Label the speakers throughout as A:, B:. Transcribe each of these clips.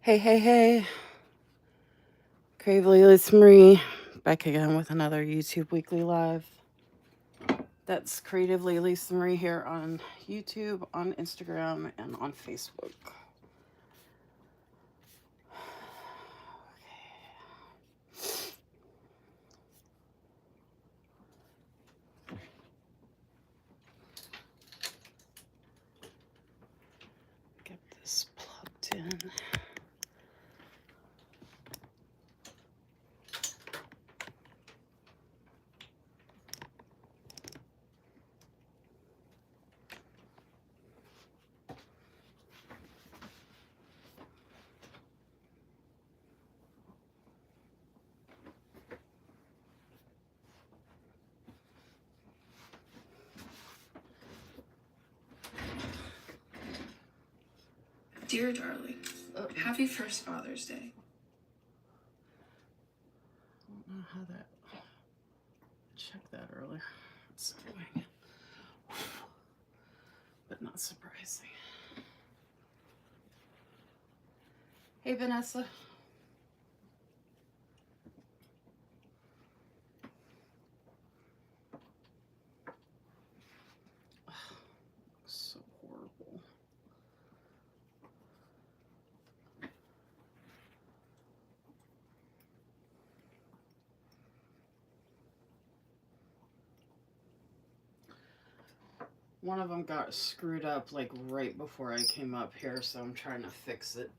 A: Hey, creativelylisamarie, back again with another YouTube Weekly Live. That's creativelylisamarie here on YouTube, on Instagram, and on Facebook. Get this plugged in.
B: Dear darling, happy first Father's Day.
A: I don't know how that. Check that earlier. It's annoying, but not surprising. Hey, Vanessa. So horrible. One of them got screwed up like right before I came up here, so I'm trying to fix it.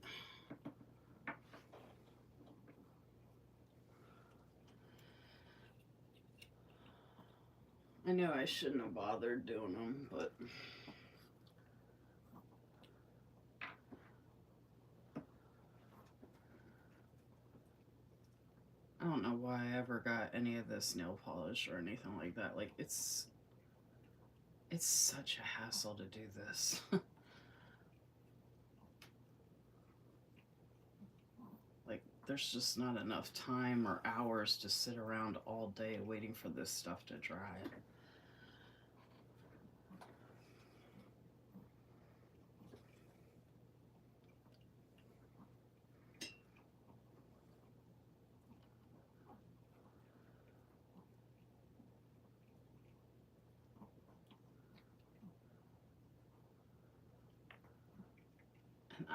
A: I knew I shouldn't have bothered doing them, but I don't know why I ever got any of this nail polish or anything like that. Like, it's such a hassle to do this. Like, there's just not enough time or hours to sit around all day waiting for this stuff to dry.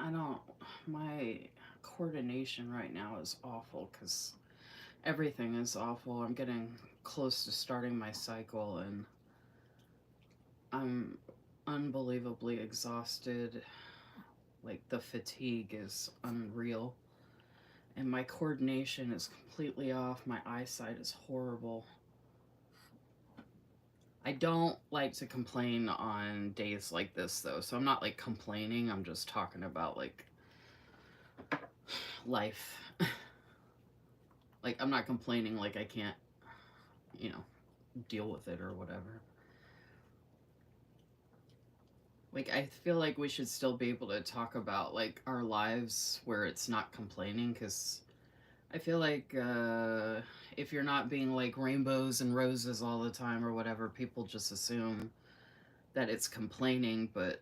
A: And my coordination right now is awful because everything is awful. I'm getting close to starting my cycle and I'm unbelievably exhausted. Like, the fatigue is unreal. And my coordination is completely off. My eyesight is horrible. I don't like to complain on days like this, though. So I'm not, like, complaining. I'm just talking about, like, life. Like, I'm not complaining like I can't, deal with it or whatever. Like, I feel like we should still be able to talk about, like, our lives where it's not complaining, because I feel like if you're not being, like, rainbows and roses all the time or whatever, people just assume that it's complaining, but,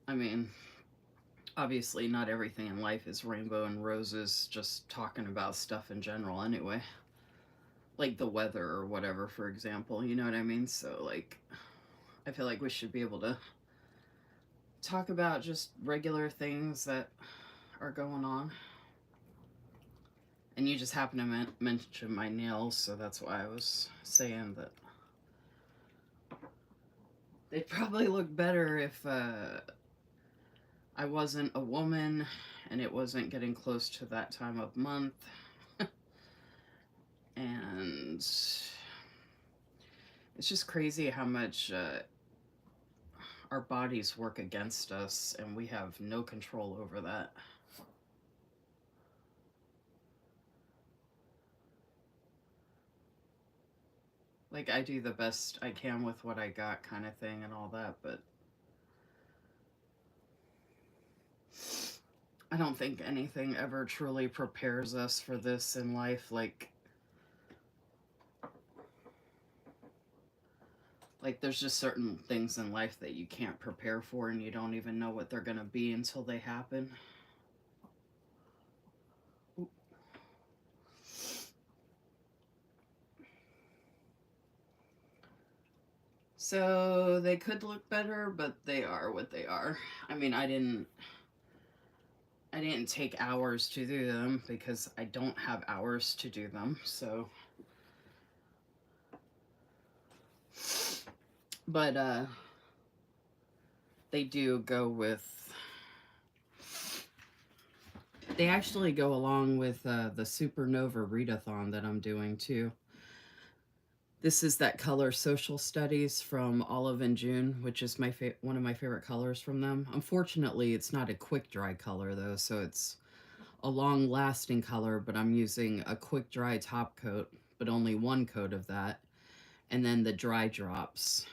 A: I mean, obviously not everything in life is rainbow and roses, just talking about stuff in general anyway. Like the weather or whatever, for example, you know what I mean? So, like, I feel like we should be able to talk about just regular things that are going on. And you just happen to mention my nails, so that's why I was saying that they'd probably look better if I wasn't a woman and it wasn't getting close to that time of month. And it's just crazy how much our bodies work against us and we have no control over that. Like, I do the best I can with what I got, kind of thing, and all that, but I don't think anything ever truly prepares us for this in life. Like, there's just certain things in life that you can't prepare for and you don't even know what they're going to be until they happen. So they could look better, but they are what they are. I mean, I didn't take hours to do them because I don't have hours to do them. So but they do go with, they actually go along with the Supernova readathon that I'm doing too. This is that color Social Studies from Olive and June, which is one of my favorite colors from them. Unfortunately, it's not a quick dry color though, so it's a long lasting color, but I'm using a quick dry top coat, but only one coat of that, and then the dry drops.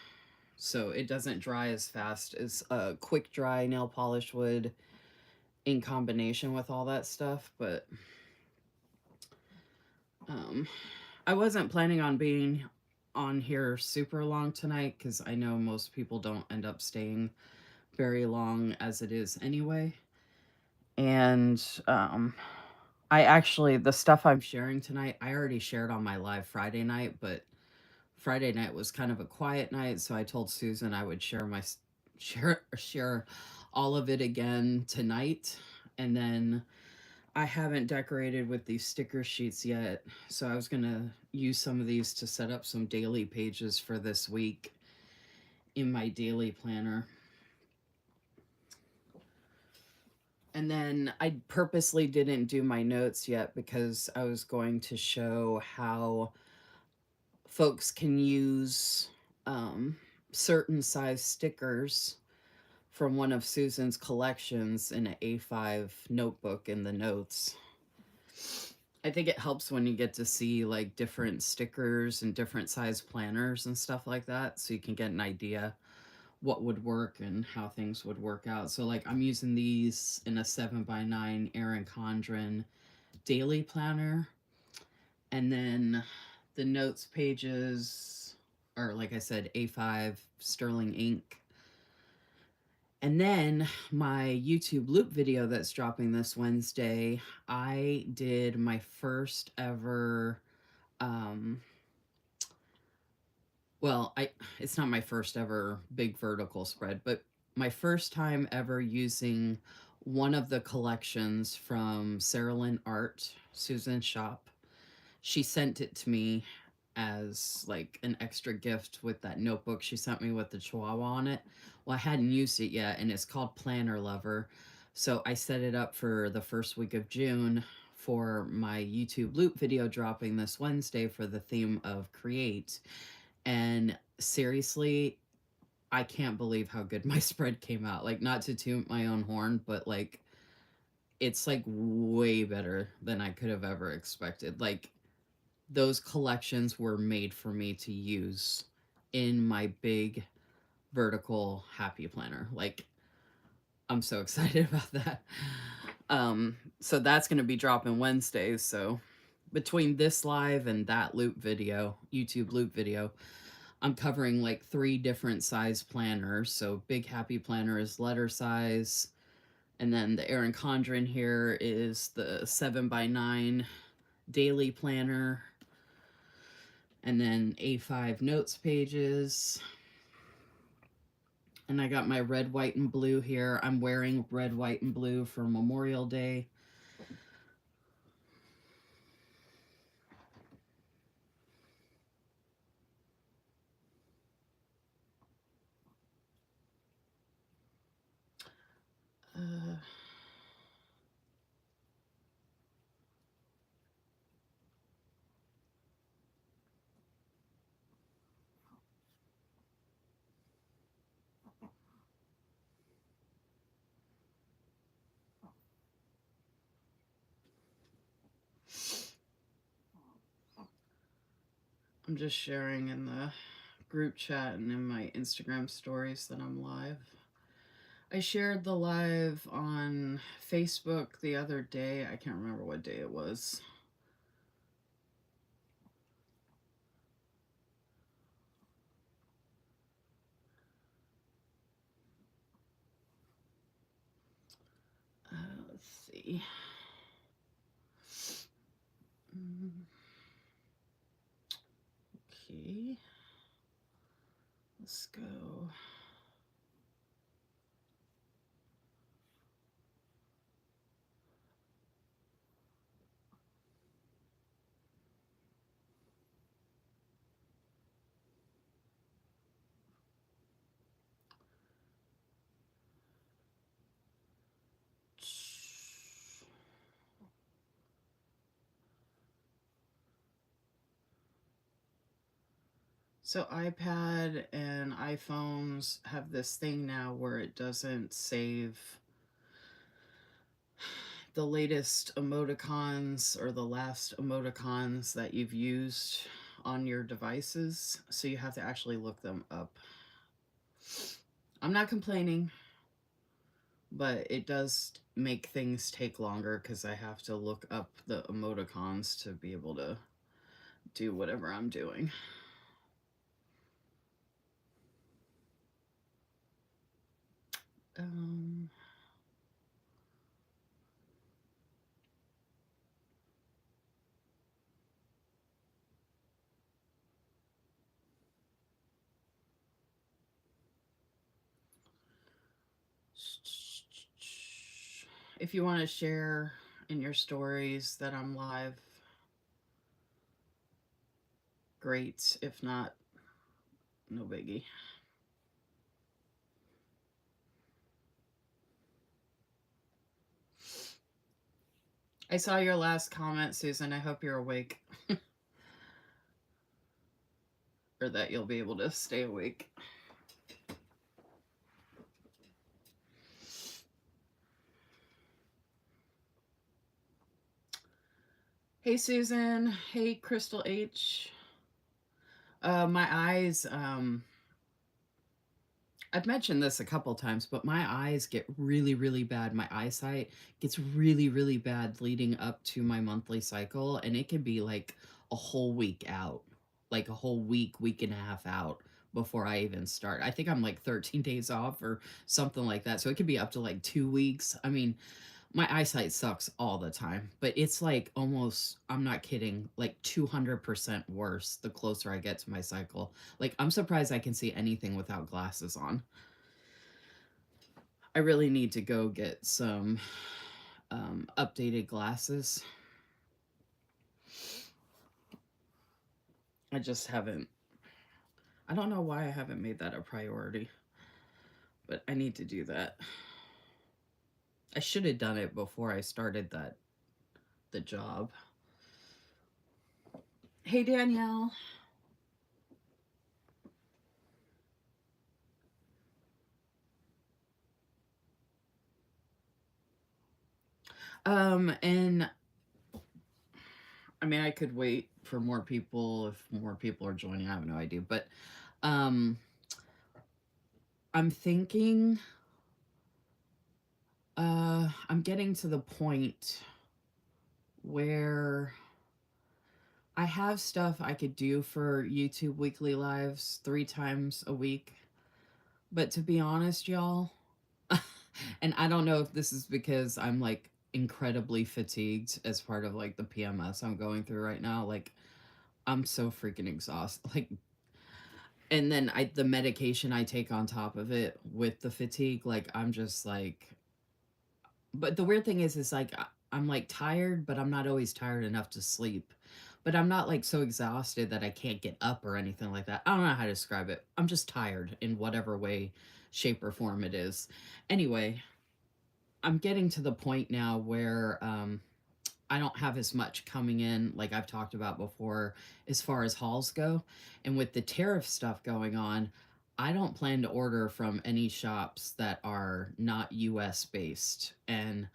A: So it doesn't dry as fast as a quick dry nail polish would in combination with all that stuff, but um, I wasn't planning on being on here super long tonight because I know most people don't end up staying very long as it is anyway. And I actually, the stuff I'm sharing tonight, I already shared on my live Friday night, but Friday night was kind of a quiet night, so I told Susan I would share all of it again tonight. And then I haven't decorated with these sticker sheets yet, so I was going to use some of these to set up some daily pages for this week in my daily planner. And then I purposely didn't do my notes yet because I was going to show how folks can use certain size stickers from one of Susan's collections in an A5 notebook in the notes. I think it helps when you get to see like different stickers and different size planners and stuff like that, so you can get an idea what would work and how things would work out. So like I'm using these in a 7x9 Erin Condren daily planner, and then the notes pages are, like I said, A5 sterling ink. And then my YouTube loop video that's dropping this Wednesday, I did my first ever, it's not my first ever big vertical spread, but my first time ever using one of the collections from Serilyn Art, Susan's shop. She sent it to me as like an extra gift with that notebook she sent me with the chihuahua on it. Well, I hadn't used it yet, and it's called Planner Lover. So I set it up for the first week of June for my YouTube loop video dropping this Wednesday for the theme of create. And seriously, I can't believe how good my spread came out. Like, not to toot my own horn, but like, it's like way better than I could have ever expected. Like, those collections were made for me to use in my big vertical happy planner. Like, I'm so excited about that. So that's going to be dropping Wednesdays. So between this live and that loop video, YouTube loop video, I'm covering like 3 different size planners. So big happy planner is letter size. And then the Erin Condren here is the 7x9 daily planner. And then A5 notes pages. And I got my red, white, and blue here. I'm wearing red, white, and blue for Memorial Day. Uh, I'm just sharing in the group chat and in my Instagram stories that I'm live. I shared the live on Facebook the other day. I can't remember what day it was. Let's see. Okay. Let's go. So iPad and iPhones have this thing now where it doesn't save the latest emoticons or the last emoticons that you've used on your devices. So you have to actually look them up. I'm not complaining, but it does make things take longer because I have to look up the emoticons to be able to do whatever I'm doing. Um, if you want to share in your stories that I'm live, great. If not, no biggie. I saw your last comment, Susan. I hope you're awake. Or that you'll be able to stay awake. Hey, Susan. Hey, Crystal H. My eyes, I've mentioned this a couple times, but my eyes get really, really bad. My eyesight gets really, really bad leading up to my monthly cycle, and it can be like a whole week out, like a whole week and a half out before I even start. I think I'm like 13 days off or something like that. So it could be up to like 2 weeks. I mean, my eyesight sucks all the time, but it's like almost, I'm not kidding, like 200% worse the closer I get to my cycle. Like, I'm surprised I can see anything without glasses on. I really need to go get some updated glasses. I just haven't, I don't know why I haven't made that a priority, but I need to do that. I should have done it before I started the job. Hey, Danielle. And I mean, I could wait for more people if more people are joining. I have no idea, but um, I'm thinking I'm getting to the point where I have stuff I could do for YouTube weekly lives 3 times a week. But to be honest, y'all, and I don't know if this is because I'm like incredibly fatigued as part of like the PMS I'm going through right now. Like, I'm so freaking exhausted. Like, and then the medication I take on top of it with the fatigue, like, I'm just like, but the weird thing is like, I'm like tired, but I'm not always tired enough to sleep. But I'm not like so exhausted that I can't get up or anything like that. I don't know how to describe it. I'm just tired in whatever way, shape, or form it is. Anyway, I'm getting to the point now where I don't have as much coming in, like I've talked about before, as far as hauls go. And with the tariff stuff going on, I don't plan to order from any shops that are not US based. And,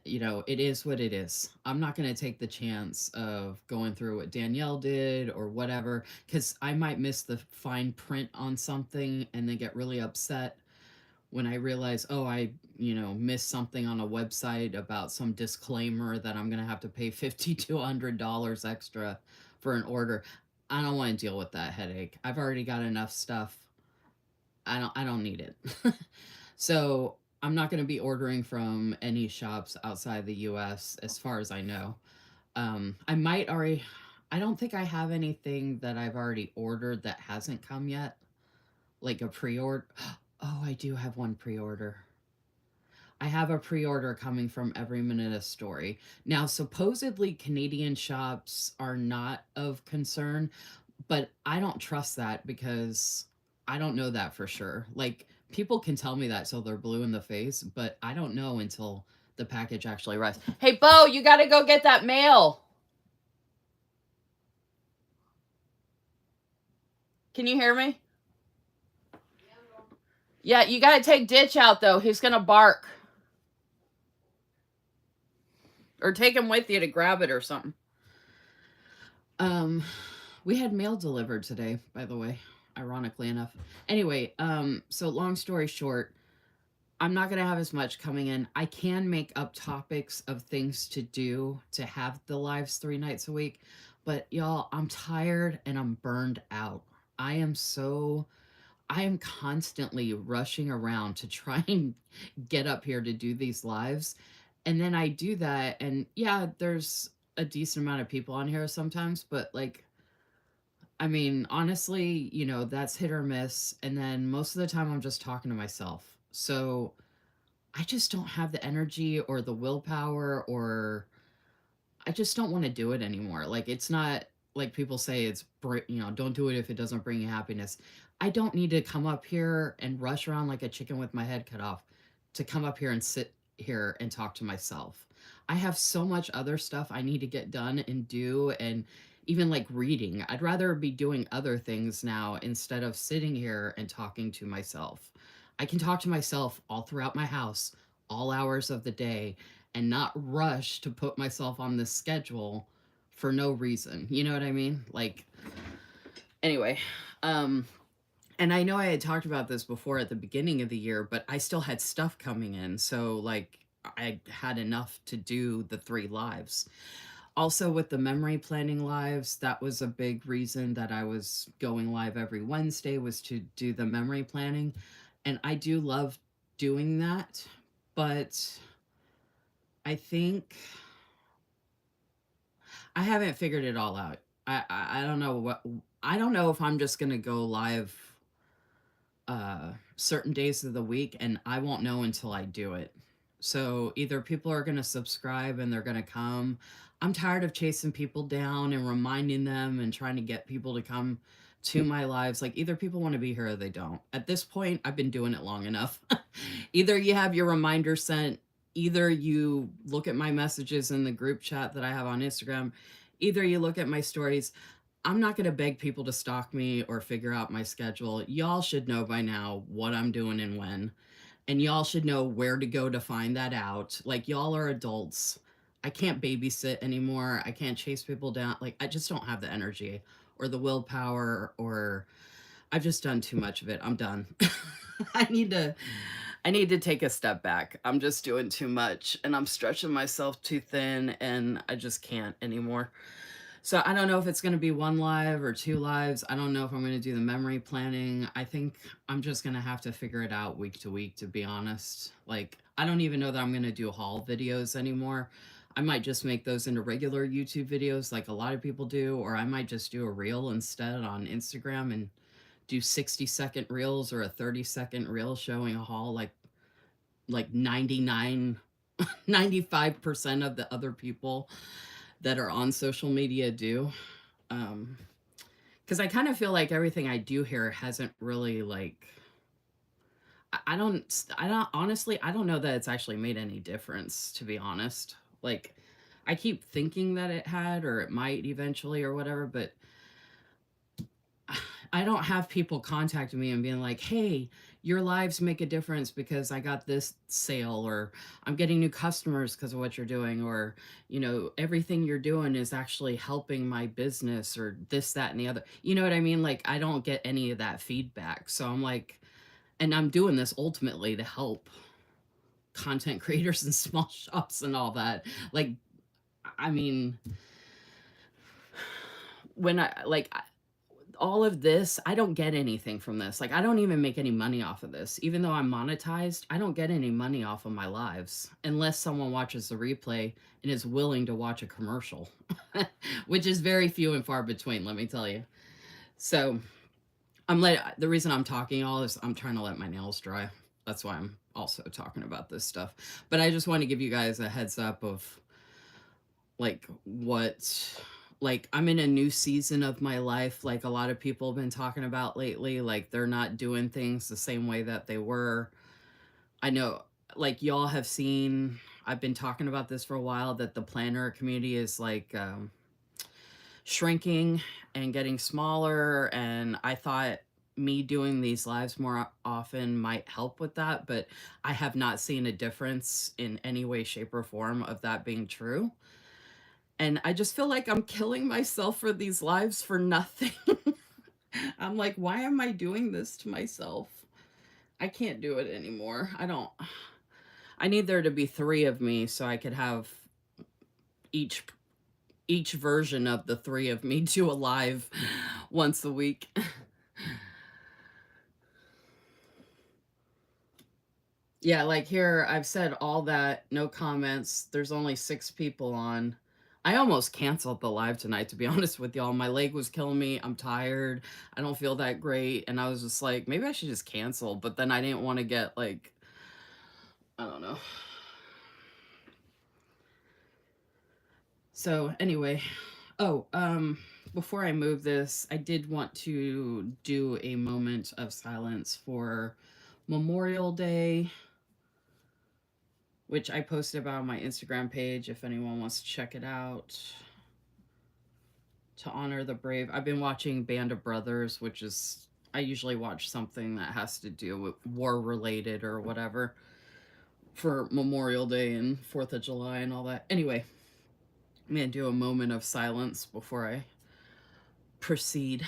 A: you know, it is what it is. I'm not going to take the chance of going through what Danielle did or whatever, because I might miss the fine print on something and then get really upset when I realize, oh, I, missed something on a website about some disclaimer that I'm going to have to pay $50 to $100 extra for an order. I don't want to deal with that headache. I've already got enough stuff. I don't need it. So I'm not going to be ordering from any shops outside the US as far as I know. I might already, I don't think I have anything that I've already ordered that hasn't come yet. like a pre-order. Oh, I do have one pre-order. I have a pre-order coming from Every Minute a Story. Now, supposedly Canadian shops are not of concern, but I don't trust that because I don't know that for sure. Like people can tell me that till they're blue in the face, but I don't know until the package actually arrives. Hey, Bo, you got to go get that mail. Can you hear me? Yeah, you got to take Ditch out though. He's going to bark. Or take him with you to grab it or something. We had mail delivered today, by the way, ironically enough. Anyway, so long story short, I'm not going to have as much coming in. I can make up topics of things to do to have the lives 3 nights a week, but y'all, I'm tired and I'm burned out. I am constantly rushing around to try and get up here to do these lives. And then I do that, and yeah, there's a decent amount of people on here sometimes, but like, I mean, honestly, that's hit or miss. And then most of the time, I'm just talking to myself. So I just don't have the energy or the willpower, or I just don't want to do it anymore. Like, it's not like people say don't do it if it doesn't bring you happiness. I don't need to come up here and rush around like a chicken with my head cut off to come up here and sit here and talk to myself. I have so much other stuff I need to get done and do, and even like reading. I'd rather be doing other things now instead of sitting here and talking to myself. I can talk to myself all throughout my house, all hours of the day, and not rush to put myself on this schedule for no reason. You know what I mean? Like, anyway, and I know I had talked about this before at the beginning of the year, but I still had stuff coming in. So, like, I had enough to do the 3 lives. Also, with the memory planning lives, that was a big reason that I was going live every Wednesday, was to do the memory planning. And I do love doing that, but I think I haven't figured it all out. I don't know what I don't know if I'm just gonna go live certain days of the week, and I won't know until I do it. So either people are gonna subscribe and they're gonna come. I'm tired of chasing people down and reminding them and trying to get people to come to my lives. Like, either people want to be here or they don't. At this point, I've been doing it long enough. Either you have your reminder sent, either you look at my messages in the group chat that I have on Instagram, either you look at my stories. I'm not going to beg people to stalk me or figure out my schedule. Y'all should know by now what I'm doing and when. And y'all should know where to go to find that out. Like, y'all are adults. I can't babysit anymore. I can't chase people down. Like, I just don't have the energy or the willpower, or I've just done too much of it. I'm done. I need to take a step back. I'm just doing too much and I'm stretching myself too thin and I just can't anymore. So I don't know if it's going to be 1 live or 2 lives. I don't know if I'm going to do the memory planning. I think I'm just going to have to figure it out week to week, to be honest. Like, I don't even know that I'm going to do haul videos anymore. I might just make those into regular YouTube videos like a lot of people do, or I might just do a reel instead on Instagram and do 60-second reels or a 30-second reel showing a haul like 95% of the other people that are on social media do. Because I kind of feel like everything I do here hasn't really, like, honestly, I don't know that it's actually made any difference, to be honest. Like, I keep thinking that it had, or it might eventually, or whatever, but I don't have people contacting me and being like, hey, your lives make a difference because I got this sale, or I'm getting new customers because of what you're doing, or, everything you're doing is actually helping my business, or this, that, and the other. You know what I mean? Like, I don't get any of that feedback. So I'm like, and I'm doing this ultimately to help content creators and small shops and all that. Like, I mean, when all of this, I don't get anything from this. Like, I don't even make any money off of this. Even though I'm monetized, I don't get any money off of my lives unless someone watches the replay and is willing to watch a commercial, which is very few and far between, let me tell you. So The reason I'm talking all this, I'm trying to let my nails dry. That's why I'm also talking about this stuff. But I just want to give you guys a heads up of like what, like I'm in a new season of my life, like a lot of people have been talking about lately. Like they're not doing things the same way that they were. I know, like y'all have seen, I've been talking about this for a while, that the planner community is like shrinking and getting smaller. And I thought me doing these lives more often might help with that, but I have not seen a difference in any way, shape, or form of that being true. And I just feel like I'm killing myself for these lives for nothing. I'm like, why am I doing this to myself? I can't do it anymore. I need there to be 3 of me so I could have each each version of the 3 of me do a live once a week. Yeah, like here I've said all that, no comments. There's only 6 people on. I almost canceled the live tonight, to be honest with y'all. My leg was killing me. I'm tired. I don't feel that great. And I was just like, maybe I should just cancel. But then I didn't want to get like, I don't know. So anyway, before I move this, I did want to do a moment of silence for Memorial Day, which I posted about on my Instagram page if anyone wants to check it out. To honor the brave. I've been watching Band of Brothers, which is, I usually watch something that has to do with war related or whatever for Memorial Day and 4th of July and all that. Anyway, I'm going to do a moment of silence before I proceed.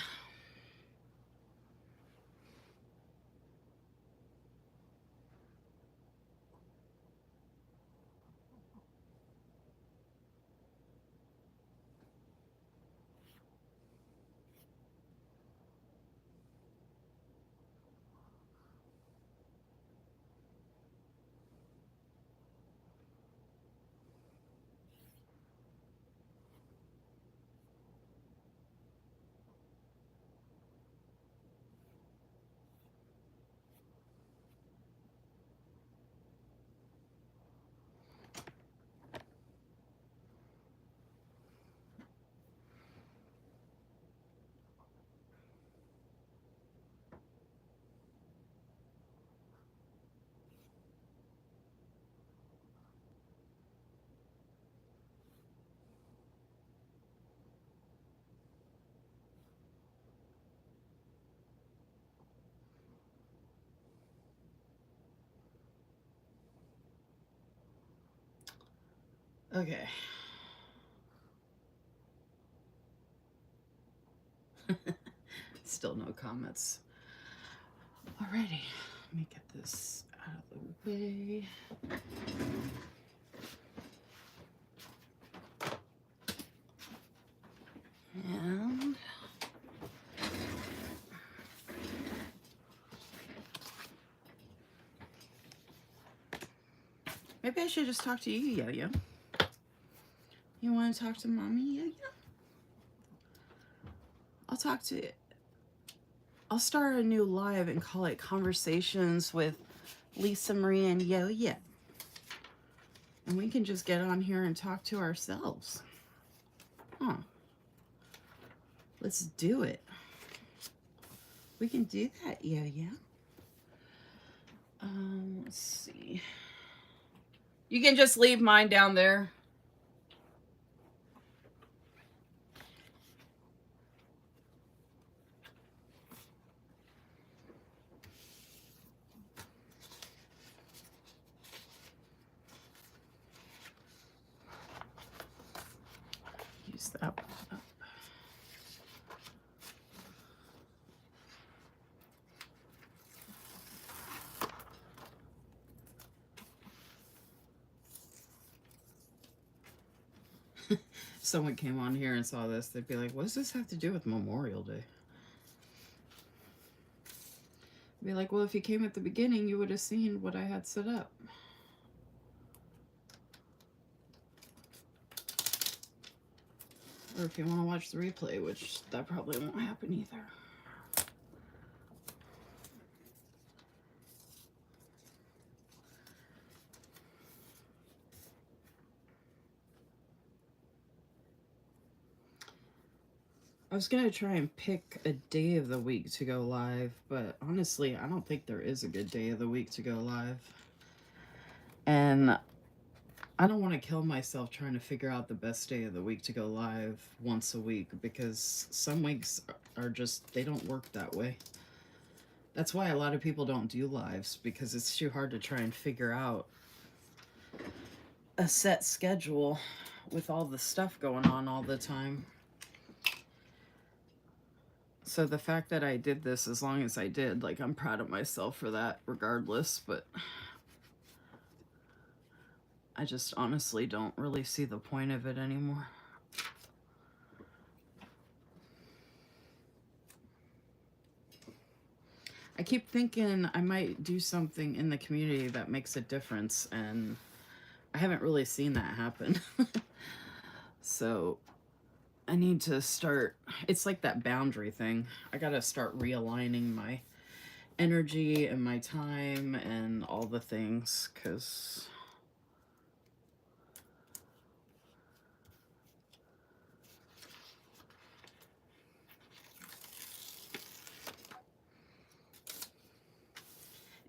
A: Okay. Still no comments. Alrighty, let me get this out of the way. And maybe I should just talk to you, Yo-Yo. You want to talk to Mommy, Yo-Yo? I'll start a new live and call it Conversations with Lisa Marie and Yo-Yo. And we can just get on here and talk to ourselves. Huh. Let's do it. We can do that, Yo-Yo. Let's see. You can just leave mine down there. Use that one up. Someone came on here and saw this, they'd be like, what does this have to do with Memorial Day? I'd be like, well, if you came at the beginning, you would have seen what I had set up. Or if you want to watch the replay, which that probably won't happen either. I was gonna try and pick a day of the week to go live, but honestly, I don't think there is a good day of the week to go live. And I don't want to kill myself trying to figure out the best day of the week to go live once a week, because some weeks are just, they don't work that way. That's why a lot of people don't do lives, because it's too hard to try and figure out a set schedule with all the stuff going on all the time. So the fact that I did this as long as I did, like, I'm proud of myself for that regardless, but I just honestly don't really see the point of it anymore. I keep thinking I might do something in the community that makes a difference, and I haven't really seen that happen. So I need to start, it's like that boundary thing. I gotta start realigning my energy and my time and all the things, because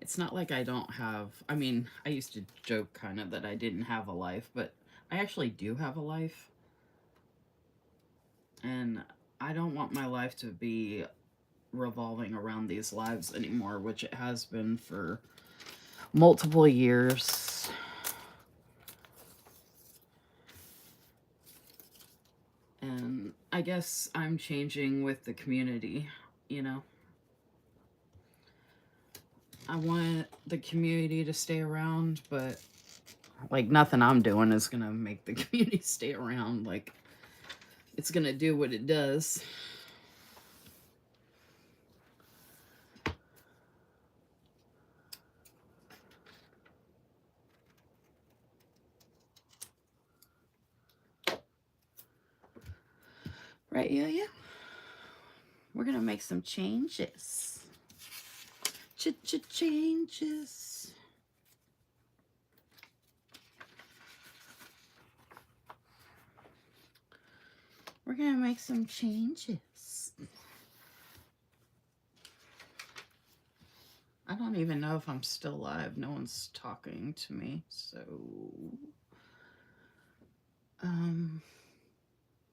A: it's not like I don't have, I mean, I used to joke kind of that I didn't have a life, but I actually do have a life. And I don't want my life to be revolving around these lives anymore, which it has been for multiple years. And I guess I'm changing with the community, you know. I want the community to stay around, but like nothing I'm doing is gonna make the community stay around. Like, it's gonna do what it does. Right, yeah. We're gonna make some changes. Changes. We're gonna make some changes. I don't even know if I'm still live. No one's talking to me, so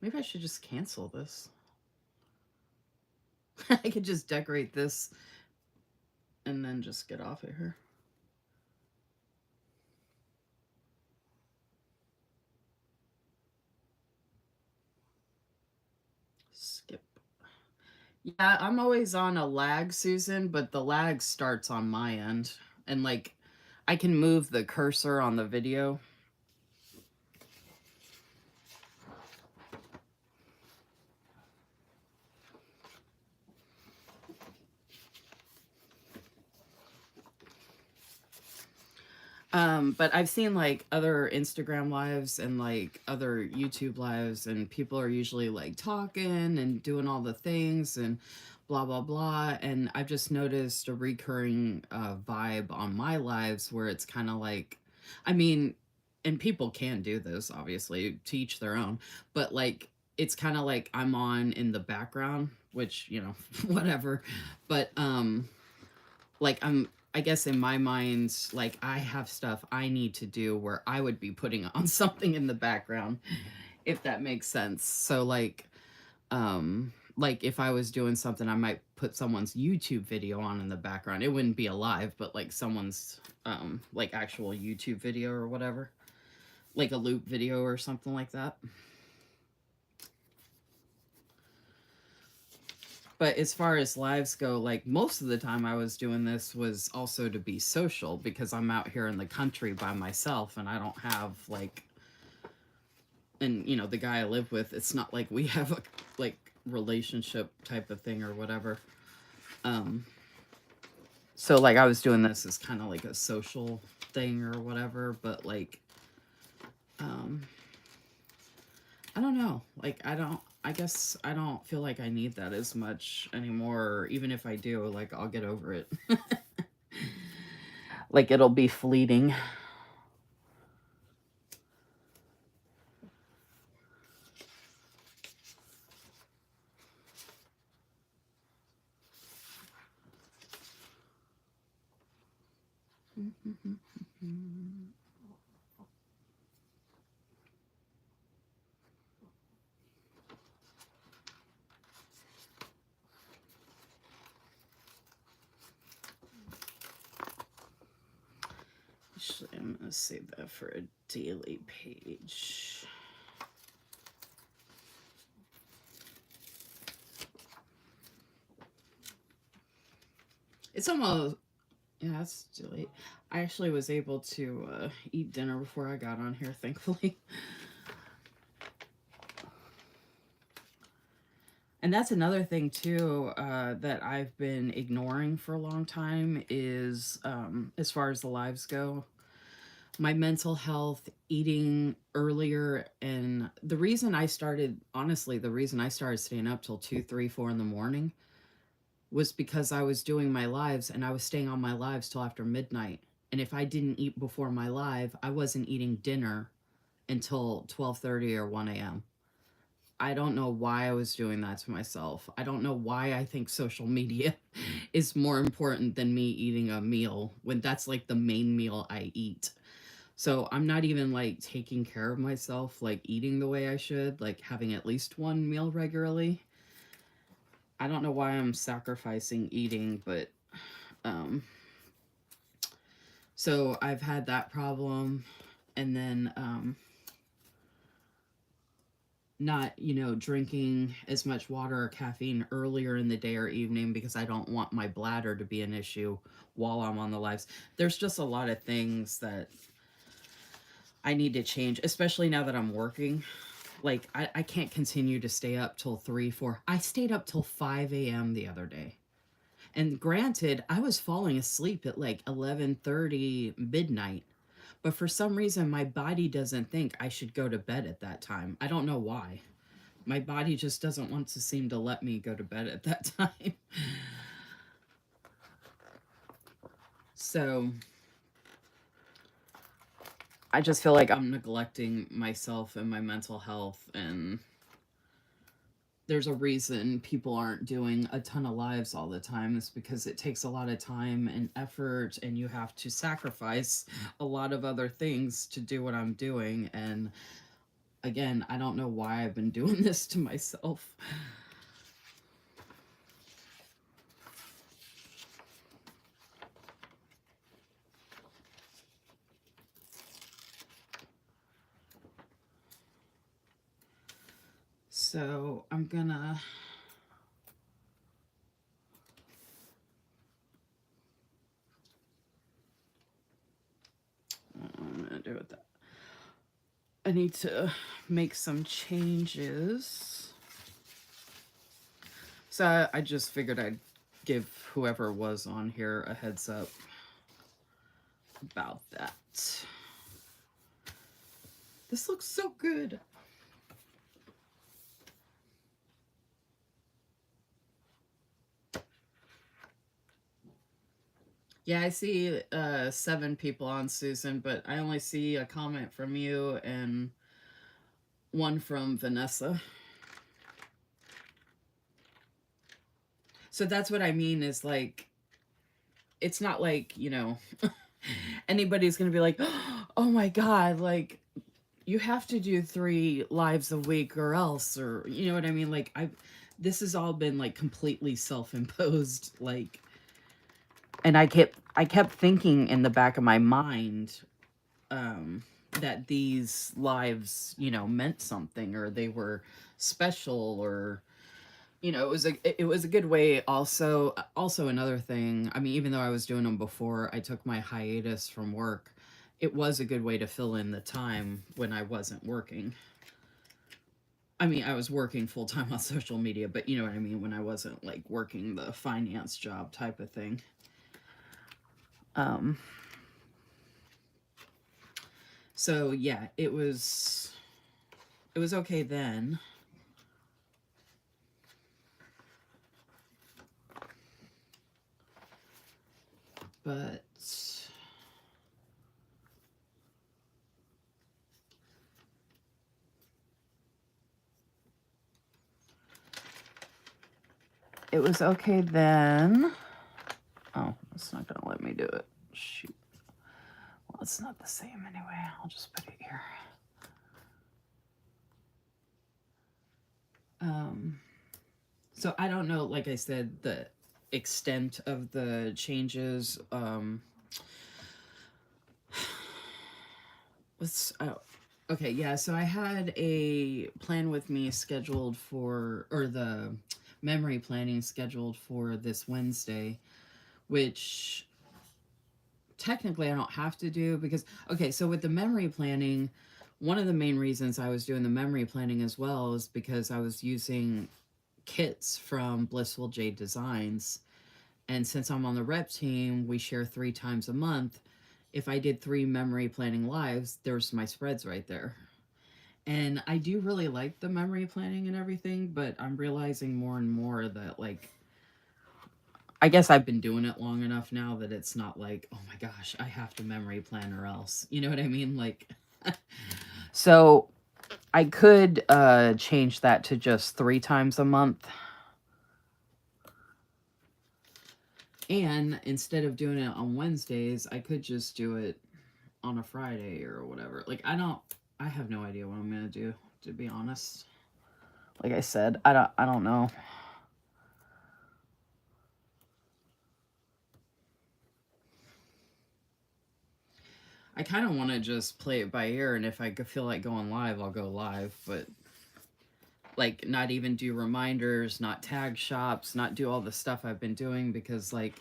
A: maybe I should just cancel this. I could just decorate this and then just get off of here. Skip. Yeah, I'm always on a lag, Susan, but the lag starts on my end. And like, I can move the cursor on the video. But I've seen like other Instagram lives and like other YouTube lives, and people are usually like talking and doing all the things and blah blah blah. And I've just noticed a recurring vibe on my lives where it's kind of like, I mean, and people can do this, obviously, to each their own, but like it's kind of like I'm on in the background, which, you know, whatever. But like I guess in my mind, like I have stuff I need to do where I would be putting on something in the background, if that makes sense. So like if I was doing something, I might put someone's YouTube video on in the background. It wouldn't be a live, but like someone's like actual YouTube video or whatever, like a loop video or something like that. But as far as lives go, like most of the time I was doing this was also to be social, because I'm out here in the country by myself and I don't have like, and you know, the guy I live with, it's not like we have a like relationship type of thing or whatever. So like I was doing this as kind of like a social thing or whatever, but like, I don't know. Like, I guess I don't feel like I need that as much anymore. Even if I do, like, I'll get over it. Like, it'll be fleeting. Actually, I'm going to save that for a daily page. It's almost, yeah, it's too late. I actually was able to eat dinner before I got on here, thankfully. And that's another thing too that I've been ignoring for a long time is as far as the lives go, my mental health, eating earlier, and the reason I started, honestly, the reason I started staying up till 2, 3, 4 in the morning was because I was doing my lives and I was staying on my lives till after midnight. And if I didn't eat before my live, I wasn't eating dinner until 12:30 or 1 a.m. I don't know why I was doing that to myself. I don't know why I think social media is more important than me eating a meal when that's like the main meal I eat. So I'm not even like taking care of myself, like eating the way I should, like having at least one meal regularly. I don't know why I'm sacrificing eating, but so I've had that problem. And then not, drinking as much water or caffeine earlier in the day or evening because I don't want my bladder to be an issue while I'm on the lives. There's just a lot of things that I need to change, especially now that I'm working. Like, I can't continue to stay up till 3, 4. I stayed up till 5 a.m. the other day. And granted, I was falling asleep at like 11:30 midnight. But for some reason, my body doesn't think I should go to bed at that time. I don't know why. My body just doesn't want to seem to let me go to bed at that time. So I just feel like I'm neglecting myself and my mental health, and there's a reason people aren't doing a ton of lives all the time. Is because it takes a lot of time and effort, and you have to sacrifice a lot of other things to do what I'm doing. And again, I don't know why I've been doing this to myself. So I'm gonna do it that. I need to make some changes. So I just figured I'd give whoever was on here a heads up about that. This looks so good. Yeah, I see 7 people on, Susan, but I only see a comment from you and one from Vanessa. So that's what I mean is like, it's not like, anybody's going to be like, oh my God, like, you have to do 3 lives a week or else, or, you know what I mean? Like, this has all been like completely self-imposed, like, and I kept thinking in the back of my mind, that these lives, meant something, or they were special, or it was a good way. Also another thing, I mean, even though I was doing them before I took my hiatus from work, it was a good way to fill in the time when I wasn't working. I mean, I was working full time on social media, but you know what I mean, when I wasn't like working the finance job type of thing. So yeah, it was okay then. But it was okay then. Oh, it's not gonna let me do it. Shoot. it's not the same anyway. I'll just put it here. So I don't know, like I said, the extent of the changes. Okay, yeah, so I had a plan with me scheduled for, or the memory planning scheduled for this Wednesday, which technically I don't have to do because, okay, so with the memory planning, one of the main reasons I was doing the memory planning as well is because I was using kits from Blissful Jade Designs. And since I'm on the rep team, we share 3 times a month. If I did 3 memory planning lives, there's my spreads right there. And I do really like the memory planning and everything, but I'm realizing more and more that, like, I guess I've been doing it long enough now that it's not like, oh my gosh, I have to memory plan or else. You know what I mean? Like, so I could change that to just 3 times a month. And instead of doing it on Wednesdays, I could just do it on a Friday or whatever. Like, I have no idea what I'm going to do, to be honest. Like I said, I don't know. I kind of want to just play it by ear, and if I feel like going live, I'll go live, but like not even do reminders, not tag shops, not do all the stuff I've been doing, because like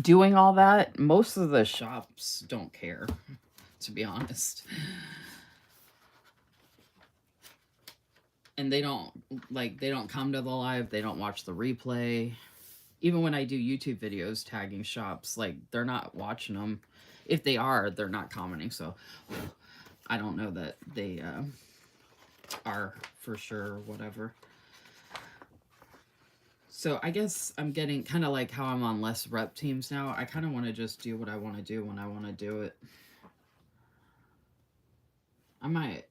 A: doing all that, most of the shops don't care, to be honest. And they don't come to the live, they don't watch the replay. Even when I do YouTube videos tagging shops, like, they're not watching them. If they are, they're not commenting, so I don't know that they are for sure or whatever. So I guess I'm getting kind of like how I'm on less rep teams now. I kind of want to just do what I want to do when I want to do it. I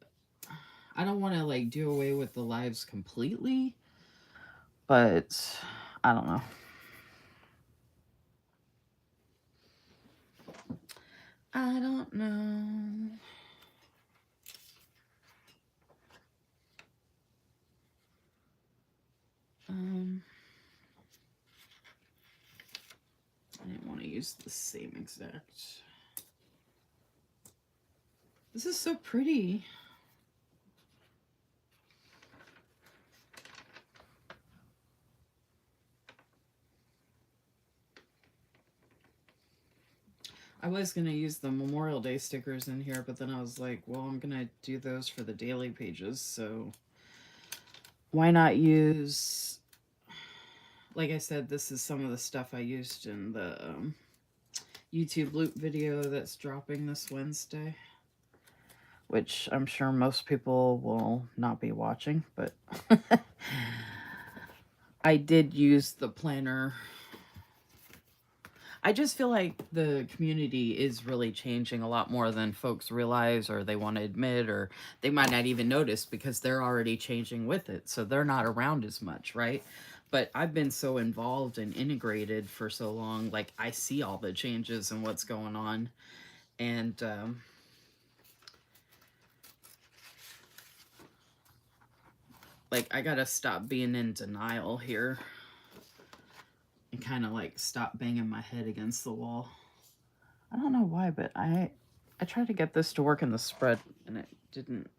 A: don't want to like do away with the lives completely, but I don't know. I don't know. I didn't want to use the same exact. This is so pretty. I was going to use the Memorial Day stickers in here, but then I was like, well, I'm going to do those for the daily pages, so why not use, like I said, this is some of the stuff I used in the YouTube loop video that's dropping this Wednesday, which I'm sure most people will not be watching, but I did use the planner. I just feel like the community is really changing a lot more than folks realize, or they want to admit, or they might not even notice because they're already changing with it. So they're not around as much, right? But I've been so involved and integrated for so long. Like, I see all the changes and what's going on. And like, I gotta stop being in denial here. And kind of like stop banging my head against the wall. I don't know why, but I tried to get this to work in the spread and it didn't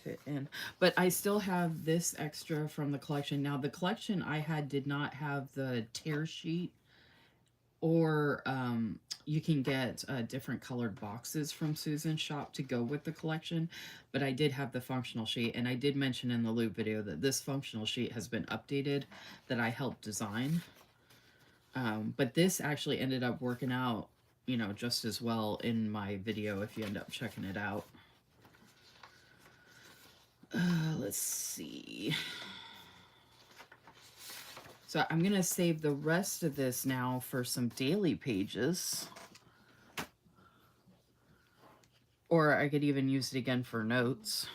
A: fit in. But I still have this extra from the collection. Now, the collection I had did not have the tear sheet, or you can get different colored boxes from Susan's shop to go with the collection, but I did have the functional sheet, and I did mention in the loop video that this functional sheet has been updated, that I helped design. But this actually ended up working out, you know, just as well in my video if you end up checking it out. Let's see. So I'm going to save the rest of this now for some daily pages. Or I could even use it again for notes.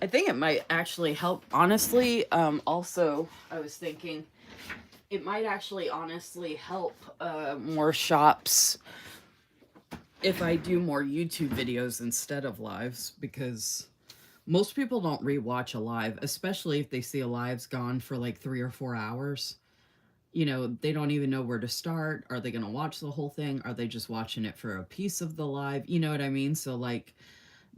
A: I think it might actually help. Honestly, also, I was thinking it might actually honestly help more shops if I do more YouTube videos instead of lives, because most people don't rewatch a live, especially if they see a live's gone for like 3 or 4 hours. You know, they don't even know where to start. Are they going to watch the whole thing? Are they just watching it for a piece of the live? You know what I mean? So, like,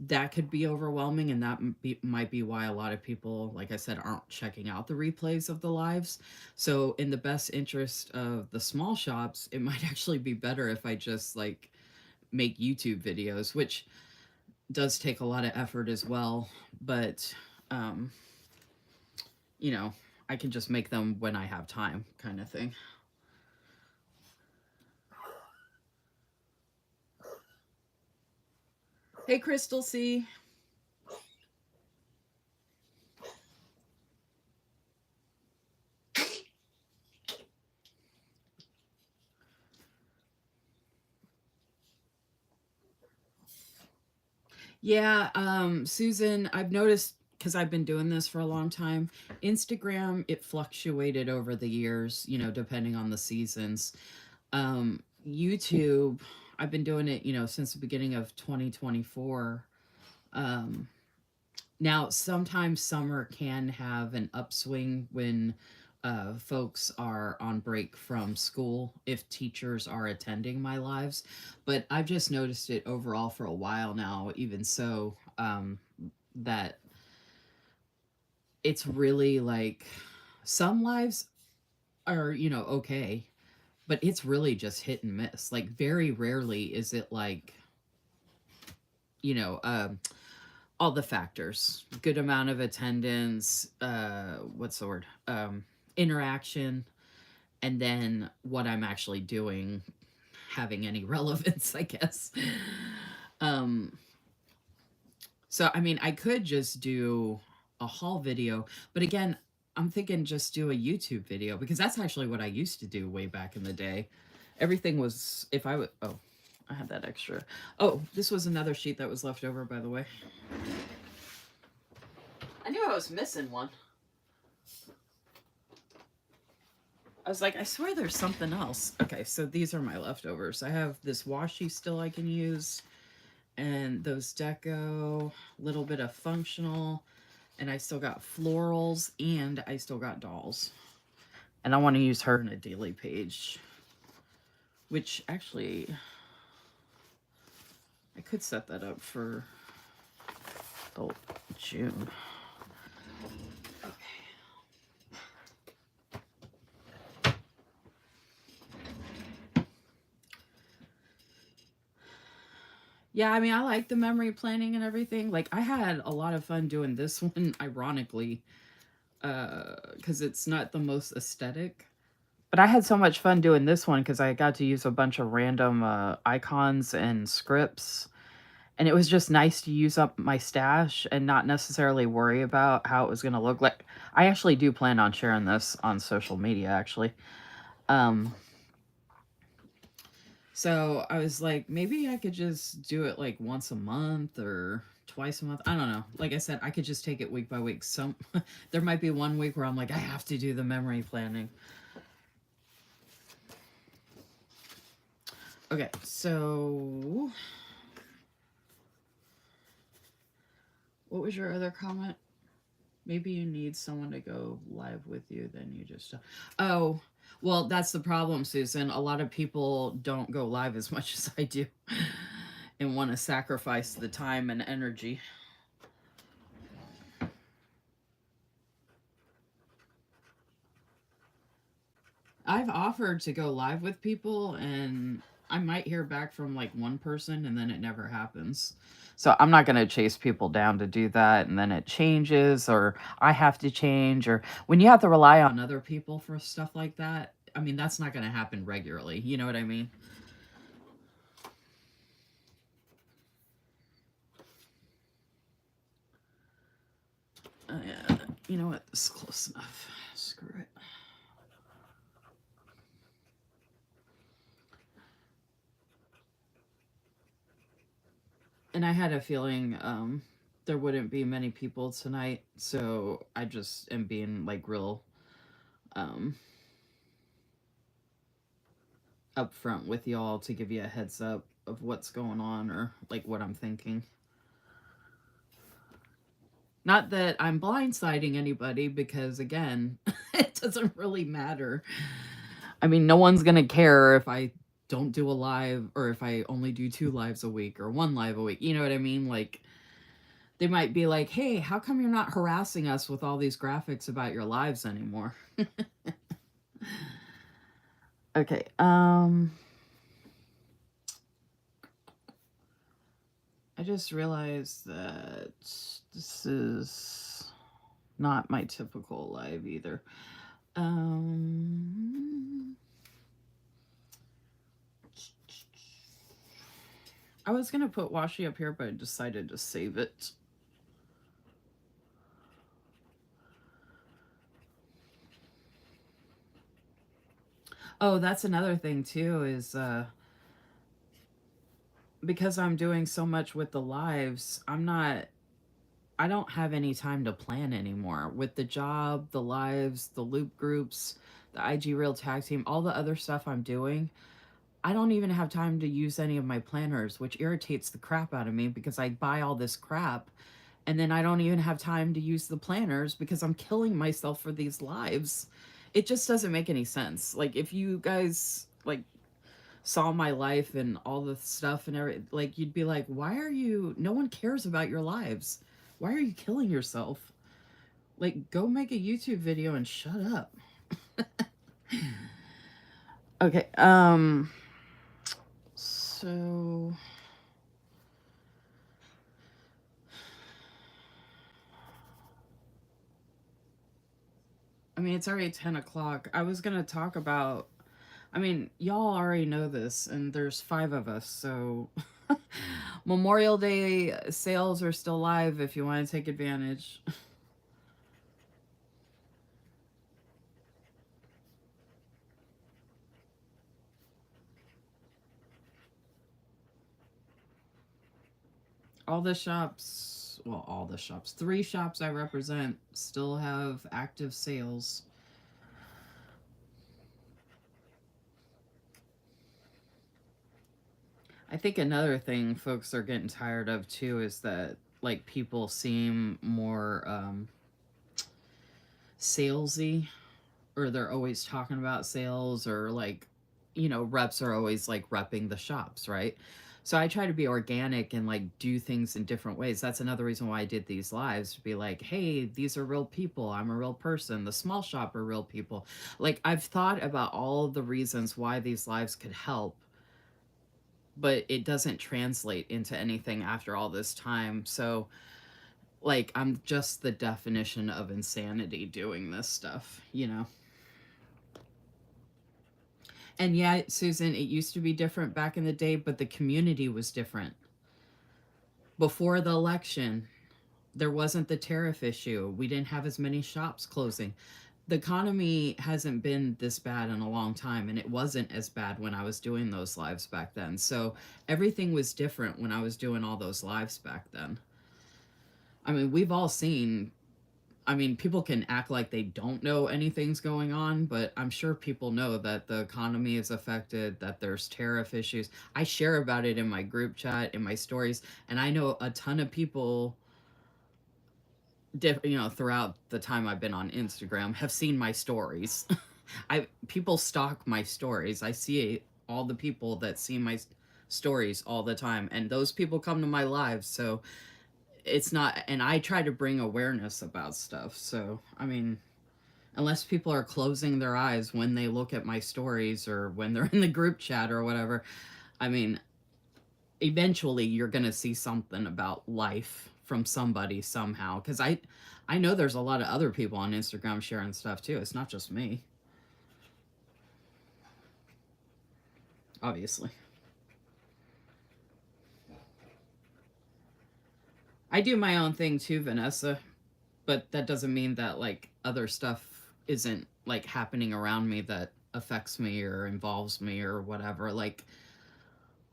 A: that could be overwhelming, and that might be why a lot of people, like I said, aren't checking out the replays of the lives. So, in the best interest of the small shops, it might actually be better if I just like make YouTube videos, which does take a lot of effort as well. But, um, you know, I can just make them when I have time, kind of thing. Hey, Crystal C. Yeah, Susan, I've noticed because I've been doing this for a long time. Instagram, it fluctuated over the years, you know, depending on the seasons. YouTube, I've been doing it, you know, since the beginning of 2024. Um, Now, sometimes summer can have an upswing when folks are on break from school, if teachers are attending my lives. But I've just noticed it overall for a while now, even so, that it's really like some lives are, you know, okay, but it's really just hit and miss. Like, very rarely is it like, you know, all the factors, good amount of attendance, what's the word, interaction, and then what I'm actually doing having any relevance, I guess. um so I mean, I could just do a haul video, but again, I'm thinking just do a YouTube video, because that's actually what I used to do way back in the day. Everything was, if I would, oh, I had that extra. Oh, this was another sheet that was left over, by the way. I knew I was missing one. I was like, I swear there's something else. Okay, so these are my leftovers. I have this washi still I can use, and those deco, little bit of functional, and I still got florals, and I still got dolls. And I want to use her in a daily page, which actually, I could set that up for the June. Yeah, I mean, I like the memory planning and everything. Like, I had a lot of fun doing this one, ironically, because it's not the most aesthetic. But I had so much fun doing this one because I got to use a bunch of random icons and scripts. And it was just nice to use up my stash and not necessarily worry about how it was going to look. Like, I actually do plan on sharing this on social media, actually. Um, so I was like, maybe I could just do it like once a month or twice a month. I don't know. Like I said, I could just take it week by week. Some there might be one week where I'm like, I have to do the memory planning. Okay, so what was your other comment? Maybe you need someone to go live with you, then you just. Oh, well, that's the problem, Susan. A lot of people don't go live as much as I do and want to sacrifice the time and energy. I've offered to go live with people, and I might hear back from like one person, and then it never happens. So I'm not going to chase people down to do that, and then it changes, or I have to change, or when you have to rely on other people for stuff like that, I mean, that's not going to happen regularly. You know what I mean? Yeah, you know what? This is close enough. Screw it. And I had a feeling there wouldn't be many people tonight, so I just am being like real um upfront with y'all to give you a heads up of what's going on or like what I'm thinking. Not that I'm blindsiding anybody, because again, it doesn't really matter. I mean, no one's gonna care if I don't do a live or if I only do 2 lives a week or 1 live a week. You know what I mean? Like, they might be like, hey, how come you're not harassing us with all these graphics about your lives anymore? Okay. I just realized that this is not my typical live either. I was gonna put Washi up here, but I decided to save it. Oh, that's another thing too, is because I'm doing so much with the lives, I don't have any time to plan anymore. With the job, the lives, the loop groups, the IG Real Tag Team, all the other stuff I'm doing, I don't even have time to use any of my planners, which irritates the crap out of me because I buy all this crap and then I don't even have time to use the planners because I'm killing myself for these lives. It just doesn't make any sense. Like, if you guys like saw my life and all the stuff and everything, like, you'd be like, why are you, no one cares about your lives. Why are you killing yourself? Like, go make a YouTube video and shut up. Okay, so I mean, it's already 10 o'clock. I was going to talk about, I mean, y'all already know this, and there's 5 of us, so Memorial Day sales are still live if you want to take advantage. All the shops, well, all the shops, 3 shops I represent still have active sales. I think another thing folks are getting tired of too is that, like, people seem more salesy, or they're always talking about sales, or like, reps are always like repping the shops, right? So I try to be organic and like do things in different ways. That's another reason why I did these lives, to be like, hey, these are real people. I'm a real person. The small shop are real people. Like, I've thought about all of the reasons why these lives could help, but it doesn't translate into anything after all this time. So, like, I'm just the definition of insanity doing this stuff, And yeah, Susan, it used to be different back in the day, but the community was different. Before the election, there wasn't the tariff issue. We didn't have as many shops closing. The economy hasn't been this bad in a long time, and it wasn't as bad when I was doing those lives back then. So everything was different when I was doing all those lives back then. I mean, we've all seen, I mean, people can act like they don't know anything's going on, but I'm sure people know that the economy is affected, that there's tariff issues. I share about it in my group chat, in my stories, and I know a ton of people, throughout the time I've been on Instagram, have seen my stories. People stalk my stories. I see all the people that see my stories all the time, and those people come to my lives, so it's not, and I try to bring awareness about stuff. So, I mean, unless people are closing their eyes when they look at my stories or when they're in the group chat or whatever, I mean, eventually you're going to see something about life from somebody somehow, cuz I know there's a lot of other people on Instagram sharing stuff too. It's not just me. Obviously. I do my own thing too, Vanessa, but that doesn't mean that like other stuff isn't like happening around me that affects me or involves me or whatever. Like,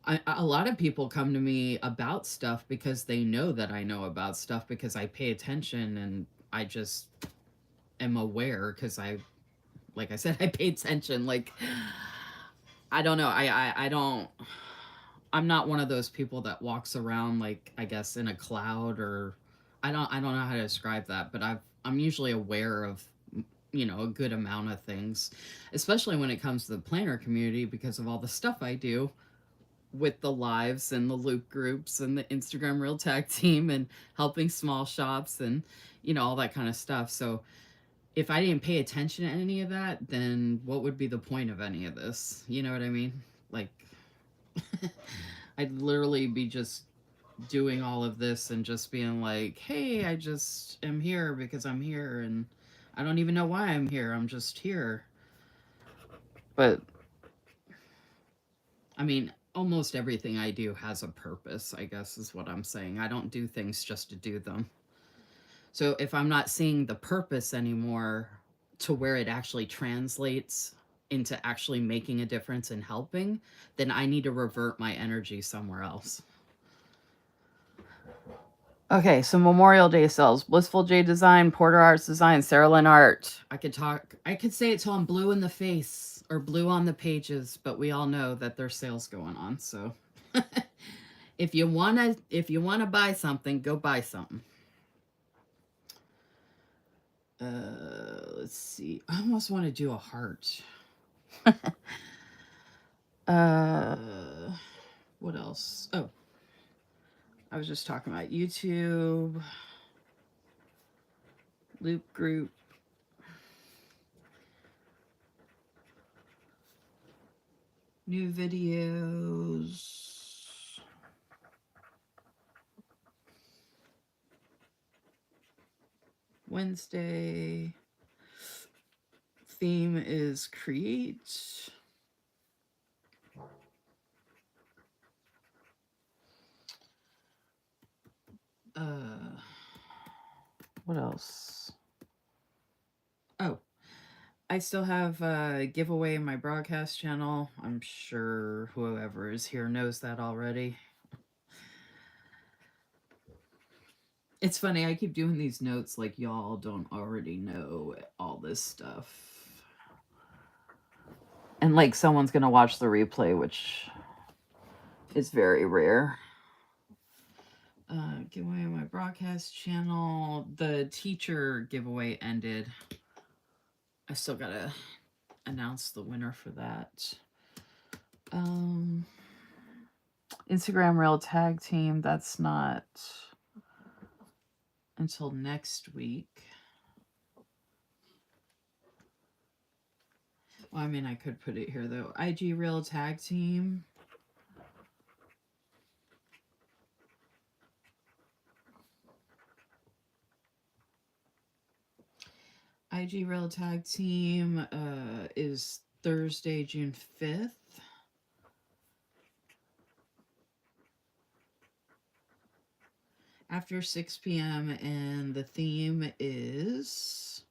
A: A lot of people come to me about stuff because they know that I know about stuff because I pay attention and I just am aware because like I said, I pay attention. Like, I don't know. I don't. I'm not one of those people that walks around like I guess in a cloud or I don't know how to describe that, but I'm usually aware of a good amount of things, especially when it comes to the planner community because of all the stuff I do with the lives and the loop groups and the Instagram Real Tag team and helping small shops and all that kind of stuff. So if I didn't pay attention to any of that, then what would be the point of any of this? You know what I mean? Like I'd literally be just doing all of this and just being like, "Hey, I just am here because I'm here and I don't even know why I'm here. I'm just here." But I mean, almost everything I do has a purpose, I guess is what I'm saying. I don't do things just to do them. So if I'm not seeing the purpose anymore to where it actually translates into actually making a difference and helping, then I need to revert my energy somewhere else. Okay, so Memorial Day sales. Blissful J Design, Porter Arts Design, Serilyn Art. I could say it till I'm blue in the face or blue on the pages, but we all know that there's sales going on, so if you wanna buy something, go buy something. Let's see. I almost want to do a heart. What else? Oh, I was just talking about YouTube, loop group, new videos. Wednesday. Theme is create. What else? Oh, I still have a giveaway in my broadcast channel. I'm sure whoever is here knows that already. It's funny, I keep doing these notes like y'all don't already know all this stuff. And like someone's gonna watch the replay, which is very rare. Giveaway on my broadcast channel. The teacher giveaway ended. I still gotta announce the winner for that. Instagram Real Tag Team, that's not until next week. Well, I mean, I could put it here though. IG Real Tag Team. IG Real Tag Team is Thursday, June 5th. After 6 p.m. and the theme is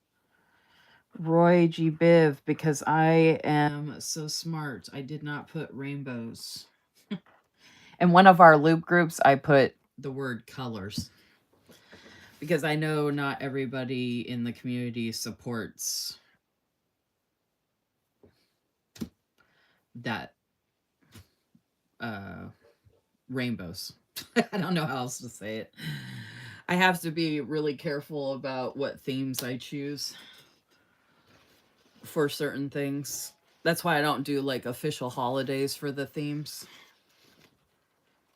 A: Roy G. Biv because I am so smart. I did not put rainbows. In one of our loop groups, I put the word colors because I know not everybody in the community supports that rainbows. I don't know how else to say it. I have to be really careful about what themes I choose for certain things. That's why I don't do like official holidays for the themes.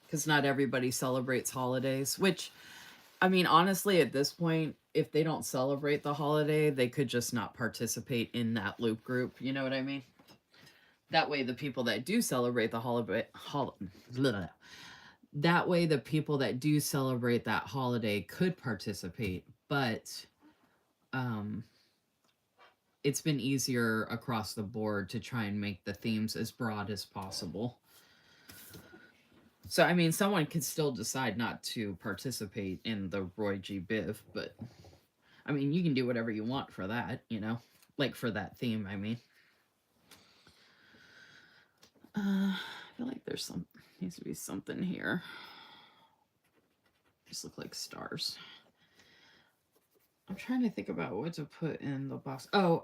A: Because not everybody celebrates holidays, which, I mean, honestly, at this point, if they don't celebrate the holiday, they could just not participate in that loop group. You know what I mean? That way, the people that do celebrate the that way, the people that do celebrate that holiday could participate, but it's been easier across the board to try and make the themes as broad as possible. So, I mean, someone could still decide not to participate in the Roy G. Biv, but, I mean, you can do whatever you want for that, you know? Like, for that theme, I mean. I feel like there's some... Needs to be something here. Just look like stars. I'm trying to think about what to put in the box. Oh,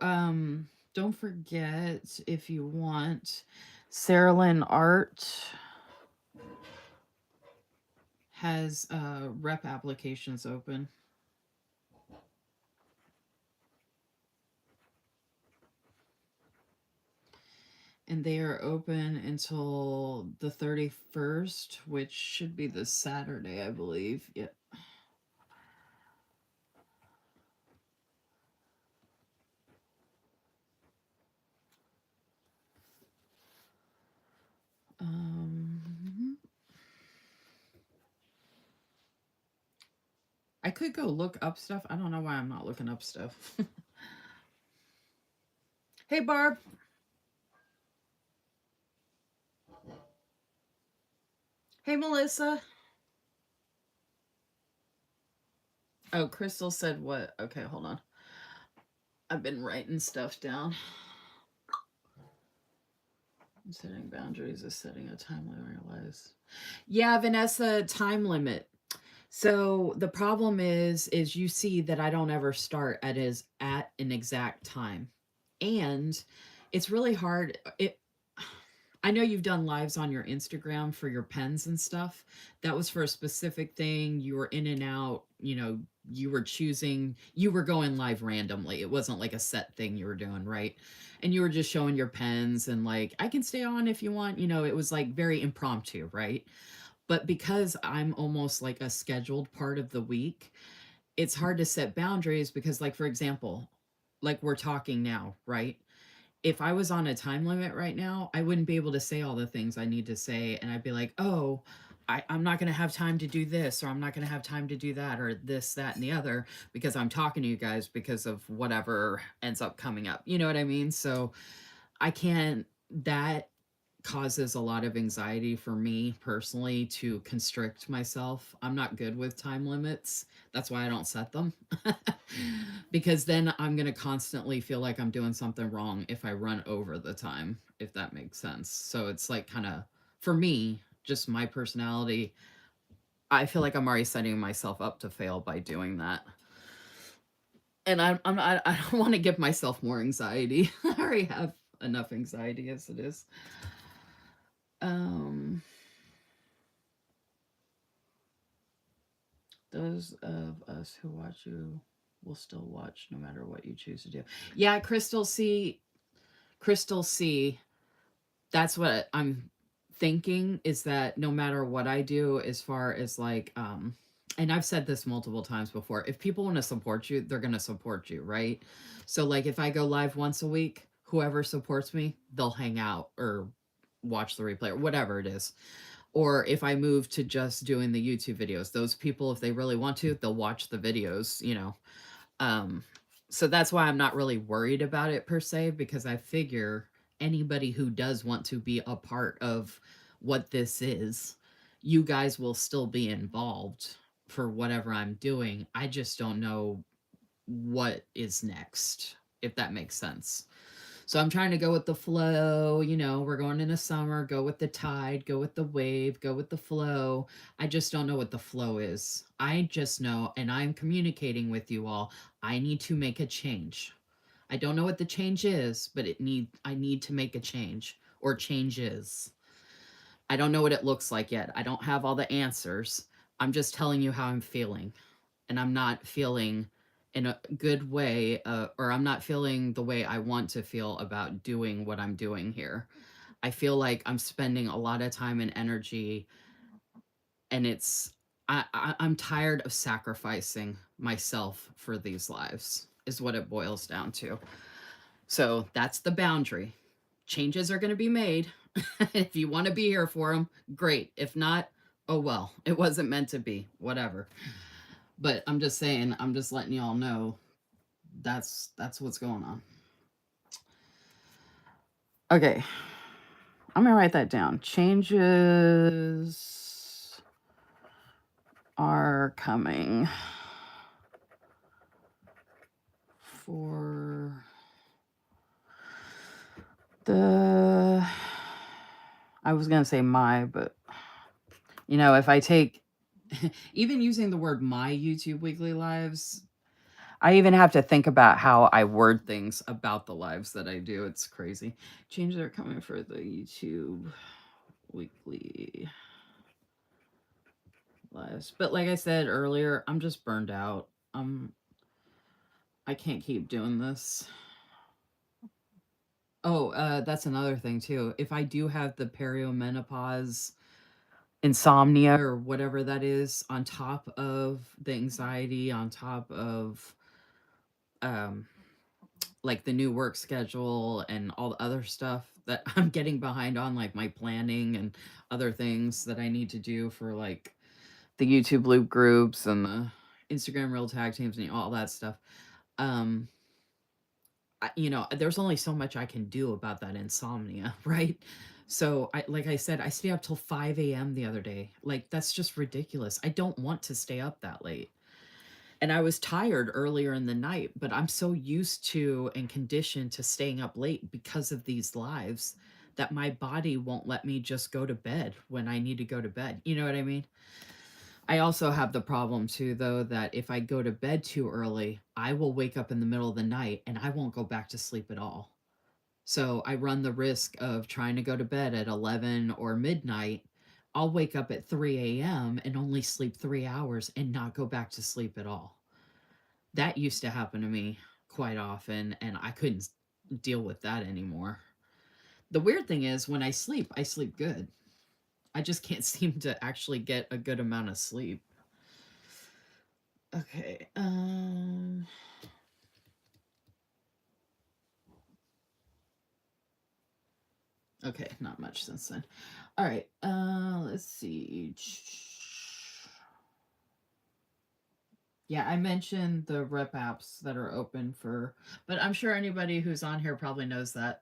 A: don't forget, if you want, Serilyn Art has rep applications open. And they are open until the 31st, which should be the Saturday, I believe. Yep. I could go look up stuff. I don't know why I'm not looking up stuff. Hey, Barb. Hey, Melissa. Oh, Crystal said what? Okay, hold on. I've been writing stuff down. Setting boundaries is setting a time limit in your lives. Yeah, Vanessa, time limit. So the problem is you see that I don't ever start at an exact time. And it's really hard. I know you've done lives on your Instagram for your pens and stuff. That was for a specific thing. You were in and out, you were choosing, you were going live randomly. It wasn't like a set thing you were doing, right? And you were just showing your pens and like, I can stay on if you want, it was like very impromptu, right? But because I'm almost like a scheduled part of the week, it's hard to set boundaries because, like, for example, like we're talking now, right? If I was on a time limit right now, I wouldn't be able to say all the things I need to say. And I'd be like, oh, I'm not going to have time to do this, or I'm not going to have time to do that, or this, that, and the other, because I'm talking to you guys because of whatever ends up coming up. You know what I mean? So I can't, that causes a lot of anxiety for me personally to constrict myself. I'm not good with time limits. That's why I don't set them. Because then I'm going to constantly feel like I'm doing something wrong if I run over the time, if that makes sense. So it's like kind of, for me, just my personality, I feel like I'm already setting myself up to fail by doing that. And I don't want to give myself more anxiety. I already have enough anxiety as it is. Those of us who watch you will still watch no matter what you choose to do. Yeah, Crystal C. That's what I'm thinking, is that no matter what I do, as far as like, and I've said this multiple times before, if people want to support you, they're going to support you, right? So like if I go live once a week, whoever supports me, they'll hang out or watch the replay or whatever it is. Or if I move to just doing the YouTube videos, those people, if they really want to, they'll watch the videos. So that's why I'm not really worried about it per se, because I figure anybody who does want to be a part of what this is, you guys will still be involved for whatever I'm doing. I just don't know what is next, if that makes sense. So I'm trying to go with the flow. We're going into summer, go with the tide, go with the wave, go with the flow. I just don't know what the flow is. I just know, and I'm communicating with you all, I need to make a change. I don't know what the change is, but I need to make a change, or changes. I don't know what it looks like yet. I don't have all the answers. I'm just telling you how I'm feeling. And I'm not feeling in a good way, or I'm not feeling the way I want to feel about doing what I'm doing here. I feel like I'm spending a lot of time and energy, and I'm tired of sacrificing myself for these lives, is what it boils down to. So that's the boundary. Changes are going to be made. If you want to be here for them, great. If not, oh well, it wasn't meant to be, whatever. But I'm just saying, I'm just letting y'all know that's what's going on. Okay. I'm going to write that down. Changes are coming for I was going to say but If I take even using the word my YouTube weekly lives, I even have to think about how I word things about the lives that I do. It's crazy. Changes are coming for the YouTube weekly lives. But like I said earlier, I'm just burned out. I can't keep doing this. Oh, that's another thing too. If I do have the perimenopause insomnia or whatever that is, on top of the anxiety, on top of um like the new work schedule and all the other stuff that I'm getting behind on, like my planning and other things that I need to do for like the YouTube loop groups and the Instagram real tag teams and all that stuff. Um there's only so much I can do about that insomnia, right? So like I said, I stay up till 5 a.m. the other day. Like that's just ridiculous. I don't want to stay up that late. And I was tired earlier in the night, but I'm so used to and conditioned to staying up late because of these lives that my body won't let me just go to bed when I need to go to bed. You know what I mean? I also have the problem too, though, that if I go to bed too early, I will wake up in the middle of the night and I won't go back to sleep at all. So I run the risk of trying to go to bed at 11 or midnight. I'll wake up at 3 a.m. and only sleep 3 hours and not go back to sleep at all. That used to happen to me quite often, and I couldn't deal with that anymore. The weird thing is, when I sleep good. I just can't seem to actually get a good amount of sleep. Okay. Okay, not much since then. All right. Let's see. Yeah, I mentioned the rep apps that are open for, but I'm sure anybody who's on here probably knows that.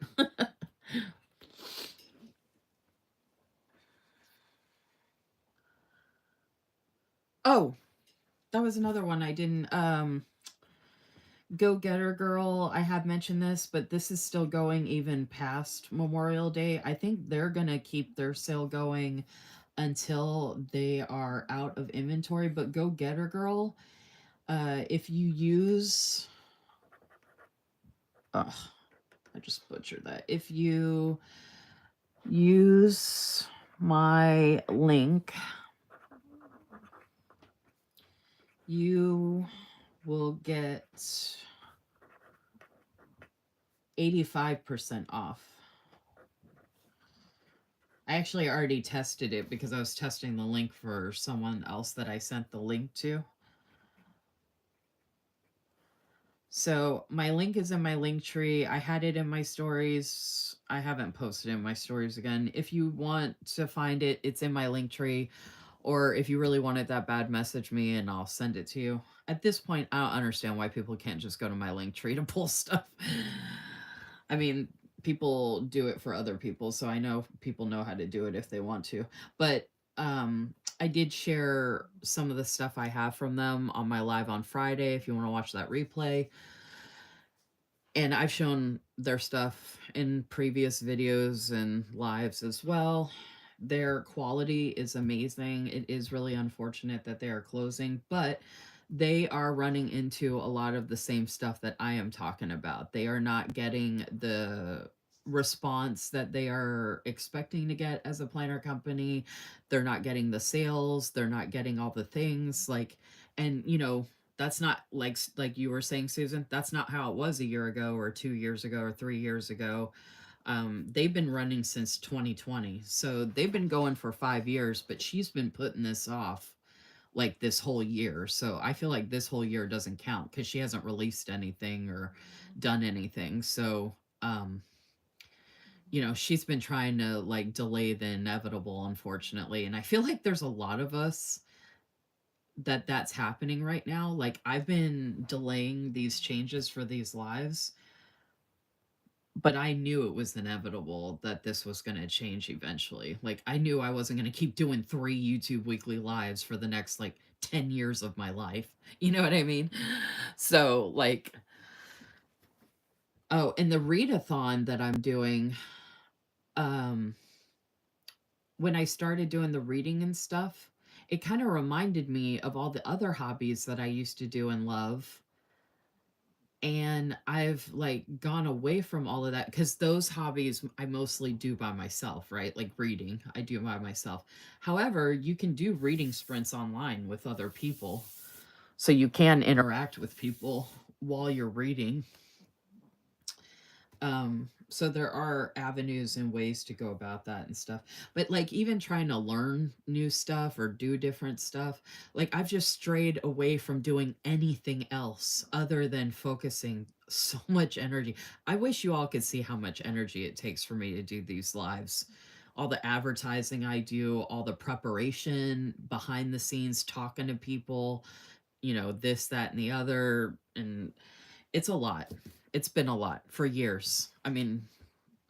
A: Oh, that was another one I didn't Go Getter Girl. I have mentioned this, but this is still going even past Memorial Day. I think they're going to keep their sale going until they are out of inventory, but Go Getter Girl, if you use ugh, I just butchered that. If you use my link, you will get 85% off. I actually already tested it because I was testing the link for someone else that I sent the link to. So my link is in my link tree. I had it in my stories. I haven't posted it in my stories again. If you want to find it, it's in my link tree. Or if you really want it that bad, message me and I'll send it to you. At this point, I don't understand why people can't just go to my link tree to pull stuff. I mean, people do it for other people, so I know people know how to do it if they want to. But I did share some of the stuff I have from them on my live on Friday if you want to watch that replay. And I've shown their stuff in previous videos and lives as well. Their quality is amazing. It is really unfortunate that they are closing, but they are running into a lot of the same stuff that I am talking about. They are not getting the response that they are expecting to get as a planner company. They're not getting the sales, they're not getting all the things like, and that's not like you were saying, Susan, that's not how it was a year ago or 2 years ago or 3 years ago. They've been running since 2020, so they've been going for 5 years, but she's been putting this off like this whole year. So I feel like this whole year doesn't count because she hasn't released anything or done anything. So she's been trying to like delay the inevitable, unfortunately. And I feel like there's a lot of us that's happening right now. Like I've been delaying these changes for these lives, but I knew it was inevitable that this was going to change eventually. Like I knew I wasn't going to keep doing 3 YouTube weekly lives for the next like 10 years of my life. You know what I mean? So like, oh, and the readathon that I'm doing, um when I started doing the reading and stuff, it kind of reminded me of all the other hobbies that I used to do and love. And I've like gone away from all of that because those hobbies I mostly do by myself, right? Like reading, I do by myself. However, you can do reading sprints online with other people. So you can interact with people while you're reading. So there are avenues and ways to go about that and stuff. But like even trying to learn new stuff or do different stuff, like I've just strayed away from doing anything else other than focusing so much energy. I wish you all could see how much energy it takes for me to do these lives. All the advertising I do, all the preparation behind the scenes, talking to people, this, that, and the other. And it's a lot. It's been a lot for years. I mean,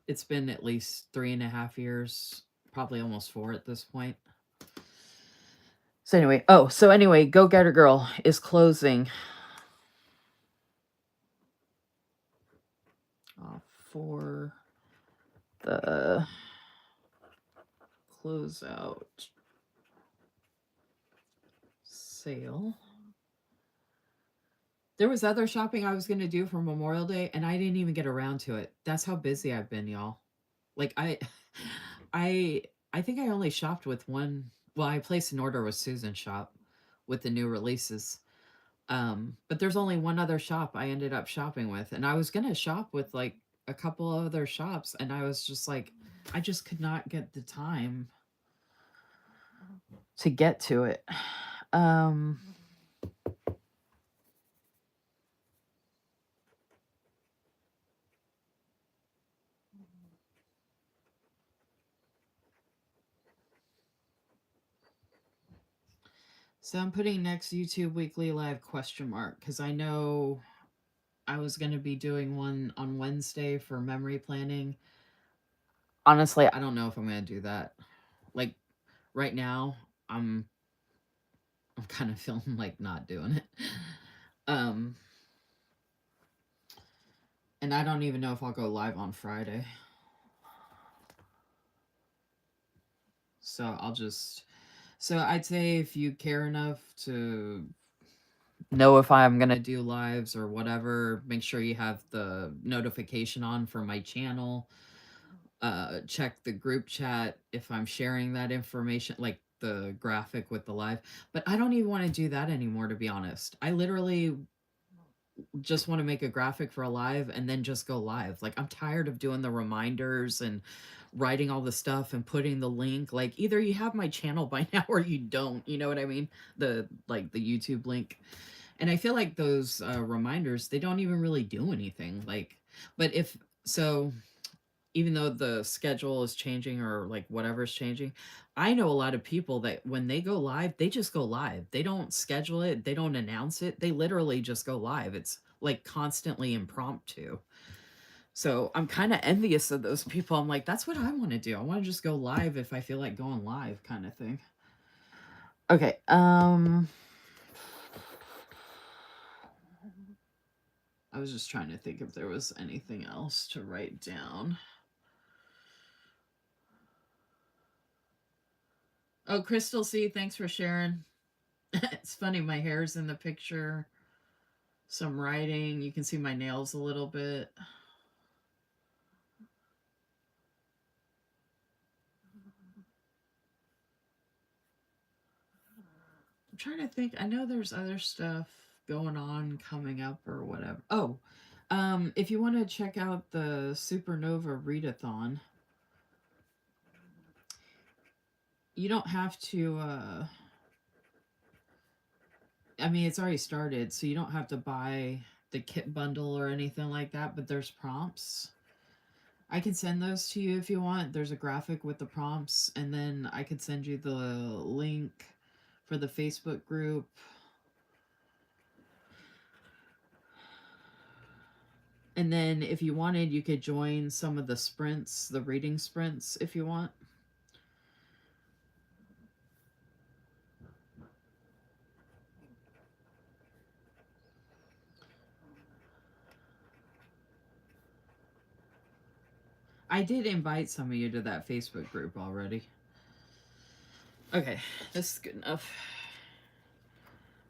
A: it's been at least 3.5 years, probably almost 4 at this point. So anyway, Go Getter Girl is closing for the closeout sale. There was other shopping I was going to do for Memorial Day, and I didn't even get around to it. That's how busy I've been, y'all. Like I I think I only shopped with one. Well, I placed an order with Susan Shop with the new releases. But there's only one other shop I ended up shopping with, and I was gonna shop with like a couple other shops, and I was just like, I just could not get the time to get to it. So I'm putting next YouTube weekly live question mark because I know I was going to be doing one on Wednesday for memory planning. Honestly, I don't know if I'm going to do that. Like right now, I'm kind of feeling like not doing it. And I don't even know if I'll go live on Friday. So I'd say if you care enough to know if I'm going to do lives or whatever, make sure you have the notification on for my channel. Check the group chat if I'm sharing that information, like the graphic with the live. But I don't even want to do that anymore, to be honest. I literally just want to make a graphic for a live and then just go live. Like I'm tired of doing the reminders and writing all the stuff and putting the link. Like either you have my channel by now or you don't. You know what I mean? The YouTube link. And I feel like those reminders, they don't even really do anything. Like, but if so, even though the schedule is changing or like whatever's changing, I know a lot of people that when they go live, they just go live. They don't schedule it, they don't announce it. They literally just go live. It's like constantly impromptu. So I'm kind of envious of those people. I'm like, that's what I want to do. I want to just go live if I feel like going live kind of thing. Okay. I was just trying to think if there was anything else to write down. Oh, Crystal C, thanks for sharing. It's funny, my hair's in the picture. Some writing. You can see my nails a little bit. I'm trying to think. I know there's other stuff going on coming up or whatever. Oh, if you want to check out the Supernova Readathon, you don't have to I mean, it's already started, so you don't have to buy the kit bundle or anything like that, but there's prompts. I can send those to you if you want. There's a graphic with the prompts, and then I could send you the link for the Facebook group. And then if you wanted, you could join some of the sprints, the reading sprints, if you want. I did invite some of you to that Facebook group already. Okay, this is good enough.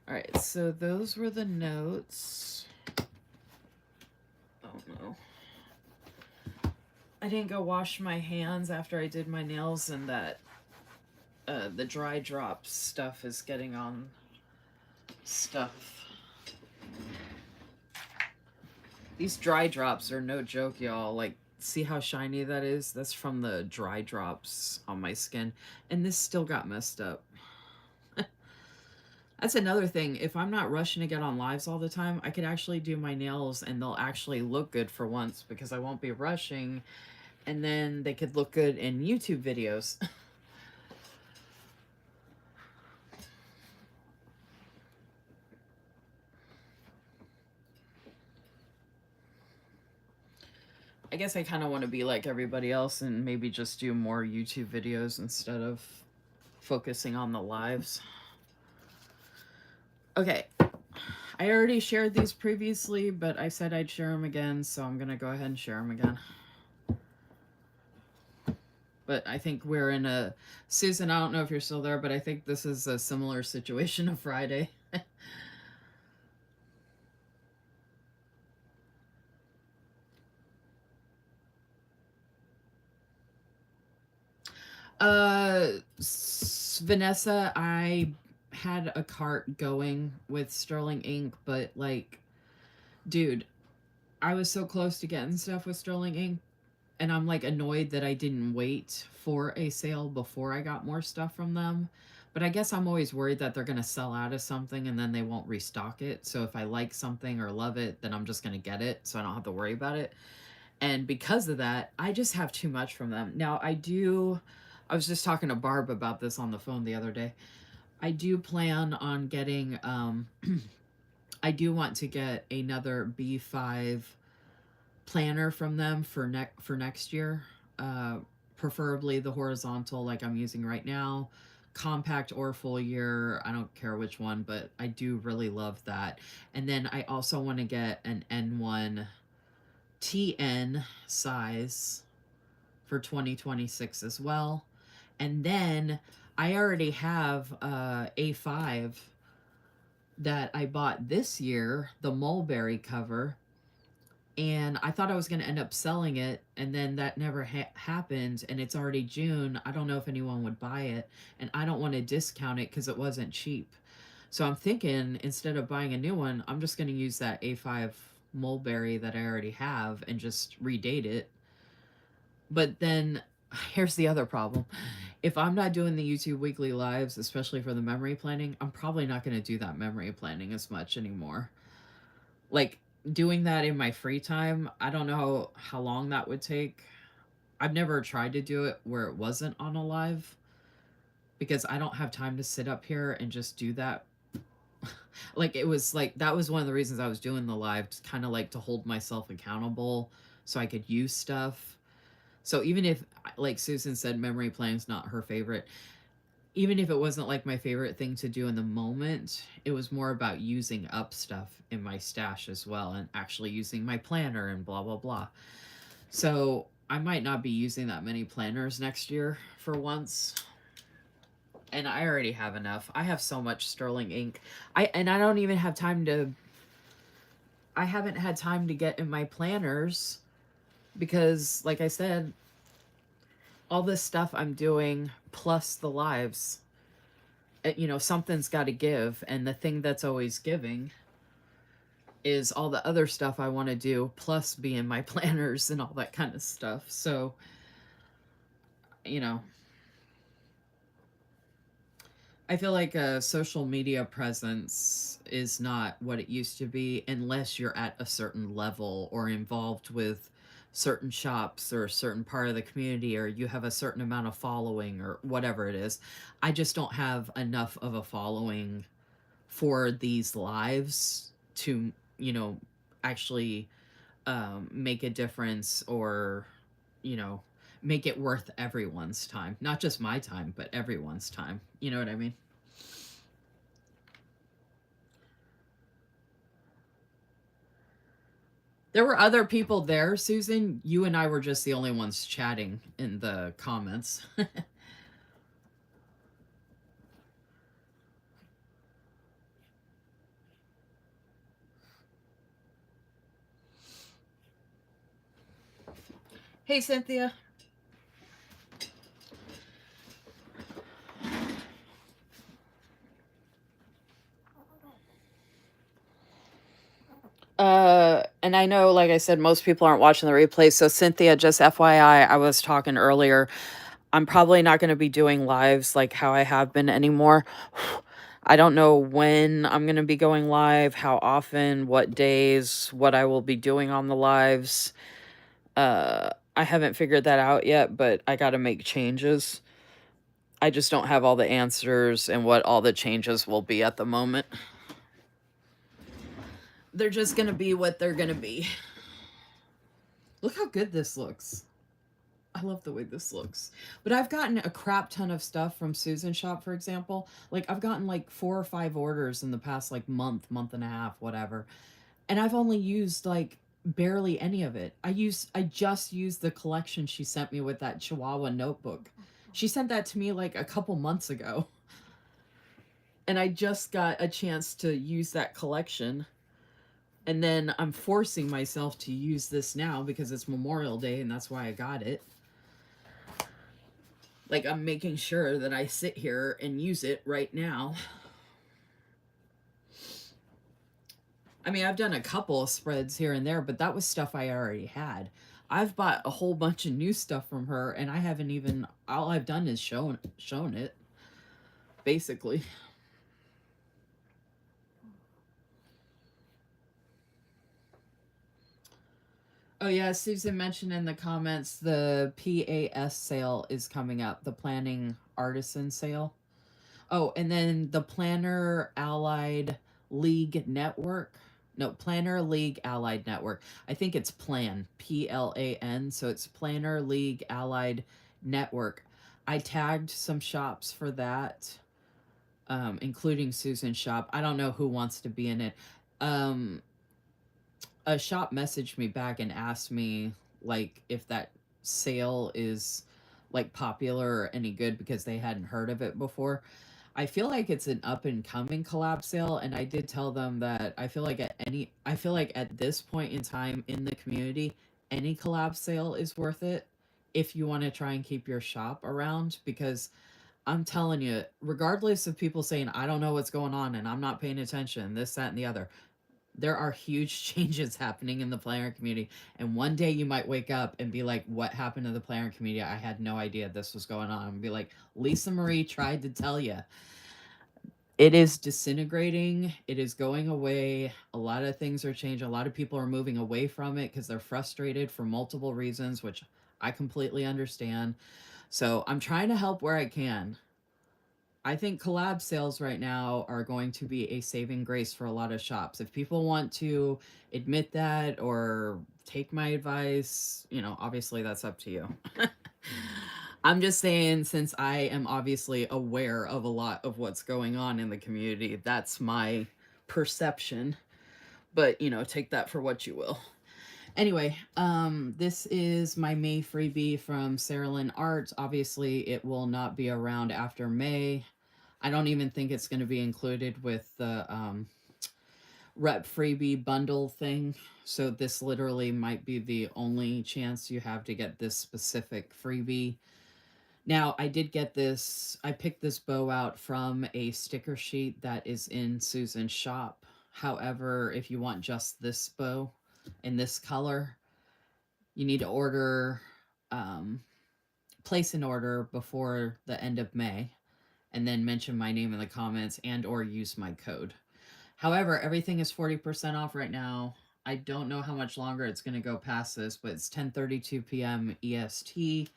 A: All right, so those were the notes. Oh no. I didn't go wash my hands after I did my nails, and that the dry drop stuff is getting on stuff. These dry drops are no joke, y'all. Like, see how shiny that is? That's from the dry drops on my skin. And this still got messed up. That's another thing. If I'm not rushing to get on lives all the time, I could actually do my nails and they'll actually look good for once because I won't be rushing, and then they could look good in YouTube videos. I guess I kind of want to be like everybody else and maybe just do more YouTube videos instead of focusing on the lives. Okay. I already shared these previously, but I said I'd share them again, so I'm going to go ahead and share them again. But I think we're in a... Susan, I don't know if you're still there, but I think this is a similar situation to Friday. Vanessa, I had a cart going with Sterling Ink, but like, dude, I was so close to getting stuff with Sterling Ink, and I'm like annoyed that I didn't wait for a sale before I got more stuff from them. But I guess I'm always worried that they're going to sell out of something and then they won't restock it. So if I like something or love it, then I'm just going to get it so I don't have to worry about it. And because of that, I just have too much from them. Now, I was just talking to Barb about this on the phone the other day. I do plan on getting, I do want to get another B5 planner from them for next year. Preferably the horizontal like I'm using right now, compact or full year. I don't care which one, but I do really love that. And then I also want to get an N1 TN size for 2026 as well. And then I already have A5 that I bought this year, the mulberry cover, and I thought I was going to end up selling it, and then that never happened, and it's already June. I don't know if anyone would buy it, and I don't want to discount it because it wasn't cheap. So I'm thinking instead of buying a new one, I'm just going to use that A5 mulberry that I already have and just redate it. But then here's the other problem. If I'm not doing the YouTube weekly lives, especially for the memory planning, I'm probably not going to do that memory planning as much anymore. Like, doing that in my free time, I don't know how long that would take. I've never tried to do it where it wasn't on a live because I don't have time to sit up here and just do that. Like, it was like, that was one of the reasons I was doing the live, kind of like to hold myself accountable so I could use stuff. So even if, like Susan said, memory planning's not her favorite, even if it wasn't like my favorite thing to do in the moment, it was more about using up stuff in my stash as well and actually using my planner and blah, blah, blah. So I might not be using that many planners next year for once. And I already have enough. I have so much Sterling ink. I don't even have time to... I haven't had time to get in my planners because, like I said, all this stuff I'm doing plus the lives, you know, something's got to give, and the thing that's always giving is all the other stuff I want to do plus be in my planners and all that kind of stuff. So, you know, I feel like a social media presence is not what it used to be unless you're at a certain level or involved with certain shops or a certain part of the community, or you have a certain amount of following or whatever it is. I just don't have enough of a following for these lives to, you know, actually make a difference or, you know, make it worth everyone's time. Not just my time, but everyone's time. You know what I mean? There were other people there, Susan. You and I were just the only ones chatting in the comments. Hey, Cynthia. And I know, like I said, most people aren't watching the replay. So, Cynthia, just FYI, I was talking earlier. I'm probably not going to be doing lives like how I have been anymore. I don't know when I'm going to be going live, how often, what days, what I will be doing on the lives. I haven't figured that out yet, but I got to make changes. I just don't have all the answers and what all the changes will be at the moment. They're just going to be what they're going to be. Look how good this looks. I love the way this looks. But I've gotten a crap ton of stuff from Susan's shop, for example. Like, I've gotten like 4 or 5 orders in the past like month and a half, whatever. And I've only used like barely any of it. I just used the collection she sent me with that Chihuahua notebook. She sent that to me like a couple months ago. And I just got a chance to use that collection. And then I'm forcing myself to use this now because it's Memorial Day and that's why I got it. Like, I'm making sure that I sit here and use it right now. I mean, I've done a couple of spreads here and there, but that was stuff I already had. I've bought a whole bunch of new stuff from her, and I haven't even, all I've done is shown it, basically. Oh yeah, Susan mentioned in the comments the PAS sale is coming up, the Planning Artisan sale. Oh, and then the Planner Allied League Network. No, Planner League Allied Network. I think it's Plan, PLAN. So it's Planner League Allied Network. I tagged some shops for that, including Susan's shop. I don't know who wants to be in it. A shop messaged me back and asked me like if that sale is like popular or any good because they hadn't heard of it before. I feel like it's an up and coming collab sale, and I did tell them that I feel like at this point in time in the community, any collab sale is worth it if you want to try and keep your shop around, because I'm telling you, regardless of people saying I don't know what's going on and I'm not paying attention, this, that, and the other, there are huge changes happening in the planner community. And one day you might wake up and be like, what happened to the planner community? I had no idea this was going on. And be like, Lisa Marie tried to tell you. It is disintegrating. It is going away. A lot of things are changing. A lot of people are moving away from it because they're frustrated for multiple reasons, which I completely understand. So I'm trying to help where I can. I think collab sales right now are going to be a saving grace for a lot of shops. If people want to admit that or take my advice, obviously that's up to you. I'm just saying, since I am obviously aware of a lot of what's going on in the community, that's my perception. But, take that for what you will. Anyway, this is my May freebie from Serilyn Art. Obviously, it will not be around after May. I don't even think it's going to be included with the rep freebie bundle thing. So this literally might be the only chance you have to get this specific freebie. Now, I did get this, I picked this bow out from a sticker sheet that is in Susan's shop. However, if you want just this bow in this color, you need to place an order before the end of May, and then mention my name in the comments and or use my code. However, everything is 40% off right now. I don't know how much longer it's going to go past this, but it's 10:32 p.m. EST.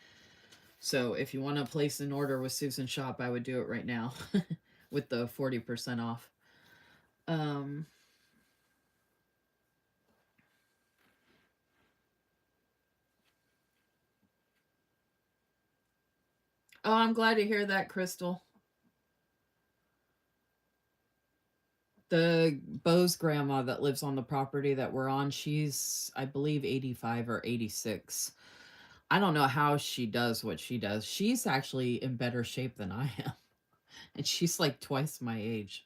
A: So if you want to place an order with Susan Shop, I would do it right now with the 40% off. Oh, I'm glad to hear that, Crystal. The Bo's grandma that lives on the property that we're on, she's, I believe, 85 or 86. I don't know how she does what she does. She's actually in better shape than I am. And she's like twice my age.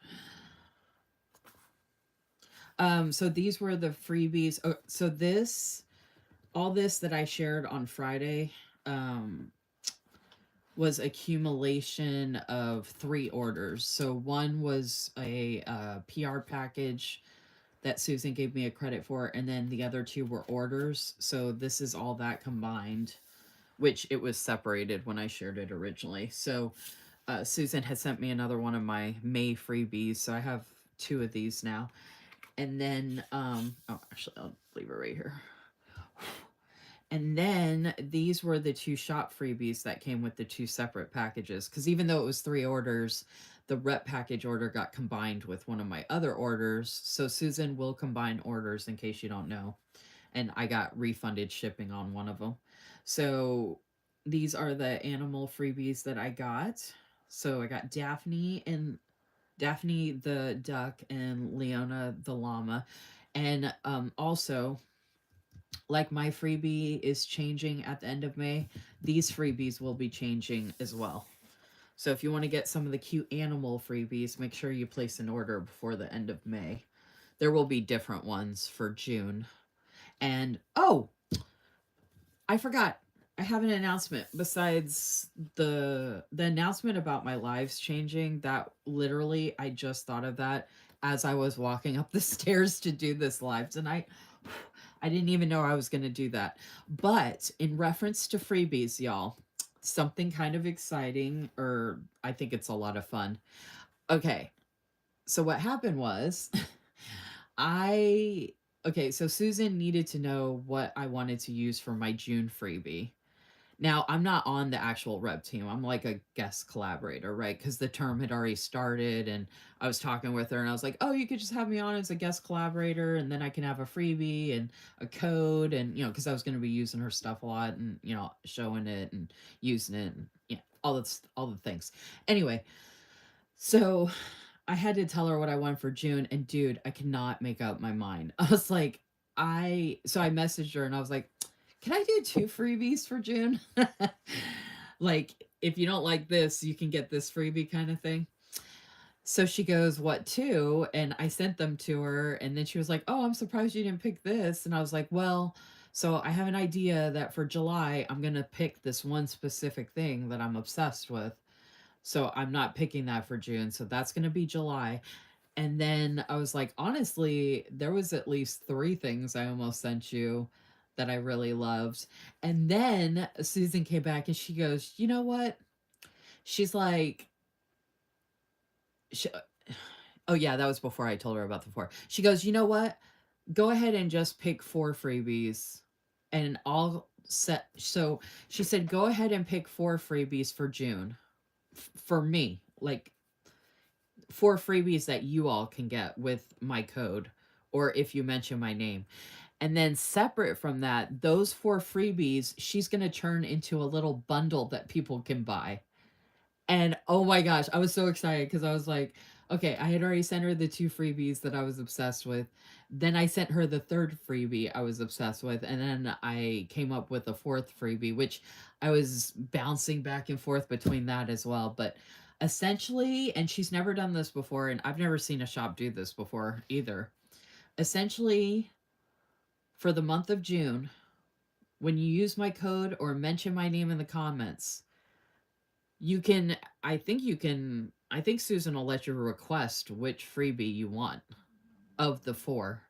A: So these were the freebies. Oh, so this all this that I shared on Friday um, was accumulation of 3 orders. So one was a PR package that Susan gave me a credit for, and then the other 2 were orders. So this is all that combined, which it was separated when I shared it originally. So Susan had sent me another one of my May freebies, so I have 2 of these now. And then, oh, actually, I'll leave it right here. And then these were the 2 shop freebies that came with the 2 separate packages. Because even though it was 3 orders, the rep package order got combined with one of my other orders. So Susan will combine orders in case you don't know. And I got refunded shipping on one of them. So these are the animal freebies that I got. So I got Daphne the duck and Leona the llama. And also, like my freebie is changing at the end of May, these freebies will be changing as well. So if you want to get some of the cute animal freebies, make sure you place an order before the end of May. There will be different ones for June. And oh, I forgot. I have an announcement besides the announcement about my lives changing. That literally I just thought of that as I was walking up the stairs to do this live tonight. I didn't even know I was going to do that. But in reference to freebies, y'all, something kind of exciting, or I think it's a lot of fun. Okay. So what happened was I okay, so Susan needed to know what I wanted to use for my June freebie. Now, I'm not on the actual rep team. I'm like a guest collaborator, right? Because the term had already started, and I was talking with her, and I was like, "Oh, you could just have me on as a guest collaborator, and then I can have a freebie and a code, and because I was going to be using her stuff a lot, and showing it and using it, and all the things. Anyway, so I had to tell her what I wanted for June, and dude, I cannot make up my mind. I was like, I messaged her and I was like, can I do 2 freebies for June? Like, if you don't like this, you can get this freebie kind of thing. So she goes, what 2? And I sent them to her, and then she was like, oh, I'm surprised you didn't pick this. And I was like, well, so I have an idea that for July, I'm going to pick this one specific thing that I'm obsessed with. So I'm not picking that for June. So that's going to be July. And then I was like, honestly, there was at least 3 things I almost sent you that I really loved. And then Susan came back and she goes, you know what? She's like, she, oh yeah, that was before I told her about the 4. She goes, you know what? Go ahead and just pick 4 freebies and I'll set. So she said, go ahead and pick 4 freebies for June for me. Like 4 freebies that you all can get with my code or if you mention my name. And then separate from that, those 4 freebies, she's going to turn into a little bundle that people can buy. And oh my gosh, I was so excited because I was like, okay, I had already sent her the 2 freebies that I was obsessed with. Then I sent her the 3rd freebie I was obsessed with. And then I came up with a 4th freebie, which I was bouncing back and forth between that as well. But essentially, and she's never done this before, and I've never seen a shop do this before either. Essentially, for the month of June, when you use my code or mention my name in the comments, you can, I think Susan will let you request which freebie you want of the 4.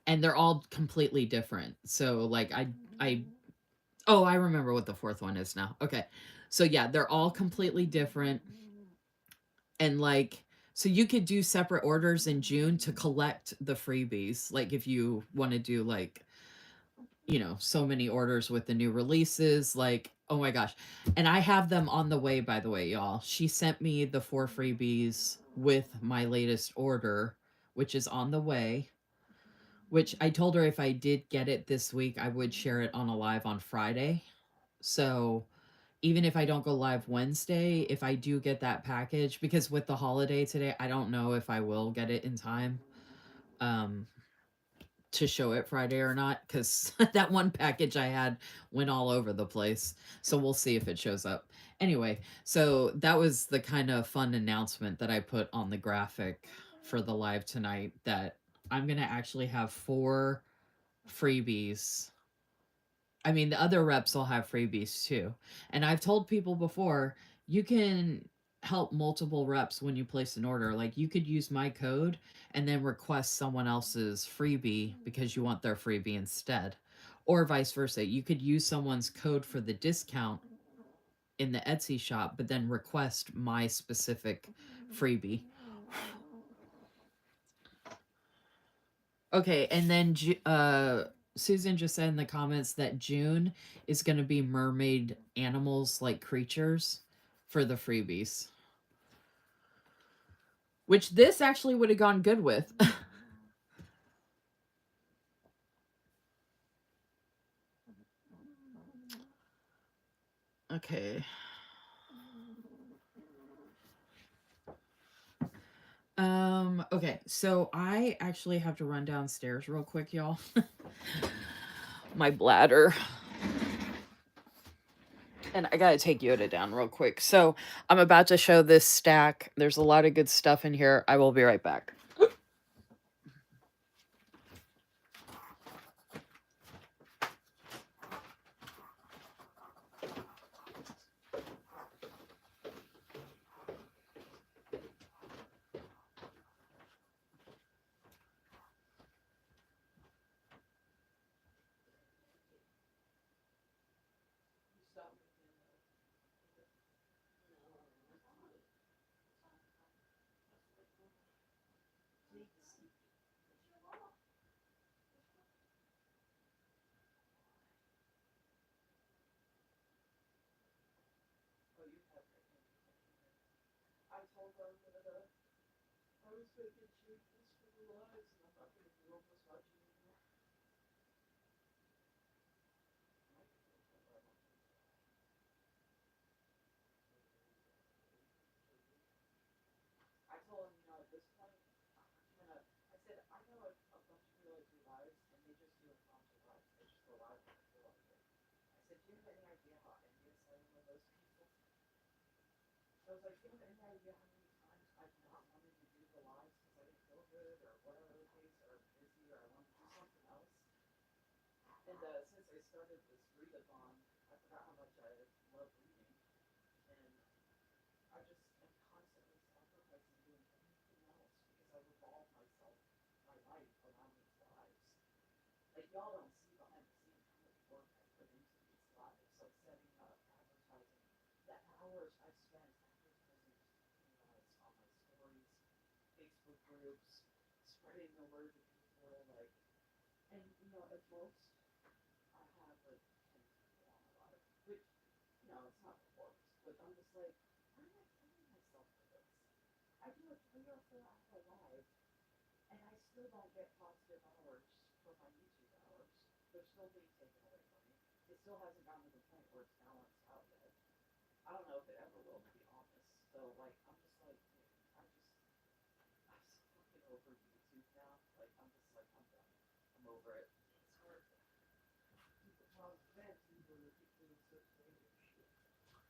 A: And they're all completely different. So, like, oh, I remember what the 4th one is now. Okay. So, yeah, they're all completely different. And, like, so you could do separate orders in June to collect the freebies. Like, if you want to do, like, so many orders with the new releases. Like, oh my gosh. And I have them on the way, by the way, y'all. She sent me the 4 freebies with my latest order, which is on the way. Which I told her if I did get it this week, I would share it on a live on Friday. So even if I don't go live Wednesday, if I do get that package, because with the holiday today, I don't know if I will get it in time. To show it Friday or not, because that one package I had went all over the place. So we'll see if it shows up. Anyway, so that was the kind of fun announcement that I put on the graphic for the live tonight, that I'm going to actually have 4 freebies I mean, the other reps will have freebies too. And I've told people before, you can help multiple reps when you place an order. Like you could use my code and then request someone else's freebie because you want their freebie instead. Or vice versa. You could use someone's code for the discount in the Etsy shop, but then request my specific freebie. Okay, and then Susan just said in the comments that June is going to be mermaid animals like creatures for the freebies. Which this actually would have gone good with. Okay. Okay, so I actually have to run downstairs real quick, y'all. My bladder. And I gotta take Yoda down real quick. So I'm about to show this stack. There's a lot of good stuff in here. I will be right back.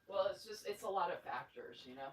A: Well, it's a lot of factors, you know?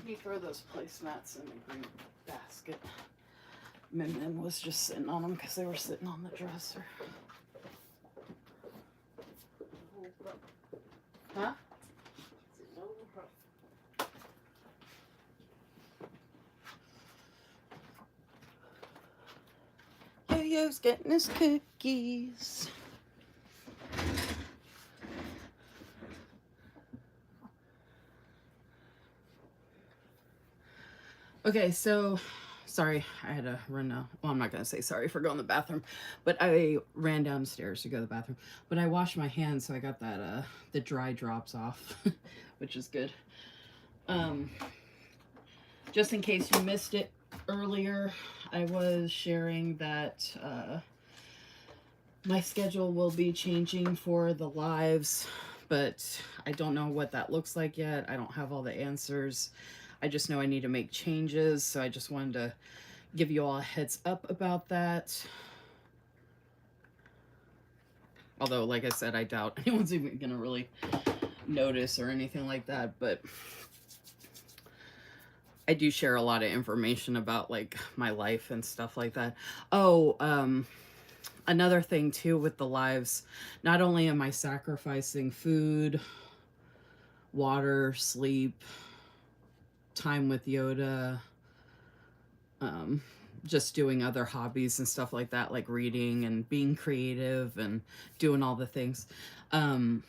A: You throw those placemats in the green basket. Min Min was just sitting on them because they were sitting on the dresser. Huh? Yo-Yo's getting his cookies. Okay, so sorry, I had to run now. Well, I'm not gonna say sorry for going to the bathroom, but I ran downstairs to go to the bathroom. But I washed my hands, so I got that the dry drops off, which is good. Just in case you missed it earlier, I was sharing that my schedule will be changing for the lives, but I don't know what that looks like yet. I don't have all the answers. I just know I need to make changes, so I just wanted to give you all a heads up about that. Although, like I said, I doubt anyone's even gonna really notice or anything like that, but I do share a lot of information about like my life and stuff like that. Oh, another thing too with the lives, not only am I sacrificing food, water, sleep, time with Yoda, just doing other hobbies and stuff like that, like reading and being creative and doing all the things. I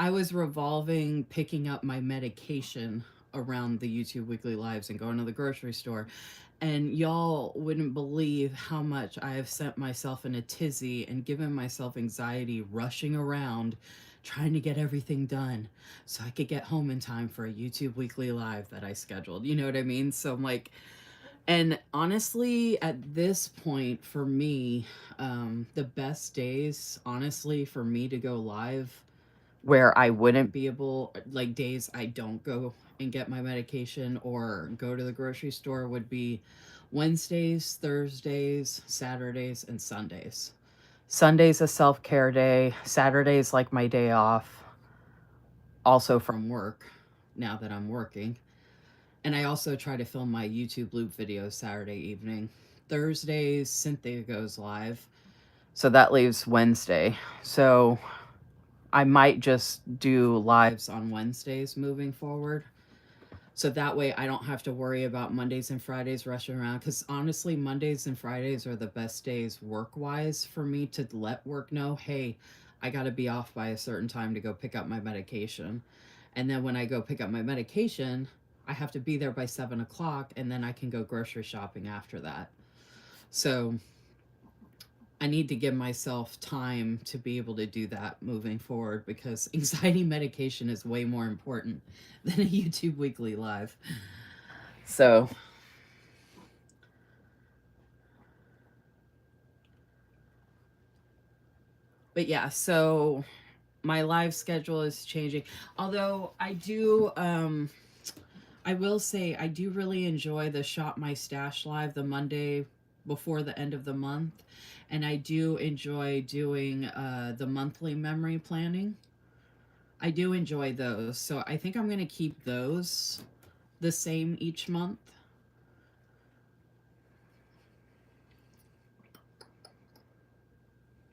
A: was revolving picking up my medication around the YouTube weekly lives and going to the grocery store. And y'all wouldn't believe how much I have sent myself in a tizzy and given myself anxiety rushing around trying to get everything done so I could get home in time for a YouTube weekly live that I scheduled. You know what I mean? So I'm like, and honestly, at this point for me, the best days, honestly, for me to go live where I wouldn't be able, like days I don't go and get my medication or go to the grocery store, would be Wednesdays, Thursdays, Saturdays, and Sundays. Sunday's a self care day. Saturday's like my day off, also from work, now that I'm working. And I also try to film my YouTube loop videos Saturday evening. Thursdays, Cynthia goes live. So that leaves Wednesday. So I might just do lives on Wednesdays moving forward. So that way I don't have to worry about Mondays and Fridays rushing around. Because honestly, Mondays and Fridays are the best days work wise for me to let work know, hey, I got to be off by a certain time to go pick up my medication. And then when I go pick up my medication, I have to be there by 7 o'clock, and then I can go grocery shopping after that. So I need to give myself time to be able to do that moving forward, because anxiety medication is way more important than a YouTube weekly live. So, but yeah, so my live schedule is changing. Although I will say I do really enjoy the Shop My Stash live the Monday before the end of the month. And I do enjoy doing the monthly memory planning. I do enjoy those. So I think I'm going to keep those the same each month.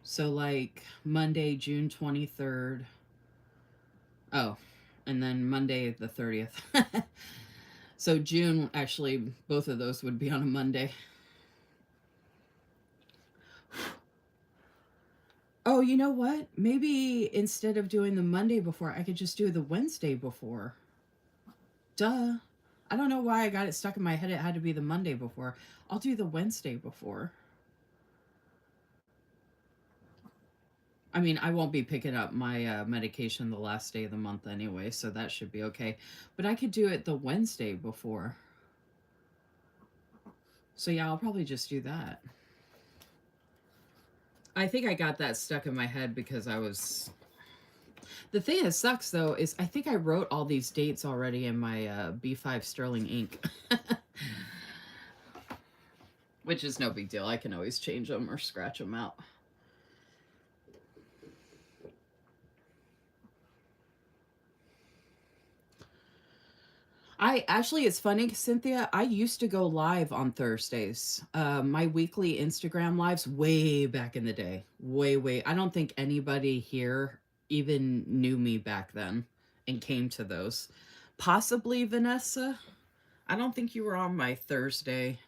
A: So, like Monday, June 23rd. Oh, and then Monday, the 30th. So, June, actually, both of those would be on a Monday. Oh, you know what? Maybe instead of doing the Monday before, I could just do the Wednesday before. Duh. I don't know why I got it stuck in my head. It had to be the Monday before. I'll do the Wednesday before. I mean, I won't be picking up my medication the last day of the month anyway, so that should be okay. But I could do it the Wednesday before. So yeah, I'll probably just do that. I think I got that stuck in my head because I was. The thing that sucks though is I think I wrote all these dates already in my B5 Sterling ink. Which is no big deal. I can always change them or scratch them out. I actually, it's funny, Cynthia. I used to go live on Thursdays. My weekly Instagram lives way back in the day. Way, way. I don't think anybody here even knew me back then and came to those. Possibly Vanessa. I don't think you were on my Thursday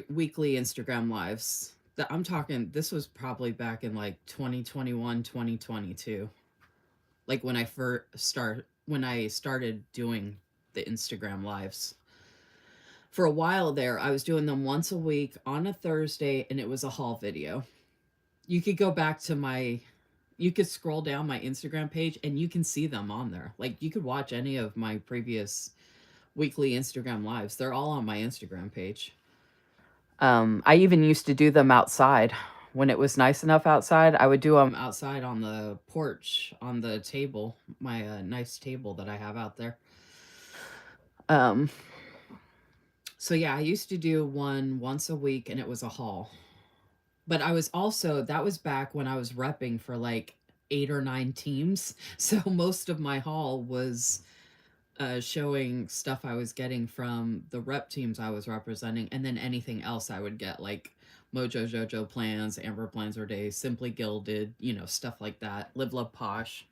A: weekly Instagram lives. I'm talking, this was probably back in like 2021, 2022. Like when I started doing the Instagram lives. For a while there, I was doing them once a week on a Thursday, and it was a haul video. You could go back to you could scroll down my Instagram page and you can see them on there. Like you could watch any of my previous weekly Instagram lives. They're all on my Instagram page. I even used to do them outside. When it was nice enough outside, I would do them outside on the porch, on the table, my nice table that I have out there. So yeah, I used to do one once a week, and it was a haul. But I was also, that was back when I was repping for like 8 or 9 teams. So most of my haul was showing stuff I was getting from the rep teams I was representing, and then anything else I would get, like Mojo Jojo plans, Amber plans or days, Simply Gilded, stuff like that. Live Love Posh.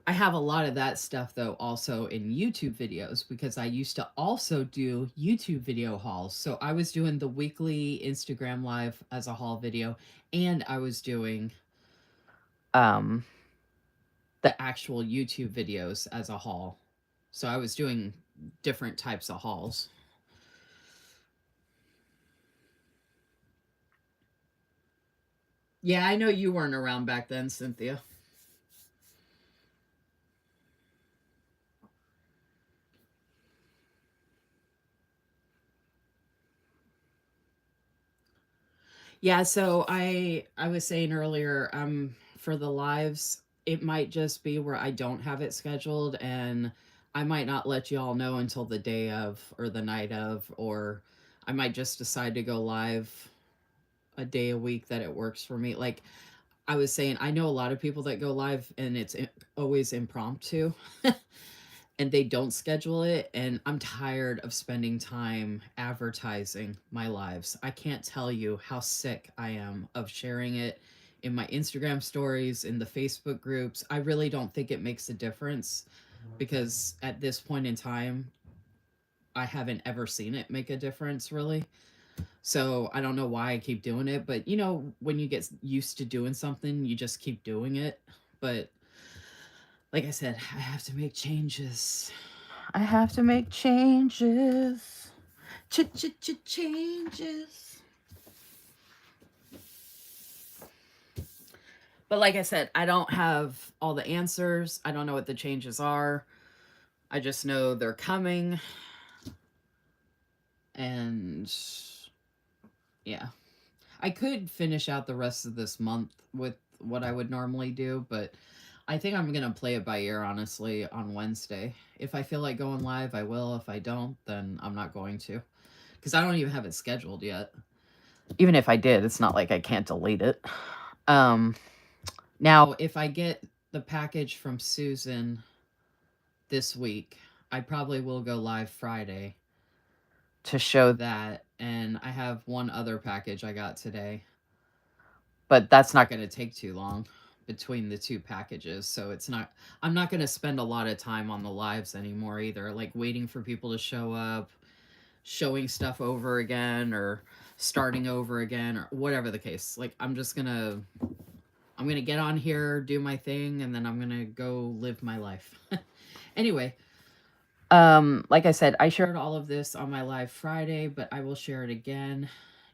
A: I have a lot of that stuff though also in YouTube videos, because I used to also do YouTube video hauls. So I was doing the weekly Instagram live as a haul video, and I was doing the actual YouTube videos as a haul. So I was doing different types of hauls. Yeah, I know you weren't around back then, Cynthia. Yeah, so I was saying earlier, for the lives, it might just be where I don't have it scheduled, and I might not let you all know until the day of or the night of, or I might just decide to go live a day a week that it works for me. Like I was saying, I know a lot of people that go live and it's always impromptu. And they don't schedule it, and I'm tired of spending time advertising my lives. I can't tell you how sick I am of sharing it in my Instagram stories, in the Facebook groups. I really don't think it makes a difference because at this point in time I haven't ever seen it make a difference really. So I don't know why I keep doing it, but you know, when you get used to doing something, you just keep doing it. But like I said, I have to make changes. I have to make changes. Changes. But like I said, I don't have all the answers. I don't know what the changes are. I just know they're coming. And yeah. I could finish out the rest of this month with what I would normally do, but I think I'm going to play it by ear, honestly, on Wednesday. If I feel like going live, I will. If I don't, then I'm not going to. Because I don't even have it scheduled yet. Even if I did, it's not like I can't delete it. Now, if I get the package from Susan this week, I probably will go live Friday to show that. And I have one other package I got today. But that's not going to take too long between the two packages. So it's not, I'm not going to spend a lot of time on the lives anymore either. Like waiting for people to show up, showing stuff over again, or starting over again, or whatever the case. Like I'm going to get on here, do my thing, and then I'm going to go live my life. Anyway, like I said, I shared all of this on my live Friday, but I will share it again.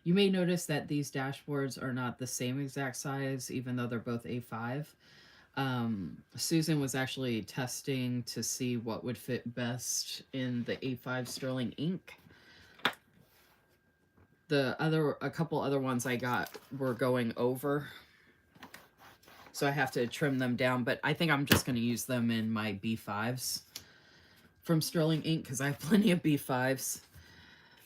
A: You may notice that these dashboards are not the same exact size, even though they're both A5. Susan was actually testing to see what would fit best in the A5 Sterling ink. A couple other ones I got were going over, so I have to trim them down, but I think I'm just going to use them in my B5s from Sterling ink because I have plenty of B5s.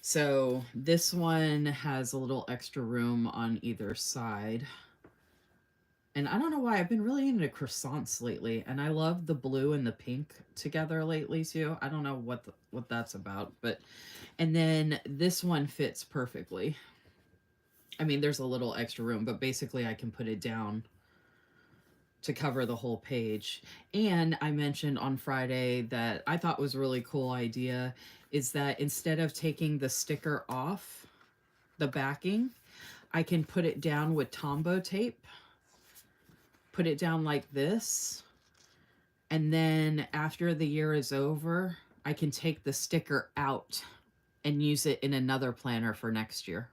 A: So this one has a little extra room on either side. And I don't know why, I've been really into croissants lately, and I love the blue and the pink together lately too. I don't know what that's about, but and then this one fits perfectly. I mean, there's a little extra room, but basically I can put it down to cover the whole page. And I mentioned on Friday that I thought was a really cool idea is that instead of taking the sticker off the backing, I can put it down with Tombow tape. Put it down like this. And then after the year is over, I can take the sticker out and use it in another planner for next year.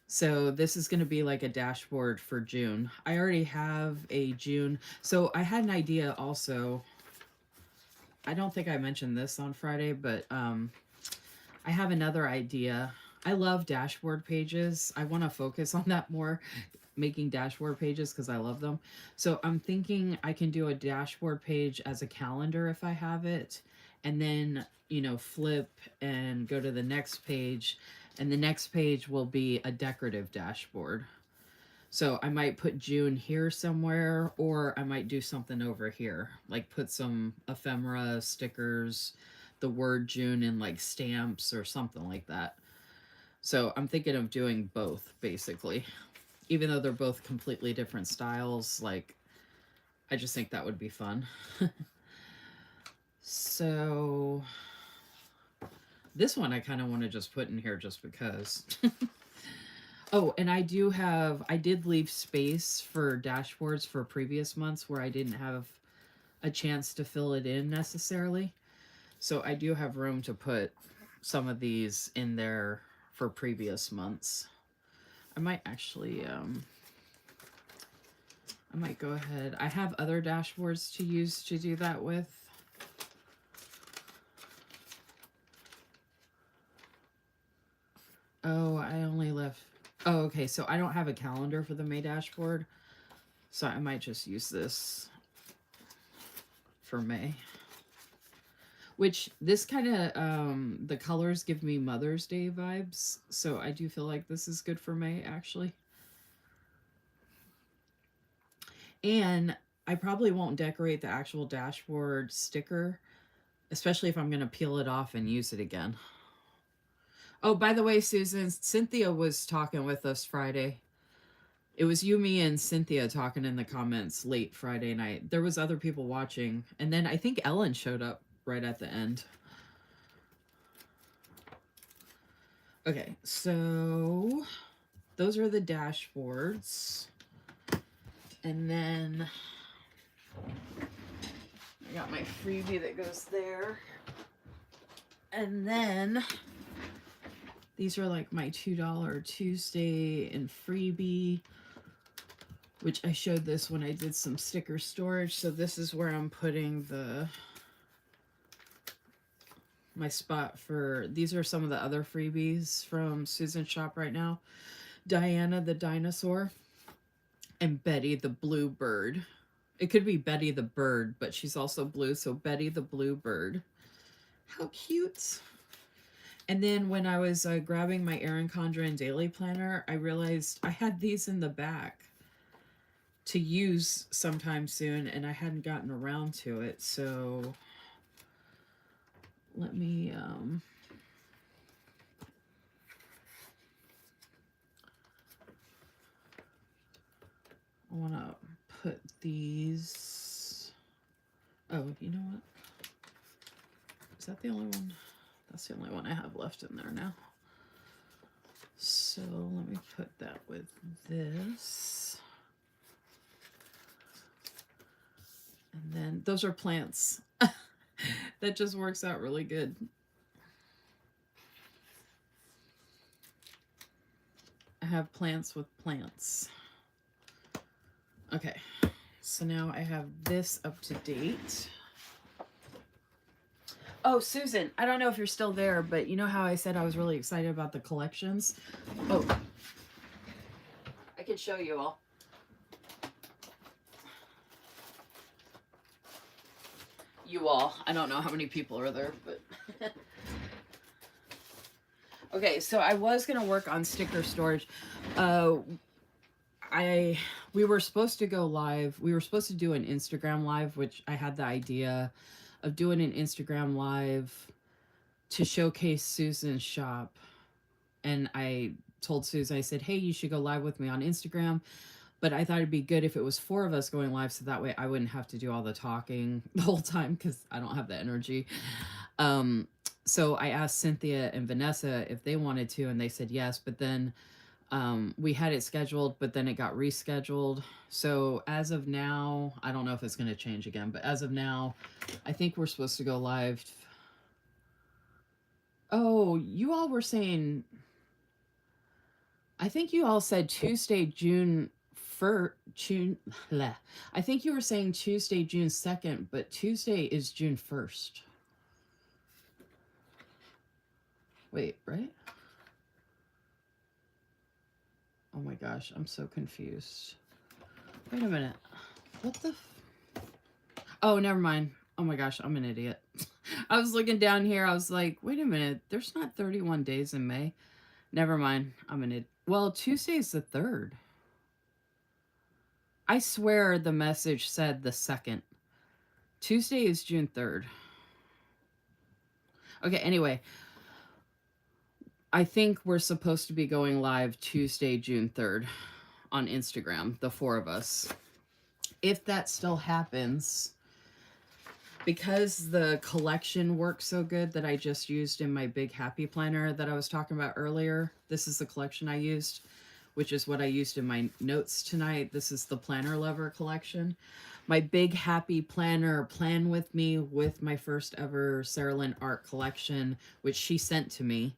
A: So this is going to be like a dashboard for June. I already have a June. So I had an idea also. I don't think I mentioned this on Friday, but I have another idea. I love dashboard pages. I want to focus on that more, making dashboard pages because I love them. So I'm thinking I can do a dashboard page as a calendar if I have it, and then, you know, flip and go to the next page, and the next page will be a decorative dashboard. So I might put June here somewhere, or I might do something over here, like put some ephemera stickers, the word June in like stamps or something like that. So I'm thinking of doing both basically, even though they're both completely different styles. Like I just think that would be fun. So this one I kind of want to just put in here just because. Oh, and I did leave space for dashboards for previous months where I didn't have a chance to fill it in necessarily. So I do have room to put some of these in there for previous months. I might actually, I might go ahead. I have other dashboards to use to do that with. Oh, I only left. Oh, okay. So I don't have a calendar for the May dashboard. So I might just use this for May. Which this kind of, the colors give me Mother's Day vibes. So I do feel like this is good for May, actually. And I probably won't decorate the actual dashboard sticker, especially if I'm going to peel it off and use it again. Oh, by the way, Susan, Cynthia was talking with us Friday. It was you, me, and Cynthia talking in the comments late Friday night. There was other people watching. And then I think Ellen showed up right at the end. Okay, so those are the dashboards. And then I got my freebie that goes there. And then these are like my $2 Tuesday and freebie, which I showed this when I did some sticker storage. So this is where I'm putting my spot for, these are some of the other freebies from Susan's shop right now. Diana the dinosaur and Betty the blue bird. It could be Betty the bird, but she's also blue, so Betty the blue bird. How cute. And then when I was grabbing my Erin Condren daily planner, I realized I had these in the back to use sometime soon, and I hadn't gotten around to it. So let me I want to put these. Oh, you know what? Is that the only one? That's the only one I have left in there now. So let me put that with this. And then those are plants. That just works out really good. I have plants with plants. Okay, so now I have this up to date. Oh, Susan, I don't know if you're still there, but you know how I said I was really excited about the collections? Oh, I can show you all. You all. I don't know how many people are there, but... Okay, so I was going to work on sticker storage. We were supposed to go live. We were supposed to do an Instagram live, which I had the idea of doing an Instagram live to showcase Susan's shop. And I told Susan, I said, hey, you should go live with me on Instagram. But I thought it'd be good if it was 4 of us going live, so that way I wouldn't have to do all the talking the whole time because I don't have the energy. So I asked Cynthia and Vanessa if they wanted to, and they said yes. But then we had it scheduled, but then it got rescheduled. So as of now, I don't know if it's going to change again, but as of now, I think we're supposed to go live. Oh, you all were saying, I think you all said Tuesday, June 1st, I think you were saying Tuesday, June 2nd, but Tuesday is June 1st. Wait, right? Oh my gosh, I'm so confused. Wait a minute. What the? Oh, never mind. Oh my gosh, I'm an idiot. I was looking down here. I was like, wait a minute. There's not 31 days in May. Never mind. I'm an idiot. Well, Tuesday's the 3rd. I swear the message said the 2nd. Tuesday is June 3rd. Okay, anyway. I think we're supposed to be going live Tuesday, June 3rd on Instagram, the 4 of us. If that still happens, because the collection works so good that I just used in my big happy planner that I was talking about earlier, this is the collection I used. which is what I used in my notes tonight. This is the Planner Lover collection. My big happy planner, Plan With Me, with my first ever Serilyn art collection, which she sent to me,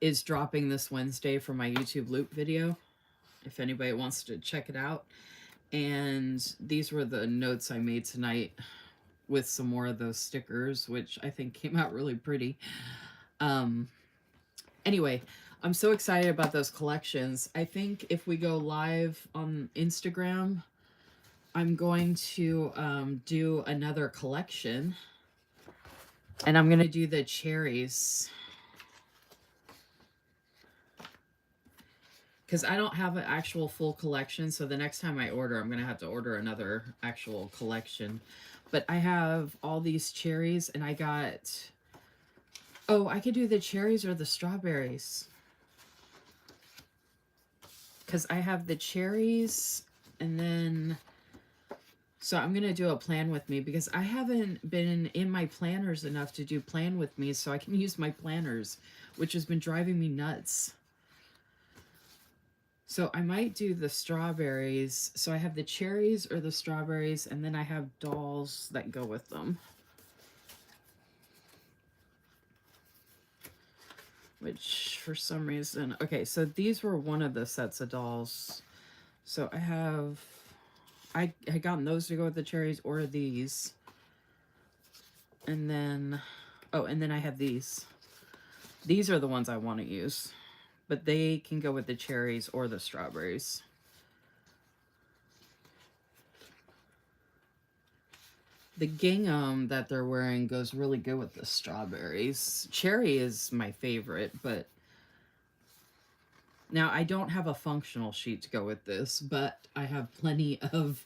A: is dropping this Wednesday for my YouTube loop video, if anybody wants to check it out. And these were the notes I made tonight with some more of those stickers, which I think came out really pretty. Anyway, I'm so excited about those collections. I think if we go live on Instagram, I'm going to do another collection. And I'm going to do the cherries. Because I don't have an actual full collection, so the next time I order, I'm going to have to order another actual collection. But I have all these cherries, and I got... Oh, I could do the cherries or the strawberries. Because I have the cherries, and then... So I'm going to do a Plan With Me, because I haven't been in my planners enough to do Plan With Me, so I can use my planners, which has been driving me nuts. So I might do the strawberries. So I have the cherries or the strawberries, and then I have dolls that go with them. Which, for some reason... Okay, so these were one of the sets of dolls. So I have... I had gotten those to go with the cherries or these. And then... Oh, and then I have these. These are the ones I want to use. But they can go with the cherries or the strawberries. The gingham that they're wearing goes really good with the strawberries. Cherry is my favorite, but... Now, I don't have a functional sheet to go with this, but I have plenty of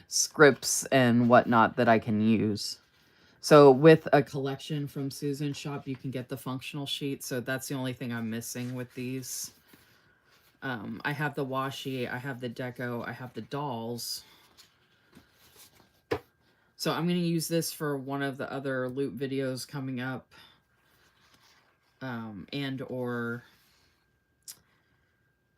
A: scripts and whatnot that I can use. So with a collection from Susan's shop, you can get the functional sheet. So that's the only thing I'm missing with these. I have the washi, I have the deco, I have the dolls. So I'm going to use this for one of the other loop videos coming up. And or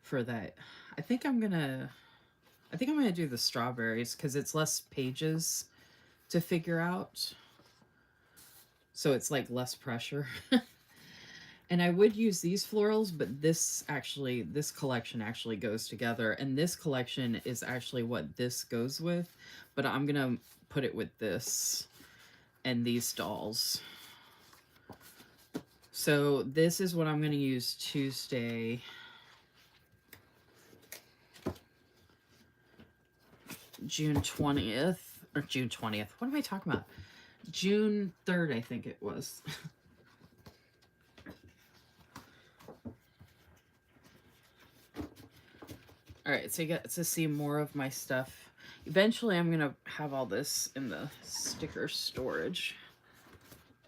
A: for that. I think I'm going to do the strawberries because it's less pages to figure out. So it's like less pressure. And I would use these florals, but this collection actually goes together. And this collection is actually what this goes with. But I'm going to put it with this and these dolls. So this is what I'm going to use Tuesday. June 20th. Or June 20th. What am I talking about? June 3rd, I think it was. Alright, so you get to see more of my stuff. Eventually, I'm going to have all this in the sticker storage.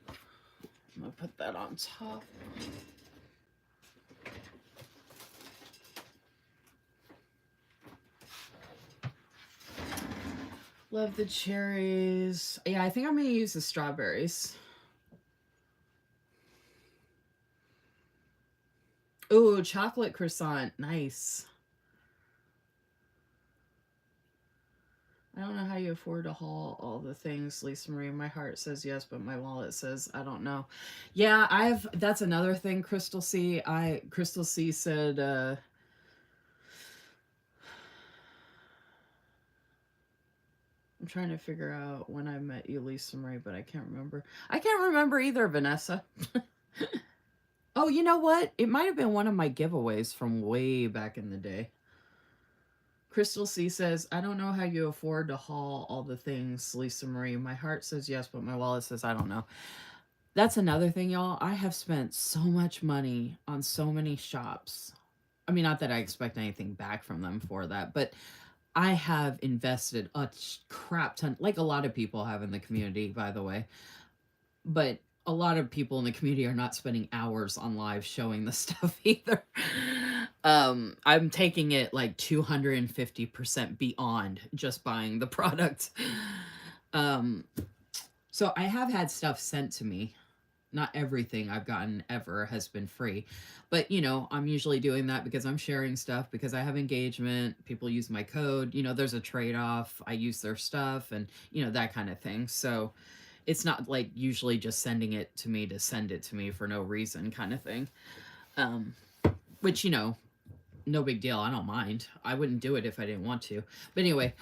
A: I'm going to put that on top. Love the cherries. Yeah, I think I'm going to use the strawberries. Ooh, chocolate croissant. Nice. I don't know how you afford to haul all the things, Lisa Marie. My heart says yes, but my wallet says I don't know. Yeah, that's another thing, Crystal C. Crystal C said I'm trying to figure out when I met you, Lisa Marie, but I can't remember. I can't remember either, Vanessa. Oh, you know what? It might have been one of my giveaways from way back in the day. Crystal C says, I don't know how you afford to haul all the things, Lisa Marie. My heart says yes, but my wallet says I don't know. That's another thing, y'all. I have spent so much money on so many shops. I mean, not that I expect anything back from them for that, but I have invested a crap ton, like a lot of people have in the community, by the way. But a lot of people in the community are not spending hours on live showing the stuff either. I'm taking it like 250% beyond just buying the product. So I have had stuff sent to me. Not everything I've gotten ever has been free. But, you know, I'm usually doing that because I'm sharing stuff, because I have engagement. People use my code. You know, there's a trade off. I use their stuff and, you know, that kind of thing. So it's not like usually just sending it to me to send it to me for no reason kind of thing. Um, which, you know, no big deal. I don't mind. I wouldn't do it if I didn't want to. But anyway,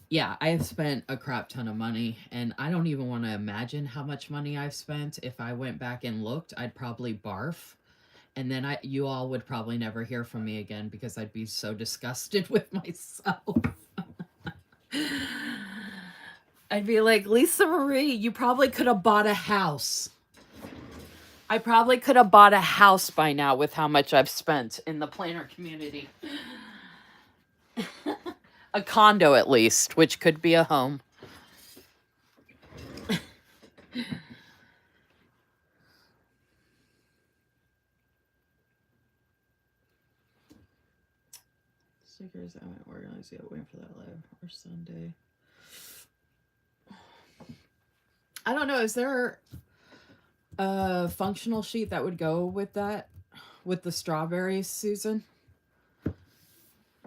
A: yeah, I have spent a crap ton of money, and I don't even want to imagine how much money I've spent. If I went back and looked, I'd probably barf. And then you all would probably never hear from me again because I'd be so disgusted with myself. I'd be like, Lisa Marie, you probably could have bought a house. I probably could have bought a house by now with how much I've spent in the planner community. A condo, at least, which could be a home. Stickers, I might organize yet. Waiting for that live or Sunday. I don't know. Is there a functional sheet that would go with that, with the strawberries, Susan?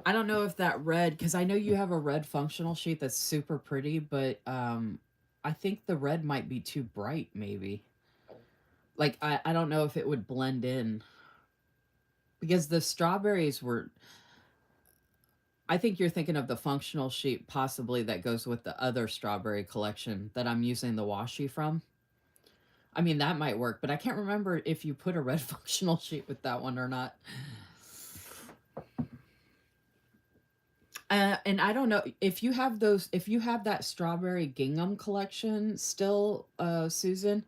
A: I don't know if that red, because I know you have a red functional sheet that's super pretty, but I think the red might be too bright, maybe. Like, I don't know if it would blend in. Because the strawberries were, I think you're thinking of the functional sheet possibly that goes with the other strawberry collection that I'm using the washi from. I mean, that might work, but I can't remember if you put a red functional sheet with that one or not. And I don't know if you have those, if you have that strawberry gingham collection still, Susan,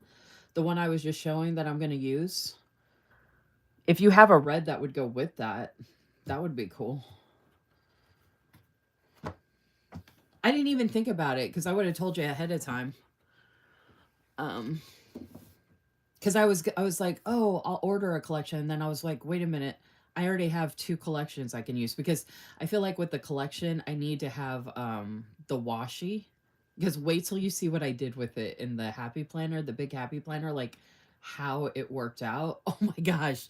A: the one I was just showing that I'm going to use. If you have a red that would go with that, that would be cool. I didn't even think about it because I would have told you ahead of time. Because I was like, oh, I'll order a collection. And then I was like, wait a minute, I already have 2 collections I can use, because I feel like with the collection I need to have the washi. Because wait till you see what I did with it in the happy planner, the big happy planner, like how it worked out. Oh my gosh,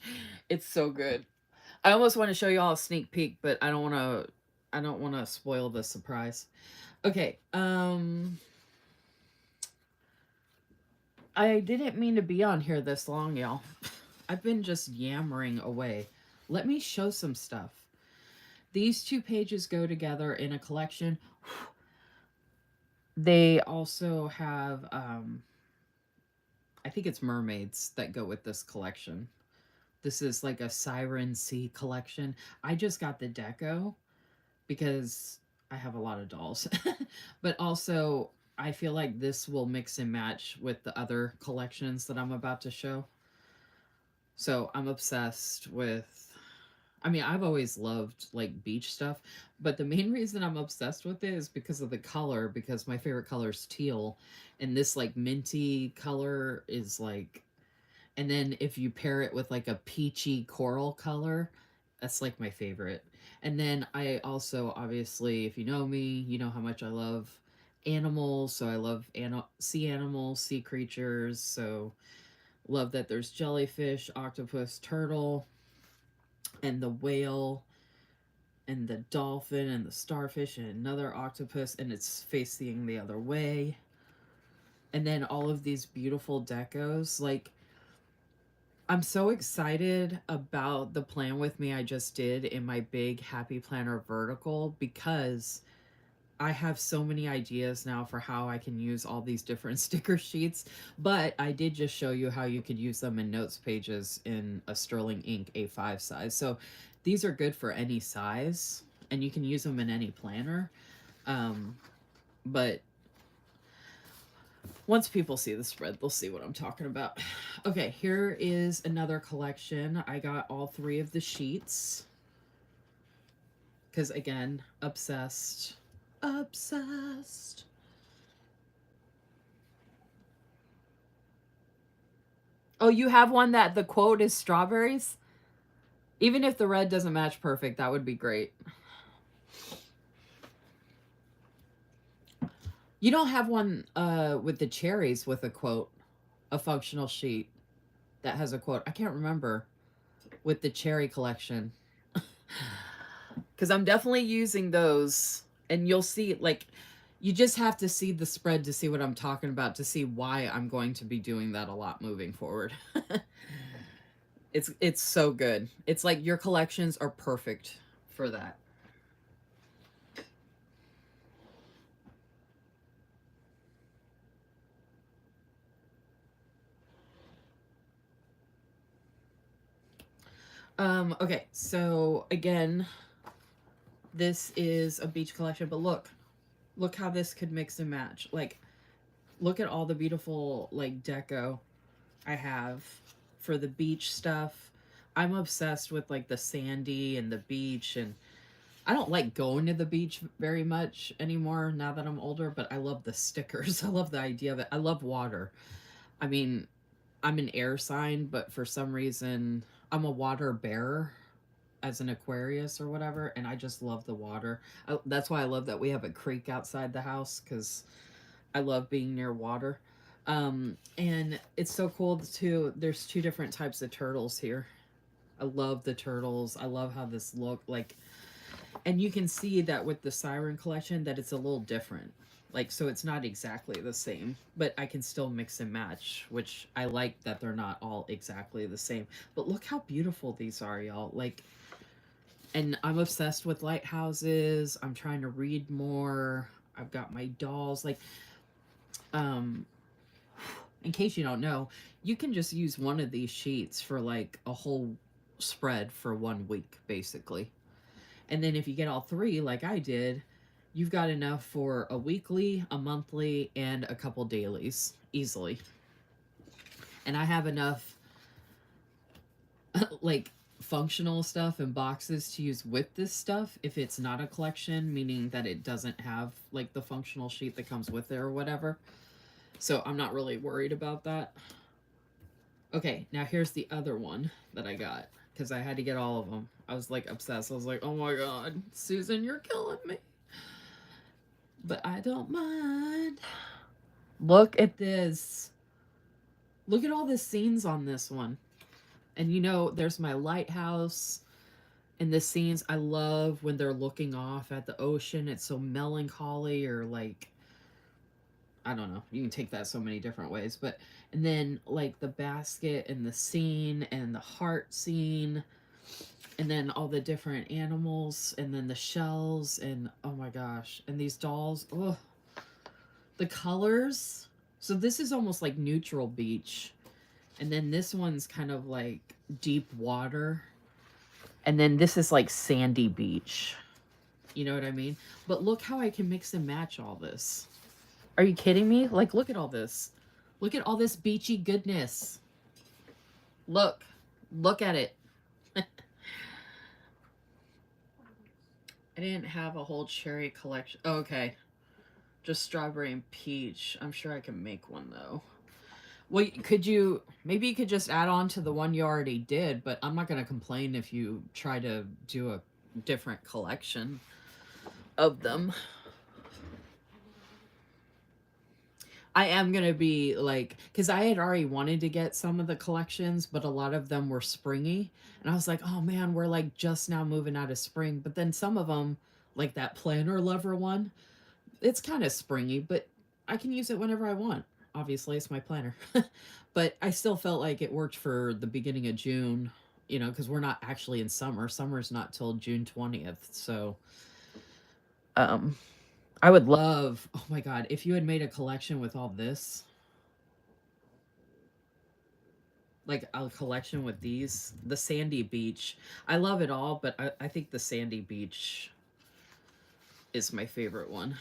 A: it's so good. I almost want to show you all a sneak peek, but I don't want to spoil the surprise. Okay, I didn't mean to be on here this long, y'all. I've been just yammering away. Let me show some stuff. These 2 pages go together in a collection. They also have, I think it's mermaids that go with this collection. This is like a Siren Sea collection. I just got the deco because I have a lot of dolls. But also, I feel like this will mix and match with the other collections that I'm about to show. So I'm obsessed with, I mean, I've always loved like beach stuff, but the main reason I'm obsessed with it is because of the color, because my favorite color is teal, and this like minty color is like, and then if you pair it with like a peachy coral color, that's like my favorite. And then I also, obviously, if you know me, you know how much I love animals, so I love sea animals, sea creatures, so love that there's jellyfish, octopus, turtle, and the whale, and the dolphin, and the starfish, and another octopus, and it's facing the other way. And then all of these beautiful decos. Like, I'm so excited about the plan with me I just did in my big happy planner vertical, because I have so many ideas now for how I can use all these different sticker sheets. But I did just show you how you could use them in notes pages in a sterling ink A5 size. So these are good for any size, and you can use them in any planner. But once people see the spread, they'll see what I'm talking about. Okay, here is another collection. I got all 3 of the sheets because, again, obsessed. Obsessed. Oh, you have one that the quote is strawberries? Even if the red doesn't match perfect, that would be great. You don't have one with the cherries with a quote. a functional sheet that has a quote. I can't remember with the cherry collection. Because I'm definitely using those, and you'll see, like, you just have to see the spread to see what I'm talking about, to see why I'm going to be doing that a lot moving forward. It's so good. It's like your collections are perfect for that. Okay, so again, this is a beach collection, but look how this could mix and match. Like, look at all the beautiful, like, deco I have for the beach stuff. I'm obsessed with, like, the sandy and the beach, and I don't like going to the beach very much anymore now that I'm older, but I love the stickers. I love the idea of it. I love water. I mean, I'm an air sign, but for some reason, I'm a water bearer as an Aquarius or whatever, and I just love the water. That's why I love that we have a creek outside the house, because I love being near water. And it's so cool too. There's two different types of turtles here. I love the turtles. I love how this look like, and you can see that with the Siren collection that it's a little different. Like, so it's not exactly the same, but I can still mix and match, which I like that they're not all exactly the same. But look how beautiful these are, y'all. Like, and I'm obsessed with lighthouses. I'm trying to read more. I've got my dolls. Like, um, in case you don't know, you can just use one of these sheets for like a whole spread for 1 week, basically. And then if you get all three, like I did, you've got enough for a weekly, a monthly, and a couple dailies easily. And I have enough like functional stuff and boxes to use with this stuff if it's not a collection, meaning that it doesn't have like the functional sheet that comes with it or whatever. So I'm not really worried about that. Okay, now here's the other one that I got because I had to get all of them. I was like obsessed. I was like, oh my god, Susan, you're killing me. But I don't mind. Look at this. Look at all the scenes on this one. And you know, there's my lighthouse and the scenes. I love when they're looking off at the ocean. It's so melancholy, or like, I don't know. You can take that so many different ways. But, and then like the basket and the scene and the heart scene, and then all the different animals, and then the shells, and oh my gosh. And these dolls. Oh, the colors. So this is almost like neutral beach. And then this one's kind of like deep water. And then this is like sandy beach. You know what I mean? But look how I can mix and match all this. Are you kidding me? Like, look at all this. Look at all this beachy goodness. Look. Look at it. I didn't have a whole cherry collection. Oh, okay. Just strawberry and peach. I'm sure I can make one, though. Well, could you, maybe you could just add on to the one you already did, but I'm not going to complain if you try to do a different collection of them. I am going to be like, because I had already wanted to get some of the collections, but a lot of them were springy. And I was like, oh man, we're like just now moving out of spring. But then some of them, like that planner lover one, it's kind of springy, but I can use it whenever I want. Obviously, it's my planner. But I still felt like it worked for the beginning of June, you know, because we're not actually in summer. Summer's not till June 20th. So, um, I would love, oh my God, if you had made a collection with all this, like a collection with these, the sandy beach. I love it all, but I think the sandy beach is my favorite one.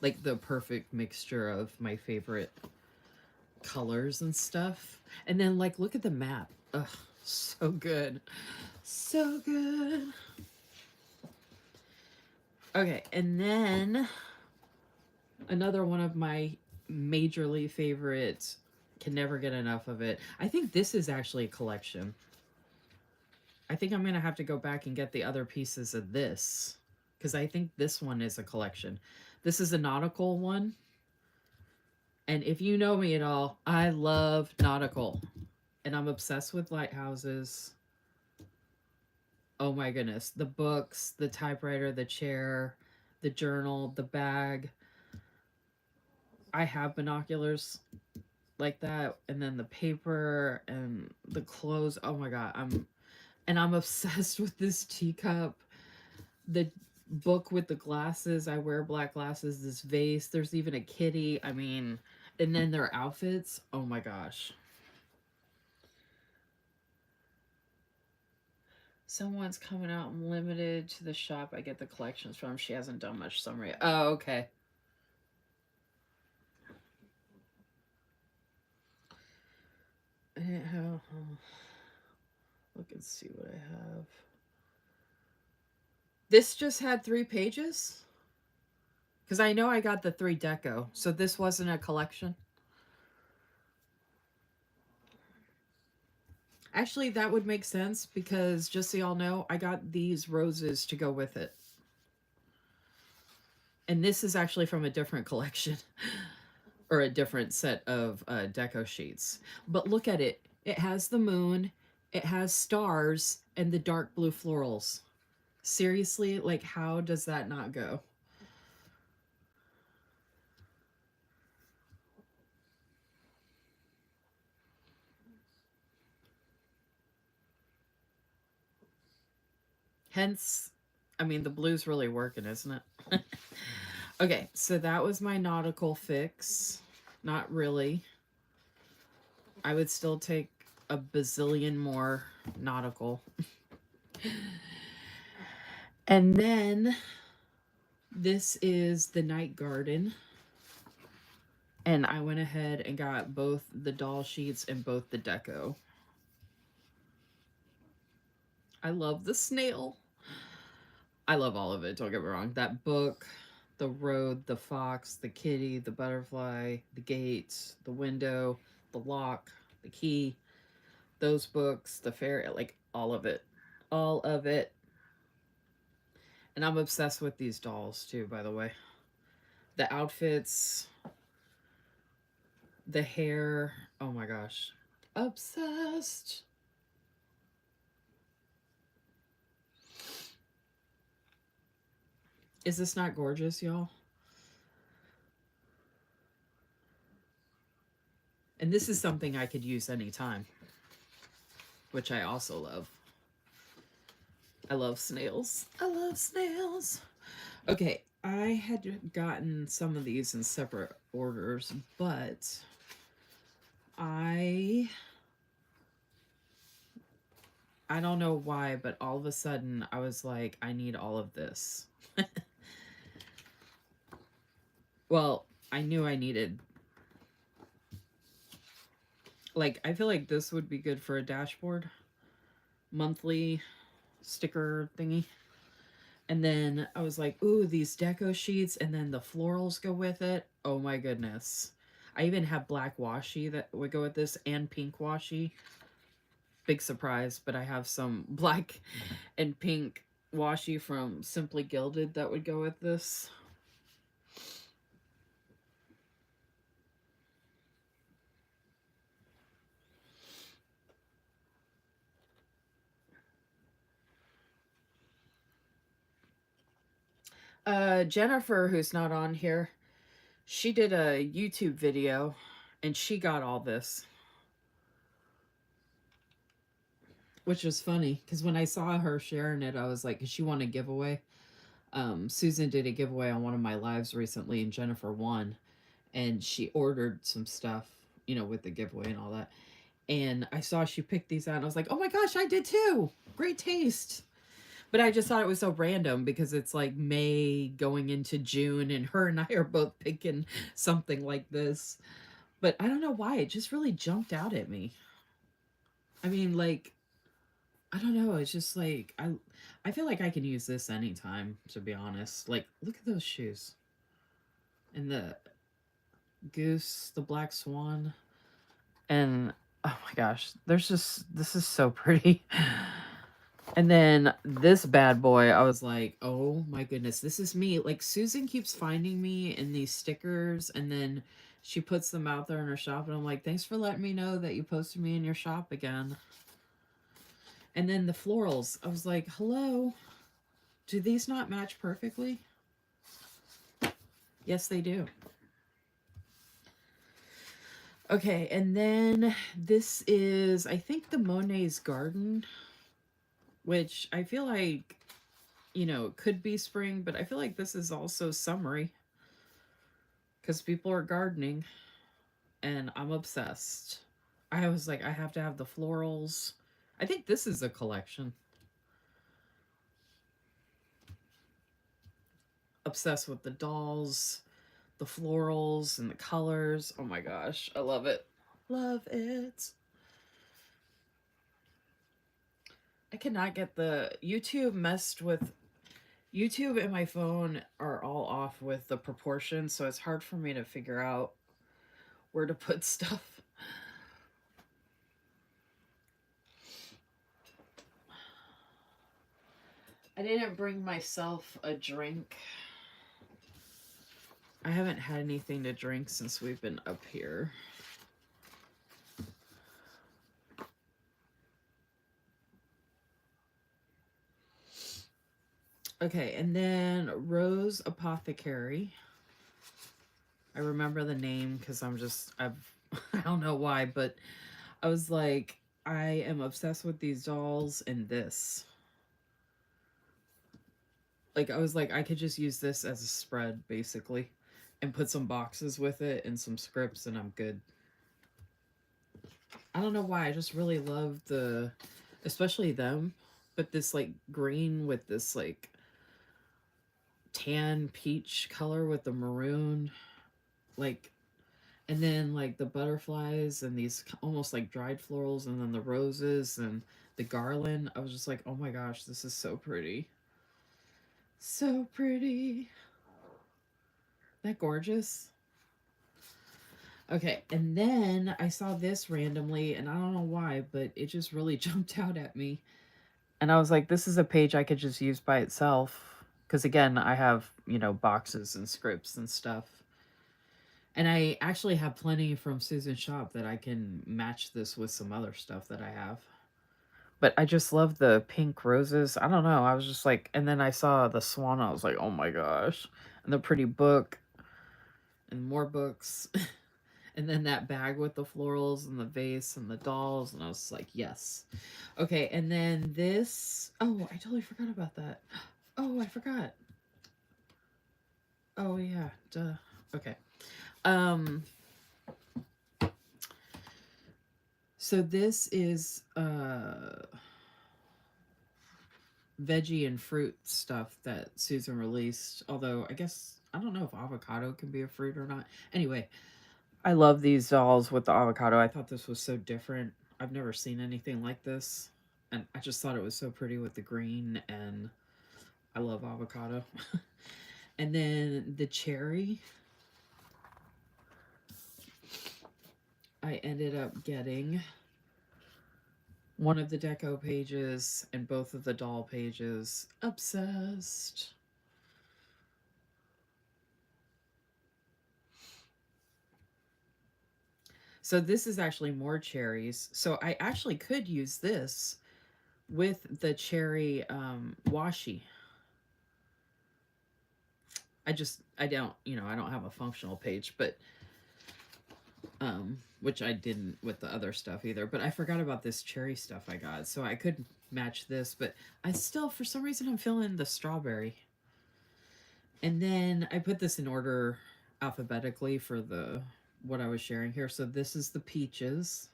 A: Like the perfect mixture of my favorite colors and stuff. And then like look at the map. Ugh, so good. So good. Okay, and then another one of my majorly favorite, can never get enough of it. I think this is actually a collection. I think I'm gonna have to go back and get the other pieces of this, because I think this one is a collection. This is a nautical one. And if you know me at all, I love nautical. And I'm obsessed with lighthouses. Oh my goodness. The books, the typewriter, the chair, the journal, the bag. I have binoculars like that, and then the paper and the clothes. Oh my god, I'm obsessed with this teacup, the book with the glasses. I wear black glasses, this vase. There's even a kitty. I mean, and then their outfits. Oh my gosh. Someone's coming out and limited to the shop I get the collections from. She hasn't done much summary. Oh, okay. Look and see what I have. This just had 3 pages? Because I know I got the 3 deco, so this wasn't a collection. Actually, that would make sense because just so y'all know, I got these roses to go with it. And this is actually from a different collection or a different set of deco sheets. But look at it. It has the moon, it has stars, and the dark blue florals. Seriously, like, how does that not go? Hence, I mean, the blue's really working, isn't it? Okay, so that was my nautical fix. Not really. I would still take a bazillion more nautical. And then this is the night garden. And I went ahead and got both the doll sheets and both the deco. I love the snail. I love all of it, don't get me wrong. That book, the road, the fox, the kitty, the butterfly, the gate, the window, the lock, the key, those books, the fairy, like all of it. All of it. And I'm obsessed with these dolls too, by the way. The outfits, the hair. Oh my gosh. Obsessed. Is this not gorgeous, y'all? And this is something I could use anytime, which I also love. I love snails. I love snails. Okay, I had gotten some of these in separate orders, but I don't know why, but all of a sudden I was like, I need all of this. Well, I knew I needed, like, I feel like this would be good for a dashboard monthly sticker thingy. And then I was like, ooh, these deco sheets, and then the florals go with it. Oh my goodness. I even have black washi that would go with this and pink washi. Big surprise, but I have some black and pink washi from Simply Gilded that would go with this. Jennifer, who's not on here, she did a YouTube video and she got all this. Which was funny because when I saw her sharing it, I was like, because she won a giveaway. Susan did a giveaway on one of my lives recently and Jennifer won. And she ordered some stuff, you know, with the giveaway and all that. And I saw she picked these out and I was like, oh my gosh, I did too. Great taste. But I just thought it was so random because it's like May going into June and her and I are both picking something like this. But I don't know why. It just really jumped out at me. I mean, like, I don't know. It's just like, I feel like I can use this anytime, to be honest. Like, look at those shoes. And the goose, the black swan. And oh my gosh, there's just, this is so pretty. And then this bad boy, I was like, oh my goodness, this is me. Like, Susan keeps finding me in these stickers, and then she puts them out there in her shop, and I'm like, thanks for letting me know that you posted me in your shop again. And then the florals, I was like, hello, do these not match perfectly? Yes, they do. Okay, and then this is, I think, the Monet's Garden, which I feel like, you know, it could be spring, but I feel like this is also summery because people are gardening, and I'm obsessed. I was like, I have to have the florals. I think this is a collection. Obsessed with the dolls, the florals, and the colors. Oh my gosh, I love it. Love it. I cannot get the YouTube messed with. YouTube and my phone are all off with the proportions, so it's hard for me to figure out where to put stuff. I didn't bring myself a drink. I haven't had anything to drink since we've been up here. Okay, and then Rose Apothecary. I remember the name because I don't know why, but I was like, I am obsessed with these dolls and this. Like, I was like, I could just use this as a spread, basically, and put some boxes with it and some scripts, and I'm good. I don't know why, I just really love especially them, but this, like, green with this, like, tan peach color with the maroon, like, and then, like, the butterflies and these almost like dried florals, and then the roses and the garland. I was just like, oh my gosh, this is so pretty. So pretty. That gorgeous? Okay, and then I saw this randomly, and I don't know why, but it just really jumped out at me. And I was like, this is a page I could just use by itself. Because again, I have, you know, boxes and scripts and stuff. And I actually have plenty from Susan's shop that I can match this with some other stuff that I have. But I just love the pink roses. I don't know. I was just like, and then I saw the swan. I was like, oh my gosh. And the pretty book and more books. And then that bag with the florals and the vase and the dolls. And I was like, yes. Okay. And then this. Oh, I totally forgot about that. Oh, I forgot. Oh, yeah. Duh. Okay. So this is veggie and fruit stuff that Susan released. Although I guess I don't know if avocado can be a fruit or not. Anyway, I love these dolls with the avocado. I thought this was so different. I've never seen anything like this. And I just thought it was so pretty with the green, and I love avocado. And then the cherry, I ended up getting one of the deco pages and both of the doll pages. Obsessed. So this is actually more cherries. So I actually could use this with the cherry washi. I don't, you know, I don't have a functional page, but which I didn't with the other stuff either, but I forgot about this cherry stuff I got. So I could match this, but I still, for some reason, I'm feeling the strawberry. And then I put this in order alphabetically for what I was sharing here. So this is the peaches.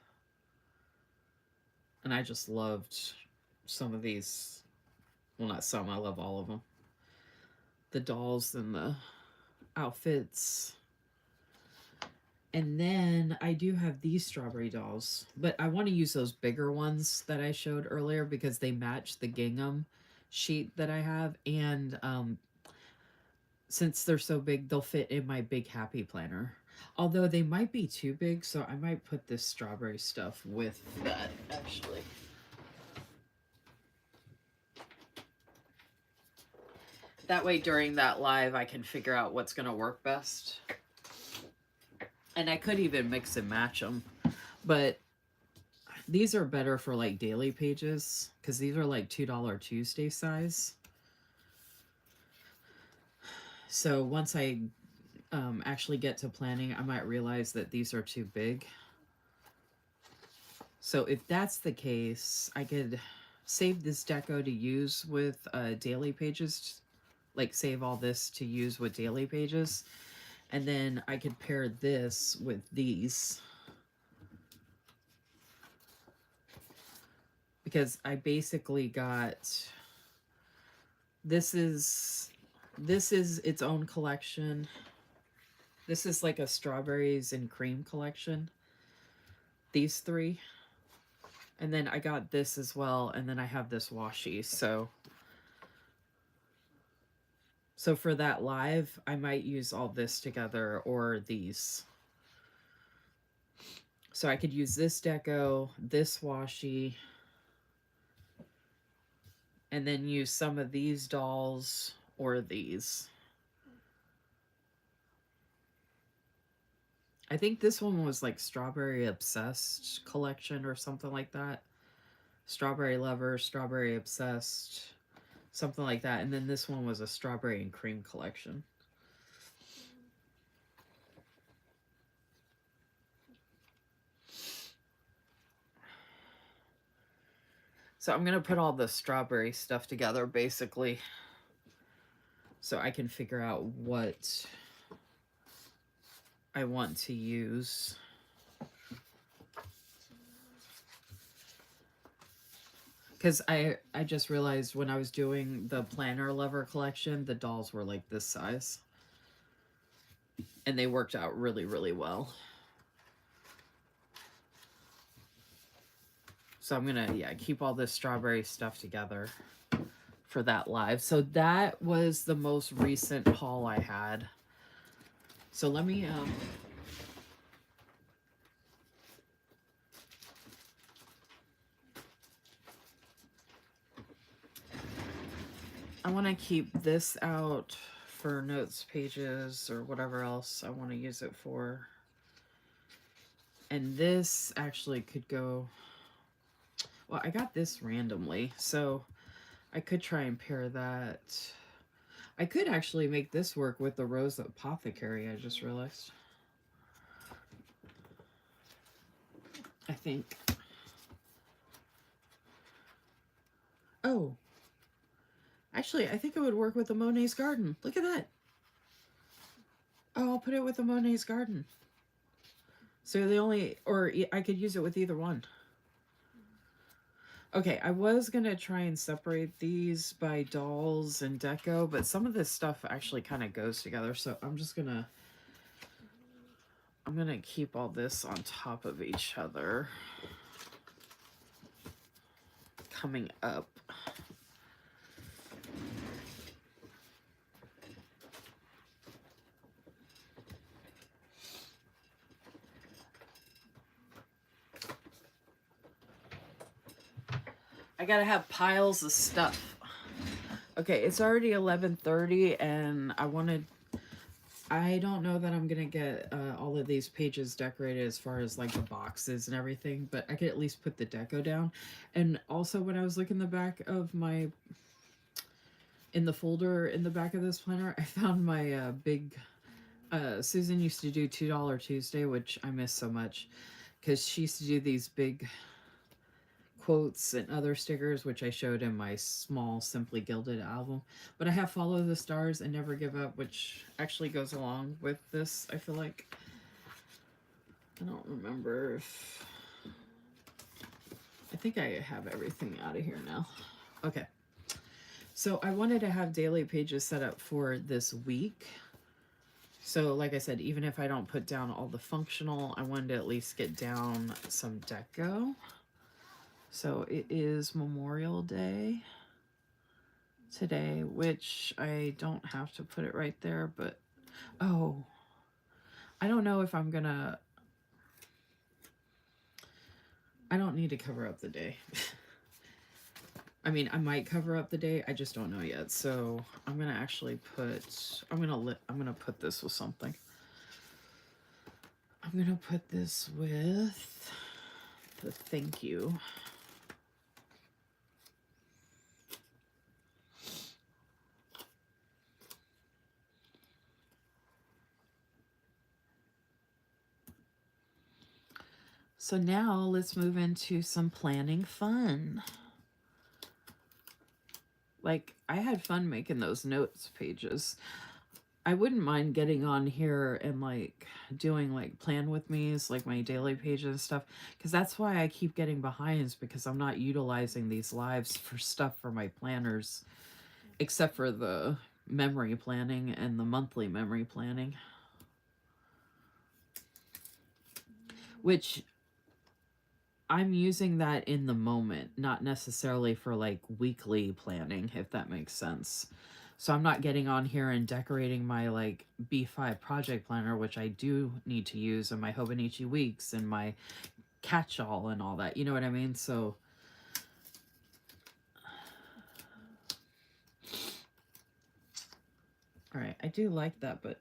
A: And I just loved some of these. Well, not some, I love all of them. The dolls and the outfits. And then I do have these strawberry dolls, but I want to use those bigger ones that I showed earlier because they match the gingham sheet that I have. And since they're so big, they'll fit in my big happy planner. Although they might be too big, so I might put this strawberry stuff with that, actually. That way during that live, I can figure out what's going to work best. And I could even mix and match them. But these are better for like daily pages because these are like $2 Tuesday size. So once I actually get to planning, I might realize that these are too big. So if that's the case, I could save this deco to use with daily pages, like save all this to use with daily pages. And then I could pair this with these. Because I basically got, this is its own collection. This is like a strawberries and cream collection. These three. And then I got this as well, and then I have this washi. So for that live, I might use all this together or these. So I could use this deco, this washi, and then use some of these dolls or these. I think this one was like Strawberry Obsessed collection or something like that. Strawberry Lover, Strawberry Obsessed, something like that. And then this one was a Strawberry and Cream collection. So I'm going to put all the strawberry stuff together, basically, so I can figure out what I want to use. Because I just realized when I was doing the Planner Lover collection, the dolls were like this size. And they worked out really, really well. So I'm going to, keep all this strawberry stuff together for that live. So that was the most recent haul I had. So let me, I want to keep this out for notes pages or whatever else I want to use it for. And this actually could go, well, I got this randomly, so I could try and pair that. I could actually make this work with the Rose Apothecary, I just realized. I think. Oh. Actually, I think it would work with the Monet's Garden. Look at that. Oh, I'll put it with the Monet's Garden. So the only, or I could use it with either one. Okay, I was going to try and separate these by dolls and deco, but some of this stuff actually kind of goes together, so I'm going to keep all this on top of each other. Coming up. I gotta have piles of stuff. Okay, it's already 11:30 and I don't know that I'm gonna get all of these pages decorated as far as like the boxes and everything, but I could at least put the deco down. And also when I was looking in the back of in the folder in the back of this planner, I found my big, Susan used to do $2 Tuesday, which I miss so much because she used to do these big quotes and other stickers, which I showed in my small Simply Gilded album. But I have Follow the Stars and Never Give Up, which actually goes along with this, I feel like. I don't remember if... I think I have everything out of here now. Okay. So I wanted to have daily pages set up for this week. So like I said, even if I don't put down all the functional, I wanted to at least get down some deco. So it is Memorial Day today, which I don't have to put it right there, but oh, I don't know if I'm gonna, I don't need to cover up the day. I mean, I might cover up the date. I just don't know yet. So I'm gonna actually put. I'm gonna put this with something. I'm gonna put this with the thank you. So now let's move into some planning fun. Like, I had fun making those notes pages. I wouldn't mind getting on here and like doing like plan with me's, like my daily pages and stuff, because that's why I keep getting behinds, because I'm not utilizing these lives for stuff for my planners, except for the memory planning and the monthly memory planning, which I'm using that in the moment, not necessarily for like weekly planning, if that makes sense. So I'm not getting on here and decorating my like B5 project planner, which I do need to use, and my Hobonichi weeks and my catch-all and all that. You know what I mean? So all right, I do like that, but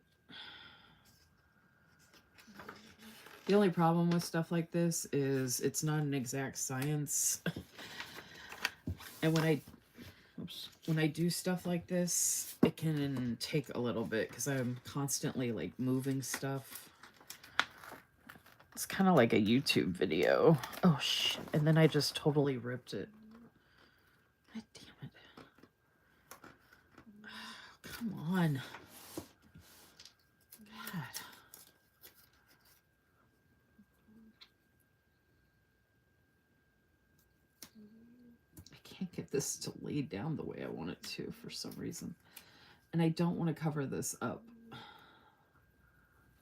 A: the only problem with stuff like this is it's not an exact science. And when I do stuff like this, it can take a little bit because I'm constantly like moving stuff. It's kind of like a YouTube video. Oh shit. And then I just totally ripped it. God damn it. Oh, come on. God. I can't get this to lay down the way I want it to for some reason. And I don't want to cover this up.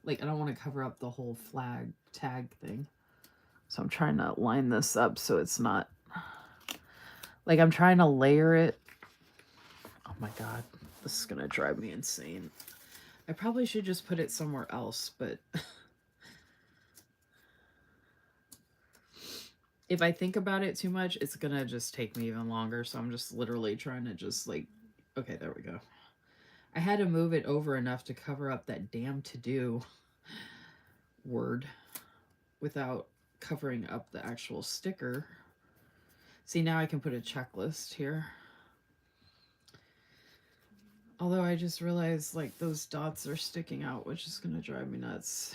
A: Like, I don't want to cover up the whole flag tag thing. So I'm trying to line this up so it's not... Like, I'm trying to layer it. Oh my god. This is going to drive me insane. I probably should just put it somewhere else, but... if I think about it too much, it's going to just take me even longer. So I'm just literally trying to just, like... Okay, there we go. I had to move it over enough to cover up that damn to-do word without covering up the actual sticker. See, now I can put a checklist here. Although I just realized, like, those dots are sticking out, which is going to drive me nuts.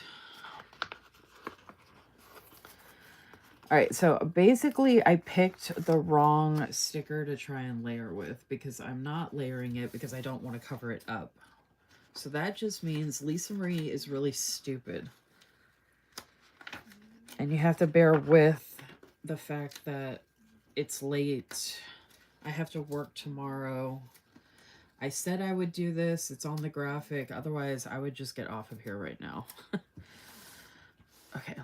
A: All right, so basically I picked the wrong sticker to try and layer with because I'm not layering it because I don't want to cover it up. So that just means Lisa Marie is really stupid. And you have to bear with the fact that it's late. I have to work tomorrow. I said I would do this. It's on the graphic. Otherwise, I would just get off of here right now. Okay.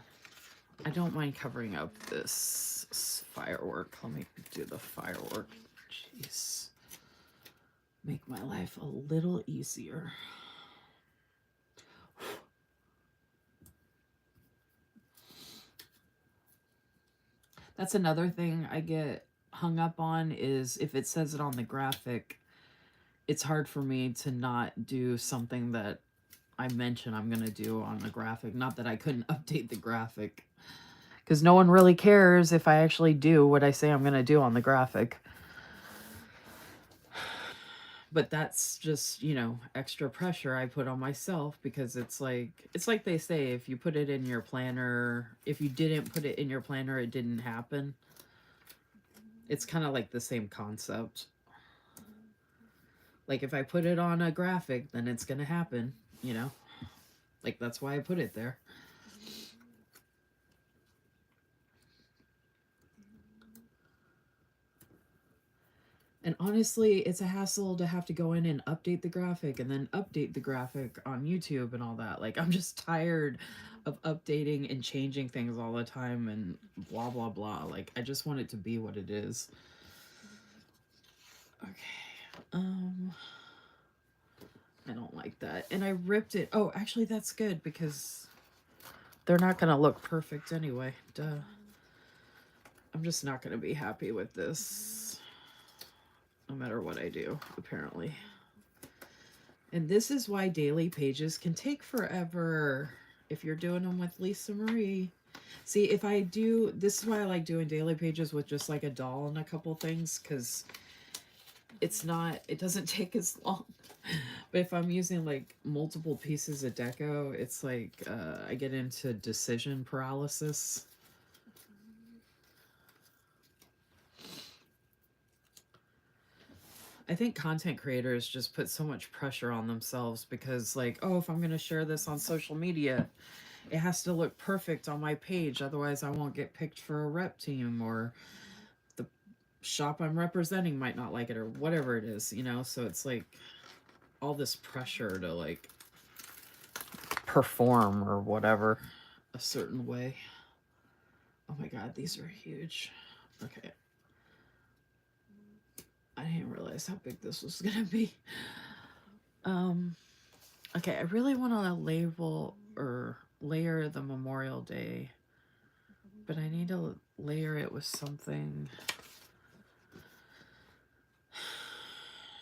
A: I don't mind covering up this firework. Let me do the firework. Jeez. Make my life a little easier. That's another thing I get hung up on is if it says it on the graphic, it's hard for me to not do something that I mention I'm going to do on the graphic. Not that I couldn't update the graphic, because no one really cares if I actually do what I say I'm going to do on the graphic. But that's just, you know, extra pressure I put on myself, because it's like they say, if you put it in your planner, if you didn't put it in your planner, it didn't happen. It's kind of like the same concept. Like, if I put it on a graphic, then it's going to happen, you know? Like, that's why I put it there. And honestly, it's a hassle to have to go in and update the graphic and then update the graphic on YouTube and all that. Like, I'm just tired of updating and changing things all the time and blah, blah, blah. Like, I just want it to be what it is. Okay. I don't like that. And I ripped it. Oh, actually, that's good because they're not going to look perfect anyway. Duh. I'm just not going to be happy with this. no matter what I do, apparently. And this is why daily pages can take forever if you're doing them with Lisa Marie. See, if I do, this is why I like doing daily pages with just like a doll and a couple things, because it doesn't take as long. But if I'm using like multiple pieces of deco, it's like I get into decision paralysis. I think content creators just put so much pressure on themselves because, like, oh, if I'm going to share this on social media, it has to look perfect on my page. Otherwise, I won't get picked for a rep team, or the shop I'm representing might not like it, or whatever it is, you know? So it's like all this pressure to, like, perform or whatever a certain way. Oh my God, these are huge. Okay. I didn't realize how big this was going to be. Okay, I really want to label or layer the Memorial Day, but I need to layer it with something.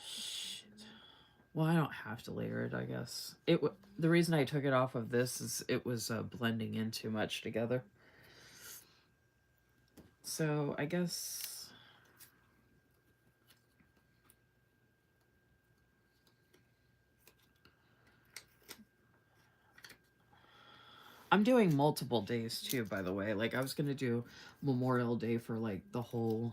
A: Shit. Well, I don't have to layer it, I guess. The reason I took it off of this is it was blending in too much together. So I guess I'm doing multiple days too, by the way. Like, I was gonna do Memorial Day for like the whole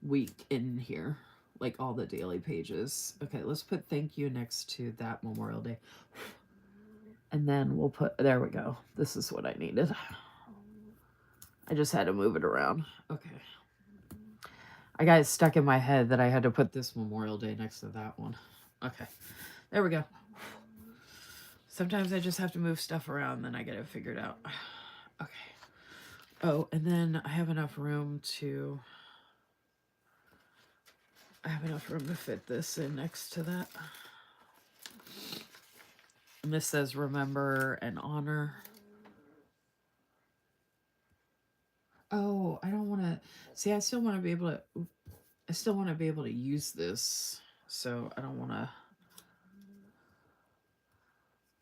A: week in here, like all the daily pages. Okay, let's put thank you next to that Memorial Day. And then we'll put, there we go. This is what I needed. I just had to move it around. Okay. I got it stuck in my head that I had to put this Memorial Day next to that one. Okay. There we go. Sometimes I just have to move stuff around, then I get it figured out. Okay. Oh, and then I have enough room to fit this in next to that. And this says remember and honor. Oh, I don't want to see. I still want to be able to use this, so I don't want to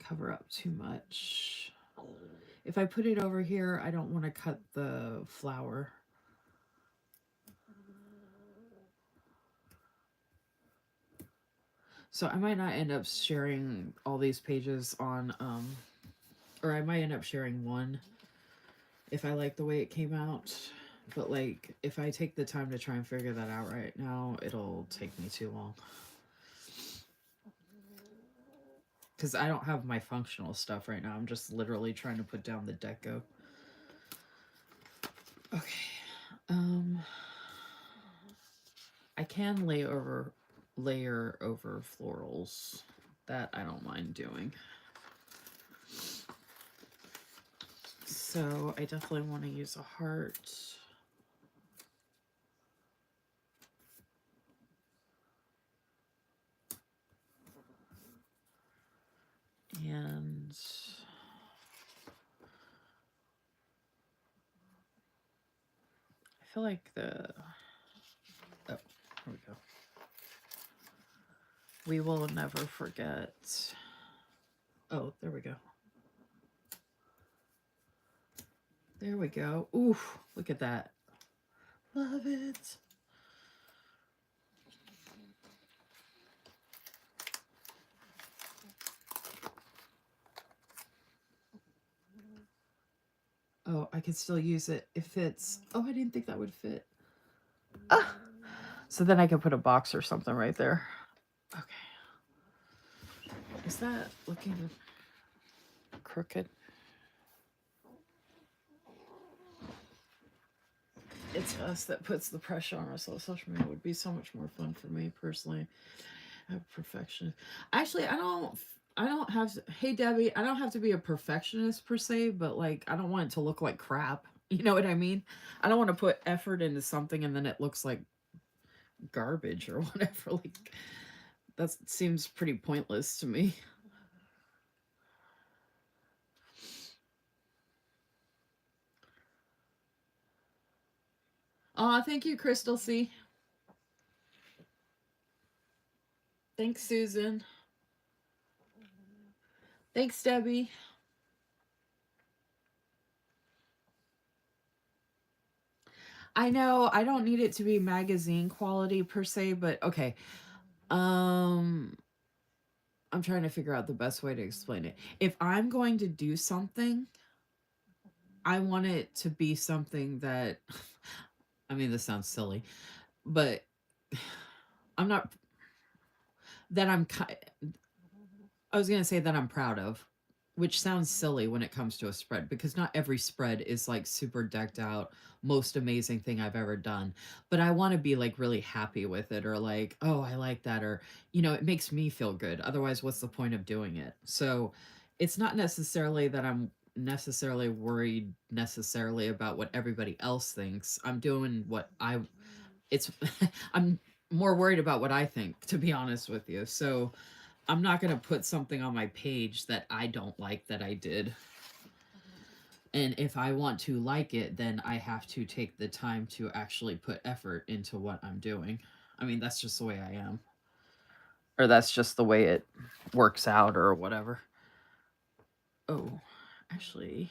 A: cover up too much. If I put it over here, I don't want to cut the flower. So I might not end up sharing all these pages on, or I might end up sharing one if I like the way it came out. But like, if I take the time to try and figure that out right now, it'll take me too long. Because I don't have my functional stuff right now. I'm just literally trying to put down the deco. Okay. I can layer over florals. That I don't mind doing. So I definitely want to use a heart. And I feel like oh, here we go. We will never forget. Oh, there we go. There we go. Ooh, look at that. Love it. Oh, I can still use it. It fits. Oh, I didn't think that would fit. Ah. So then I can put a box or something right there. Okay. Is that looking crooked? It's us that puts the pressure on ourselves. Social media would be so much more fun for me personally. I'm a perfectionist. Actually, I don't have to, hey Debbie, I don't have to be a perfectionist per se, but like I don't want it to look like crap. You know what I mean? I don't want to put effort into something and then it looks like garbage or whatever. Like that seems pretty pointless to me. Aw, thank you, Crystal C. Thanks, Susan. Thanks, Debbie. I know I don't need it to be magazine quality per se, but okay. I'm trying to figure out the best way to explain it. If I'm going to do something, I want it to be something that I mean, this sounds silly, but I'm not that I was going to say that I'm proud of, which sounds silly when it comes to a spread because not every spread is like super decked out, most amazing thing I've ever done. But I want to be like really happy with it or like, oh, I like that. Or, it makes me feel good. Otherwise, what's the point of doing it? So it's not necessarily that I'm necessarily worried necessarily about what everybody else thinks. I'm doing it's, I'm more worried about what I think, to be honest with you. So, I'm not going to put something on my page that I don't like that I did. And if I want to like it, then I have to take the time to actually put effort into what I'm doing. I mean, that's just the way I am. Or that's just the way it works out or whatever. Oh, actually,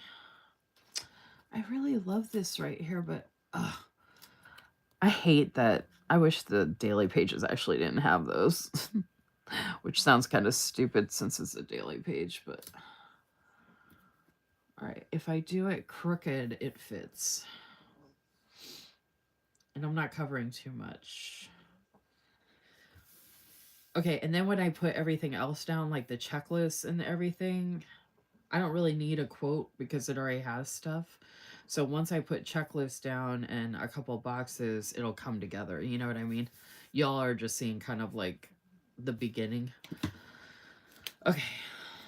A: I really love this right here, but I hate that. I wish the daily pages actually didn't have those. Which sounds kind of stupid since it's a daily page, but... All right, if I do it crooked, it fits. And I'm not covering too much. Okay, and then when I put everything else down, like the checklist and everything, I don't really need a quote because it already has stuff. So once I put checklists down and a couple boxes, it'll come together. You know what I mean? Y'all are just seeing kind of like the beginning. Okay,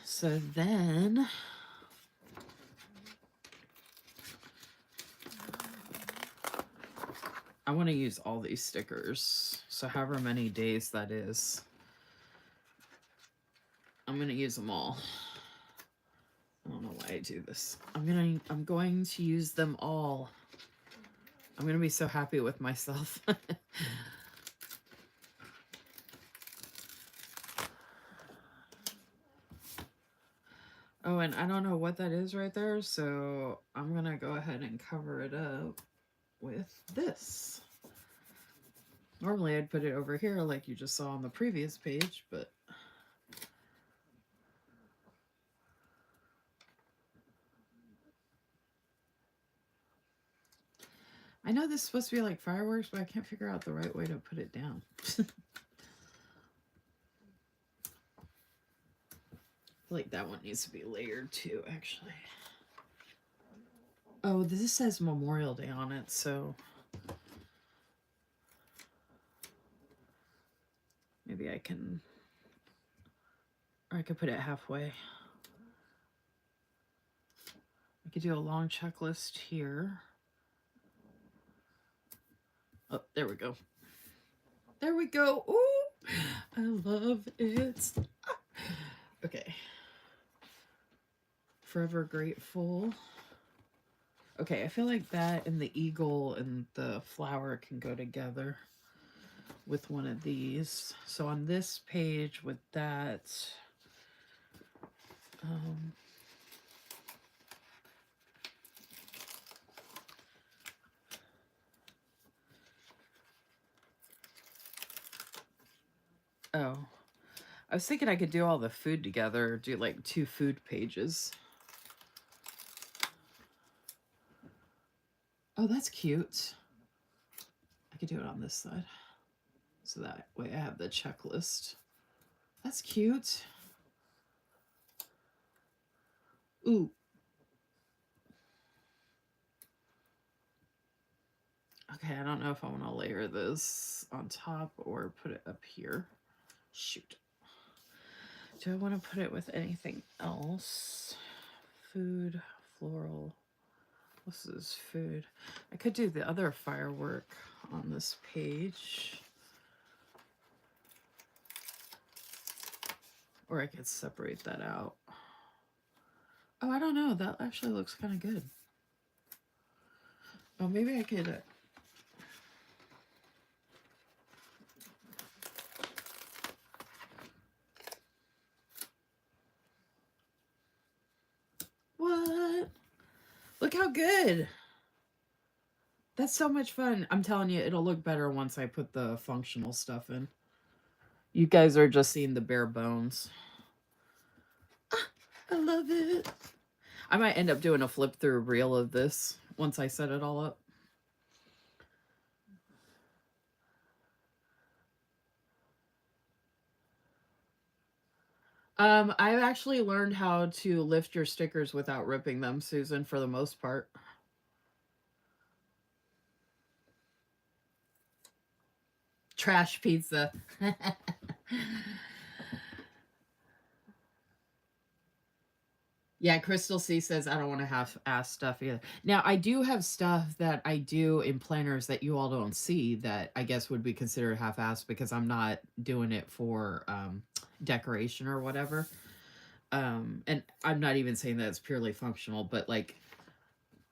A: so then... I want to use all these stickers. So however many days that is, I'm going to use them all. I don't know why I do this. I'm going to use them all. I'm going to be so happy with myself. Oh, and I don't know what that is right there, so I'm going to go ahead and cover it up with this. Normally I'd put it over here like you just saw on the previous page, but... I know this is supposed to be like fireworks, but I can't figure out the right way to put it down. Like that one needs to be layered too, actually. Oh, this says Memorial Day on it, so... Maybe I can... Or I could put it halfway. I could do a long checklist here. Oh, there we go. There we go. Ooh, I love it. Okay. Forever grateful. Okay, I feel like that and the eagle and the flower can go together with one of these. So on this page with that, oh, I was thinking I could do all the food together, do like 2 food pages. Oh, that's cute. I could do it on this side. So that way I have the checklist. That's cute. Ooh. Okay, I don't know if I want to layer this on top or put it up here. Shoot. Do I want to put it with anything else? Food, floral. This is food. I could do the other firework on this page. Or I could separate that out. Oh, I don't know. That actually looks kind of good. Oh, maybe I could... Look how good. That's so much fun. I'm telling you, it'll look better once I put the functional stuff in. You guys are just seeing the bare bones. I love it. I might end up doing a flip through reel of this once I set it all up. I've actually learned how to lift your stickers without ripping them, Susan, for the most part. Trash pizza. Yeah, Crystal C says I don't want to half-ass stuff either. Now, I do have stuff that I do in planners that you all don't see that I guess would be considered half-ass because I'm not doing it for decoration or whatever. And I'm not even saying that it's purely functional, but like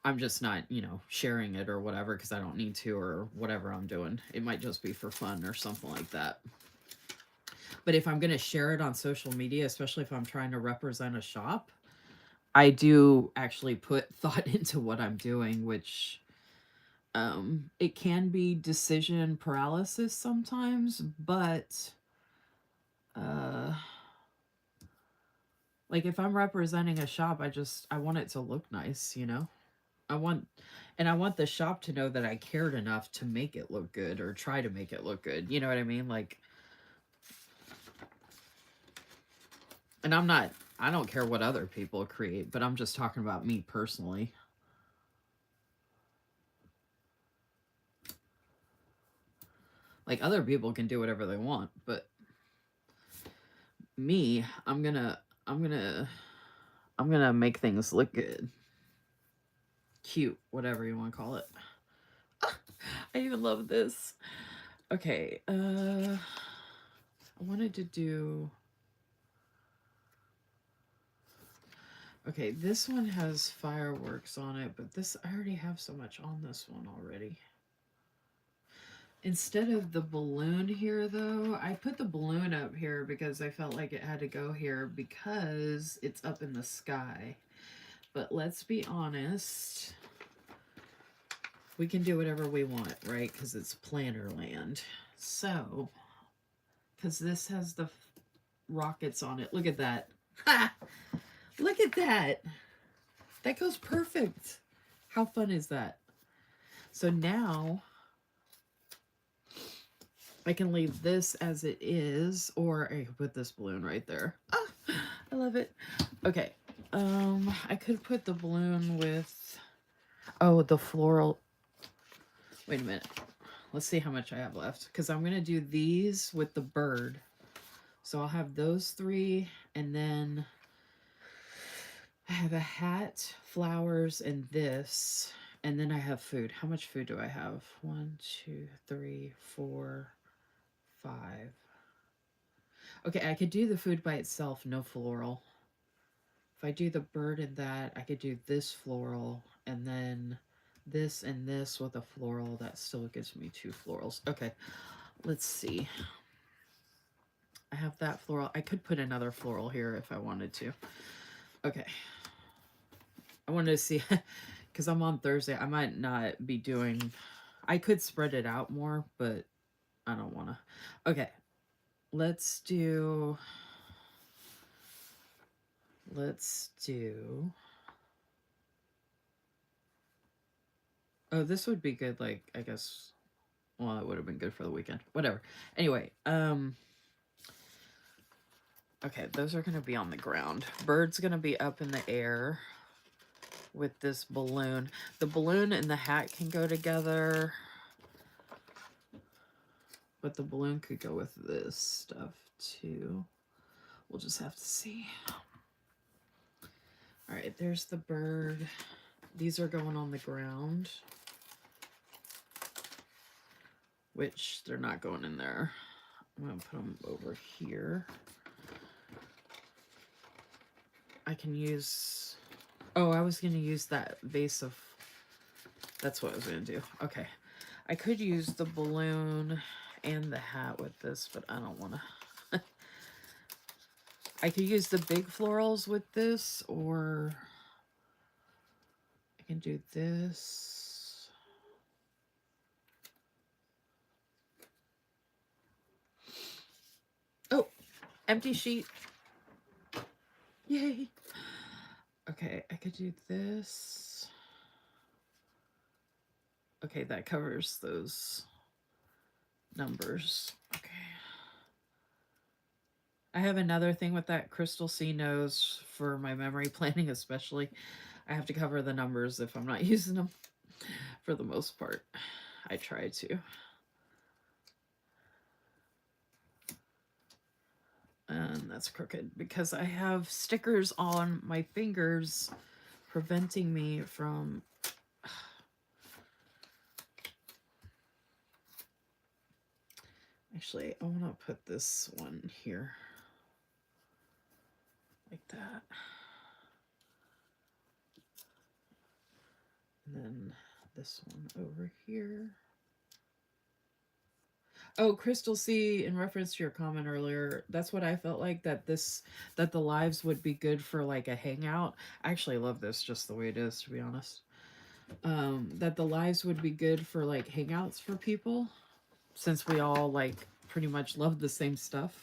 A: I'm just not, sharing it or whatever because I don't need to or whatever I'm doing. It might just be for fun or something like that. But if I'm going to share it on social media, especially if I'm trying to represent a shop, I do actually put thought into what I'm doing, which it can be decision paralysis sometimes, but like if I'm representing a shop, I want it to look nice, I want I want the shop to know that I cared enough to make it look good or try to make it look good. You know what I mean? Like, and I don't care what other people create, but I'm just talking about me personally. Like other people can do whatever they want, but me, I'm gonna make things look good. Cute, whatever you want to call it. I even love this. Okay, I wanted to do. Okay, this one has fireworks on it, but I already have so much on this one already. Instead of the balloon here, though, I put the balloon up here because I felt like it had to go here because it's up in the sky. But let's be honest, we can do whatever we want, right? Because it's planner land. So, because this has the rockets on it. Look at that. Ha! Look at that. That goes perfect. How fun is that? So now I can leave this as it is, or I can put this balloon right there. Ah, I love it. Okay. I could put the balloon with, oh, the floral. Wait a minute. Let's see how much I have left. Because I'm going to do these with the bird. So I'll have those three. And then I have a hat, flowers, and this. And then I have food. How much food do I have? 1, 2, 3, 4, 5. Okay, I could do the food by itself, no floral. If I do the bird and that, I could do this floral. And then this and this with a floral. That still gives me 2 florals. Okay, let's see. I have that floral. I could put another floral here if I wanted to. Okay. I wanted to see, because I'm on Thursday, I might not be doing, I could spread it out more, but I don't want to. Okay. Let's do, oh, this would be good, like, I guess, well, it would have been good for the weekend. Whatever. Anyway, okay, those are going to be on the ground. Bird's going to be up in the air with this balloon. The balloon and the hat can go together, but the balloon could go with this stuff too. We'll just have to see. All right, there's the bird. These are going on the ground, which they're not going in there. I'm going to put them over here. I can use, oh, I was going to use that vase of, that's what I was going to do. Okay. I could use the balloon and the hat with this, but I don't want to. I could use the big florals with this, or can do this. Oh, empty sheet. Yay. Okay, I could do this. Okay, that covers those numbers. Okay. I have another thing with that. Crystal C knows for my memory planning especially, I have to cover the numbers if I'm not using them for the most part. I try to. And that's crooked because I have stickers on my fingers preventing me from... Actually, I want to put this one here. Like that. And then this one over here. Oh, Crystal C, in reference to your comment earlier, that's what I felt like, that the lives would be good for like a hangout. I actually love this just the way it is, to be honest. That the lives would be good for like hangouts for people, since we all like pretty much love the same stuff.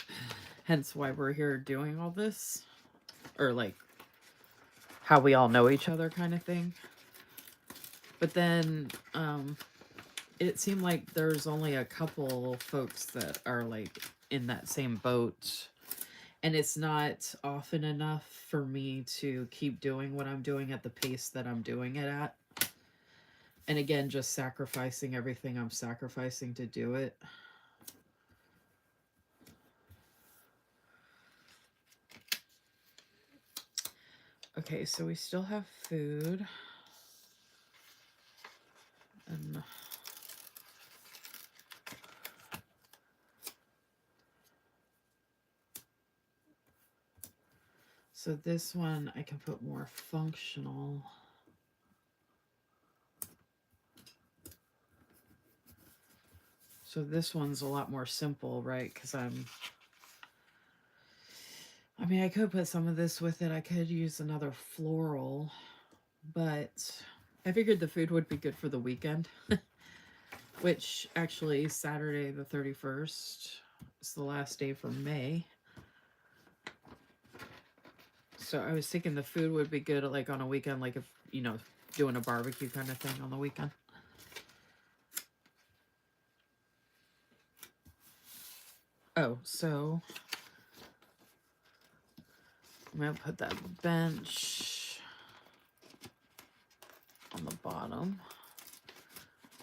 A: Hence why we're here doing all this. Or like how we all know each other kind of thing. But then it seemed like there's only a couple folks that are like in that same boat, and it's not often enough for me to keep doing what I'm doing at the pace that I'm doing it at. And again, just sacrificing everything I'm sacrificing to do it. Okay, so we still have food. And so this one I can put more functional. So this one's a lot more simple, right? Because I mean, I could put some of this with it. I could use another floral, but I figured the food would be good for the weekend, which actually Saturday the 31st is the last day for May. So I was thinking the food would be good like on a weekend, like if, you know, doing a barbecue kind of thing on the weekend. Oh, so I'm going to put that bench on the bottom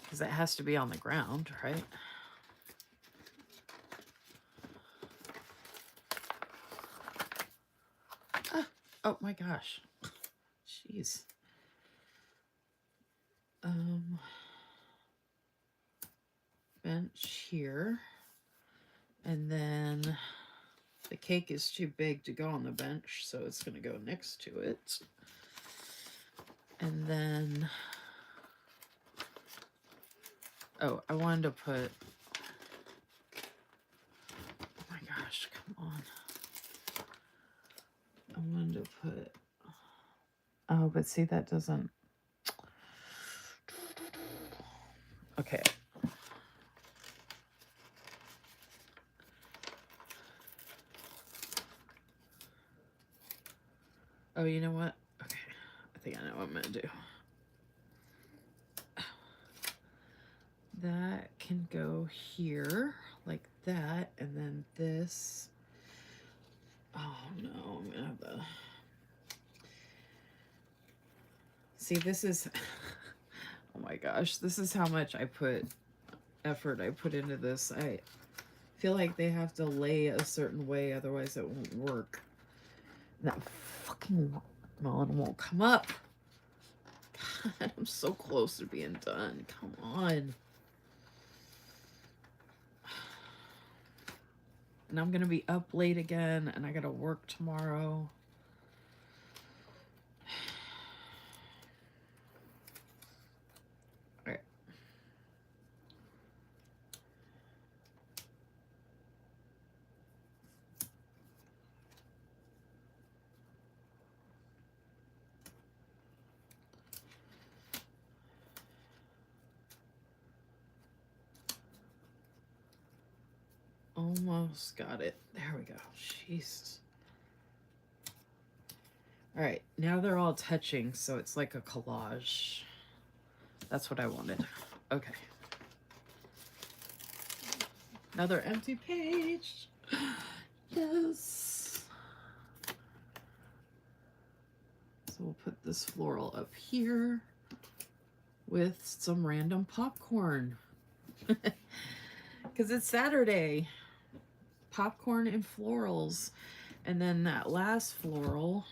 A: because it has to be on the ground, right? Ah, oh my gosh. Jeez. Bench here. And then the cake is too big to go on the bench, so it's going to go next to it. And then, oh, I wanted to put, oh my gosh, come on. I wanted to put, oh, but see, that doesn't, okay. Oh, you know what? Okay, I think I know what I'm going to do. That can go here, like that, and then this. Oh no, I'm gonna have to. See, this is, oh my gosh, this is how much effort I put into this. I feel like they have to lay a certain way, otherwise it won't work. That fucking melon won't come up. God, I'm so close to being done. Come on. And I'm gonna be up late again, and I gotta work tomorrow. All right. almost got it. There we go. Jeez. All right, now they're all touching, so it's like a collage. That's what I wanted. Okay. Another empty page. Yes. So we'll put this floral up here with some random popcorn. Because it's Saturday. Popcorn and florals. And then that last floral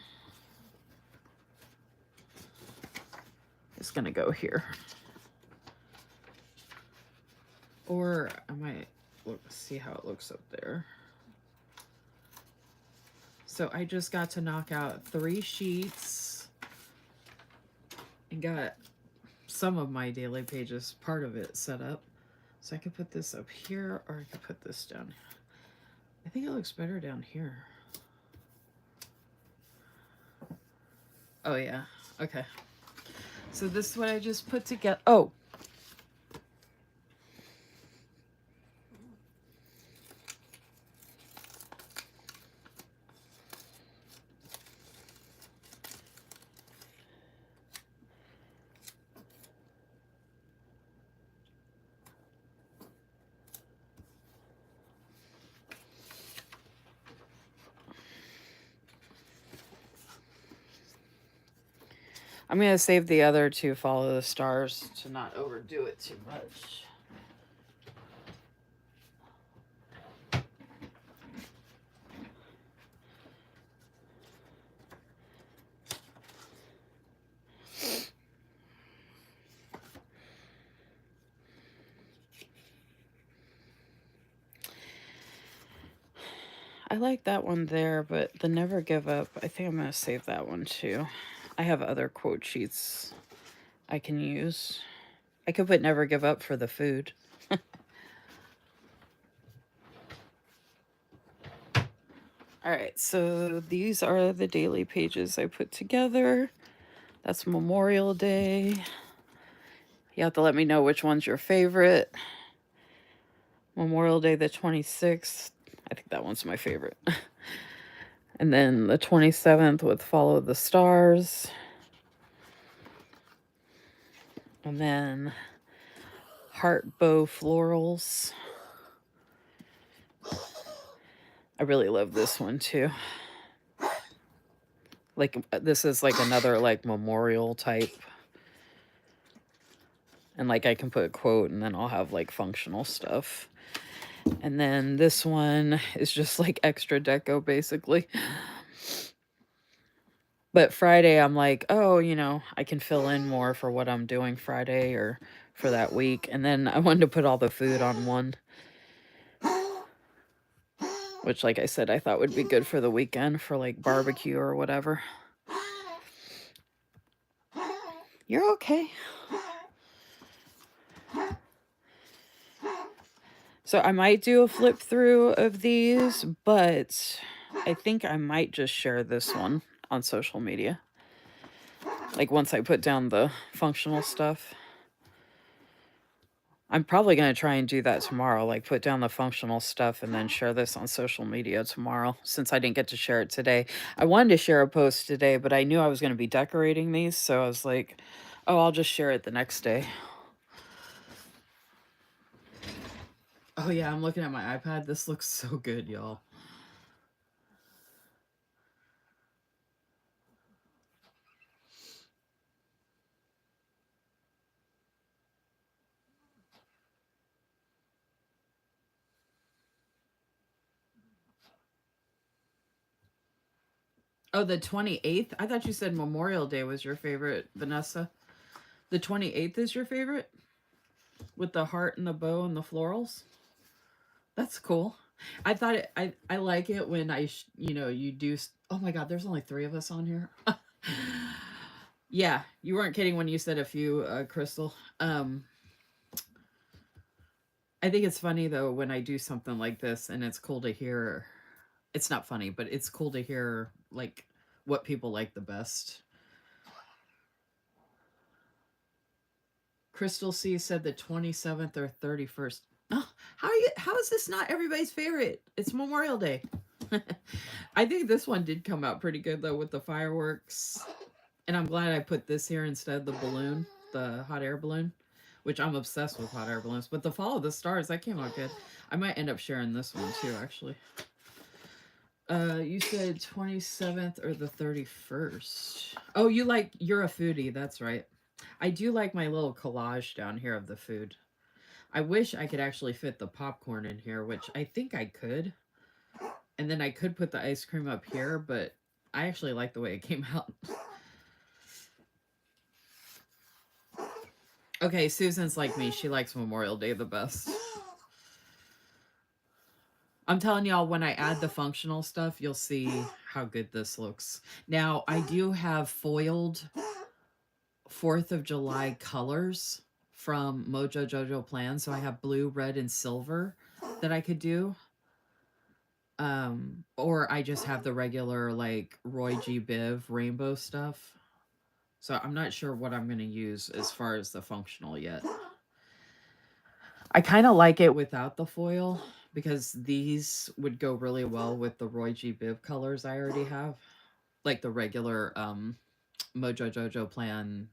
A: is going to go here. Or I might see how it looks up there. So I just got to knock out 3 sheets and got some of my daily pages, part of it, set up. So I could put this up here, or I could put this down. I think it looks better down here. Oh yeah, okay. So this is what I just put together. Oh, I'm going to save the other 2 follow the stars to not overdo it too much. I like that one there, but the never give up, I think I'm going to save that one too. I have other quote sheets I can use. I could put never give up for the food. All right, so these are the daily pages I put together. That's Memorial Day. You have to let me know which one's your favorite. Memorial Day the 26th. I think that one's my favorite. And then the 27th with Follow the Stars. And then Heart Bow Florals. I really love this one too. Like, this is like another like memorial type. And like I can put a quote and then I'll have like functional stuff. And then this one is just like extra deco basically. But Friday I'm like, oh, you know, I can fill in more for what I'm doing Friday or for that week. And then I wanted to put all the food on one. Which, like I said, I thought would be good for the weekend for like barbecue or whatever. You're okay. So I might do a flip through of these, but I think I might just share this one on social media. Like once I put down the functional stuff. I'm probably going to try and do that tomorrow, like put down the functional stuff and then share this on social media tomorrow since I didn't get to share it today. I wanted to share a post today, but I knew I was going to be decorating these, so I was like, oh, I'll just share it the next day. Oh yeah, I'm looking at my iPad. This looks so good, y'all. Oh, the 28th? I thought you said Memorial Day was your favorite, Vanessa. The 28th is your favorite? With the heart and the bow and the florals? That's cool. I thought I like it when you do. Oh my God, there's only 3 of us on here. Yeah, you weren't kidding when you said a few, Crystal. I think it's funny though when I do something like this and it's cool to hear. It's not funny, but it's cool to hear like what people like the best. Crystal C said the 27th or 31st. Oh, How is this not everybody's favorite? It's Memorial Day. I think this one did come out pretty good though with the fireworks. And I'm glad I put this here instead of the balloon, the hot air balloon, which I'm obsessed with hot air balloons. But the Fall of the Stars, that came out good. I might end up sharing this one too, actually. You said 27th or the 31st. Oh, you're a foodie. That's right. I do like my little collage down here of the food. I wish I could actually fit the popcorn in here, which I think I could. And then I could put the ice cream up here, but I actually like the way it came out. Okay, Susan's like me. She likes Memorial Day the best. I'm telling y'all, when I add the functional stuff, you'll see how good this looks. Now, I do have foiled 4th of July colors from Mojo Jojo Plan. So I have blue, red, and silver that I could do. Or I just have the regular like Roy G. Biv rainbow stuff. So I'm not sure what I'm going to use as far as the functional yet. I kind of like it without the foil because these would go really well with the Roy G. Biv colors I already have. Like the regular Mojo Jojo Plan,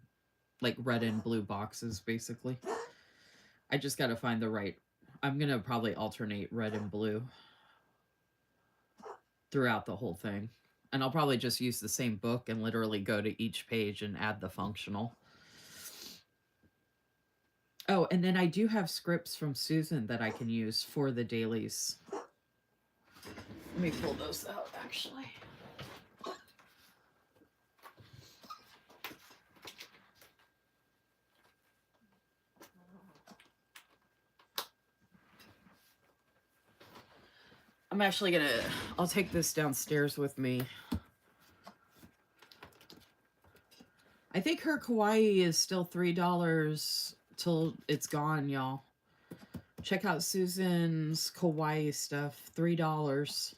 A: like red and blue boxes, basically. I just got to find the right... I'm going to probably alternate red and blue throughout the whole thing. And I'll probably just use the same book and literally go to each page and add the functional. Oh, and then I do have scripts from Susan that I can use for the dailies. Let me pull those out, actually. I'm actually gonna... I'll take this downstairs with me. I think her kawaii is still $3 till it's gone, y'all. Check out Susan's kawaii stuff. $3.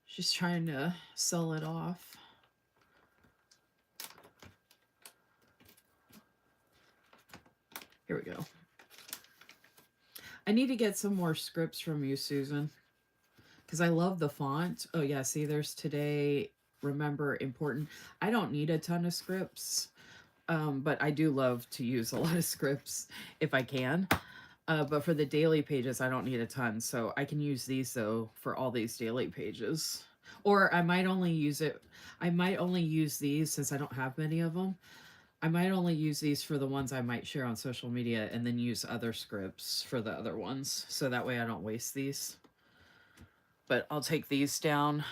A: She's trying to sell it off. Here we go. I need to get some more scripts from you, Susan, because I love the font. Oh, yeah, see, there's today, remember, important. I don't need a ton of scripts, but I do love to use a lot of scripts if I can. But for the daily pages, I don't need a ton, so I can use these, though, for all these daily pages. Or I might only use it... I might only use these, since I don't have many of them. I might only use these for the ones I might share on social media and then use other scripts for the other ones. So that way I don't waste these. But I'll take these down.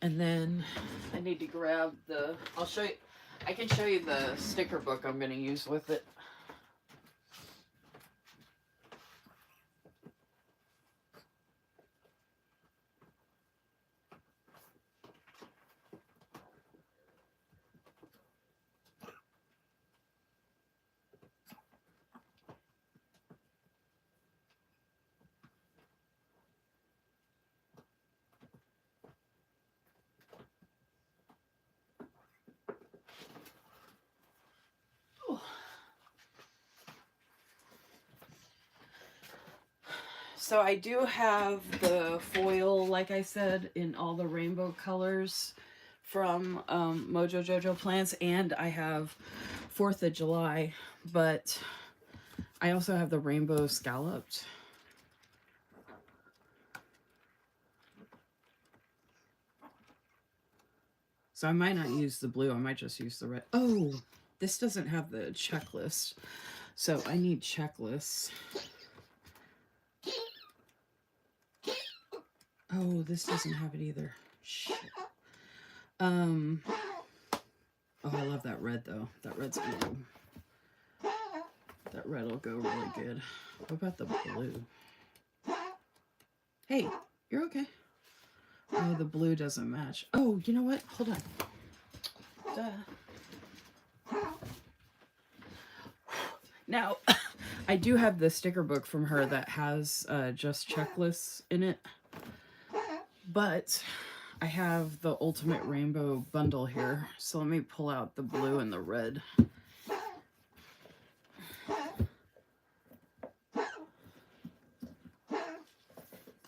A: And then I need to grab the... I'll show you... I can show you the sticker book I'm going to use with it. So I do have the foil, like I said, in all the rainbow colors from Mojo Jojo Plants, and I have 4th of July, but I also have the rainbow scalloped. So I might not use the blue, I might just use the red. Oh, this doesn't have the checklist, so I need checklists. Oh, this doesn't have it either. Shit. Oh, I love that red though. That red's gonna go. That red will go really good. What about the blue? Hey, you're okay. Oh, the blue doesn't match. Oh, you know what? Hold on. Duh. Now, I do have the sticker book from her that has just checklists in it. But I have the Ultimate Rainbow bundle here. So let me pull out the blue and the red.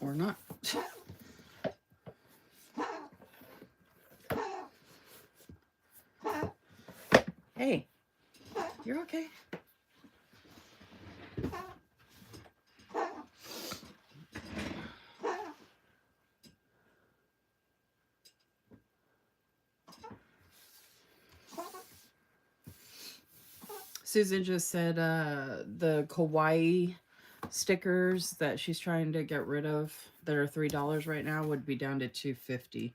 A: Or not. Hey, you're okay. Susan just said the kawaii stickers that she's trying to get rid of that are $3 right now would be down to $2.50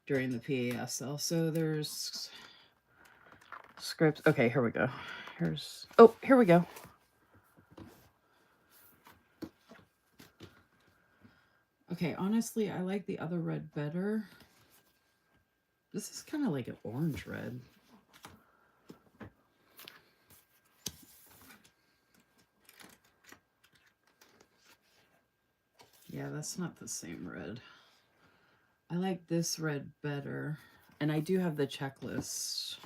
A: during the PAS sale. So there's scripts. Okay, here we go. Here we go. Okay, honestly, I like the other red better. This is kind of like an orange red. Yeah, that's not the same red. I like this red better. And I do have the checklist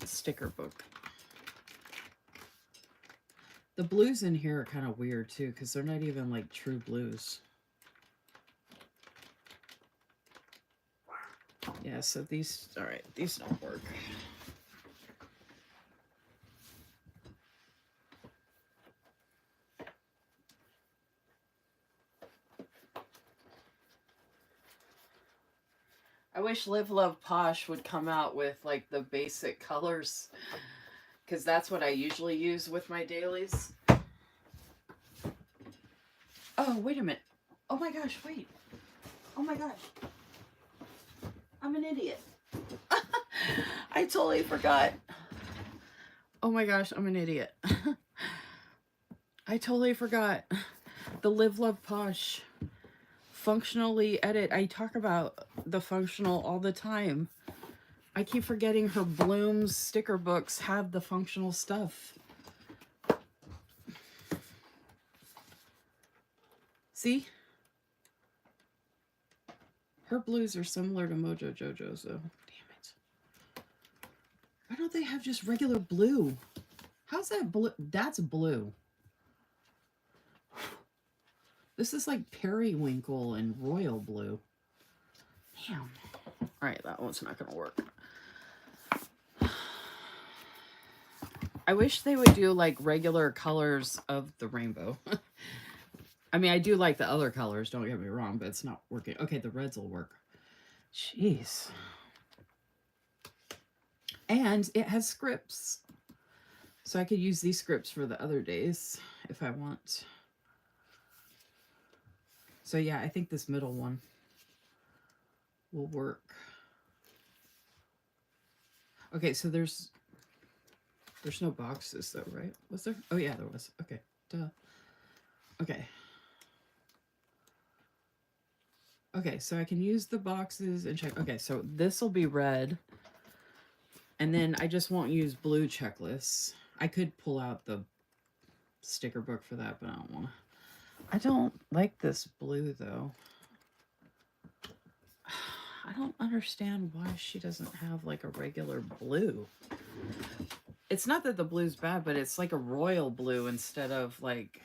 A: sticker book. The blues in here are kind of weird too, because they're not even like true blues. Yeah, so these, all right, these don't work. I wish Live Love Posh would come out with like the basic colors, because that's what I usually use with my dailies. Oh, wait a minute. Oh my gosh, wait. Oh my gosh. I'm an idiot. I totally forgot. Oh my gosh, I'm an idiot. I totally forgot. The Live Love Posh functionally edit. I talk about the functional all the time. I keep forgetting her Blooms sticker books have the functional stuff. See? Her blues are similar to Mojo Jojo's though. Damn it. Why don't they have just regular blue? How's that blue? That's blue. This is like periwinkle and royal blue. Damn. All right, that one's not going to work. I wish they would do like regular colors of the rainbow. I mean, I do like the other colors, don't get me wrong, but it's not working. Okay, the reds will work. Jeez. And it has scripts. So I could use these scripts for the other days if I want. So yeah, I think this middle one will work. Okay, so there's no boxes though, right? Was there? Oh yeah, there was. Okay, duh. Okay. Okay, so I can use the boxes and check. Okay, so this will be red. And then I just won't use blue checklists. I could pull out the sticker book for that, but I don't want to. I don't like this blue though. I don't understand why she doesn't have like a regular blue. It's not that the blue's bad, but it's like a royal blue instead of like...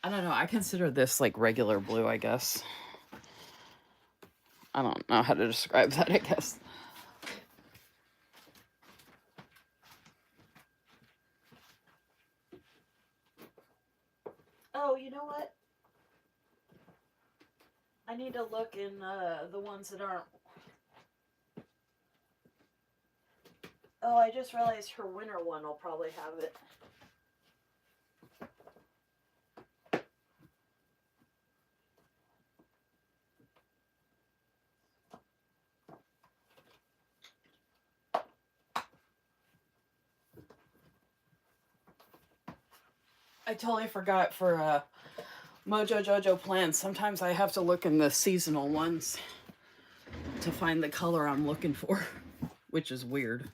A: I don't know. I consider this like regular blue, I guess. I don't know how to describe that, I guess. Oh, you know what? I need to look in the ones that aren't... Oh, I just realized her winter one will probably have it. I totally forgot for Mojo Jojo plans. Sometimes I have to look in the seasonal ones to find the color I'm looking for, which is weird.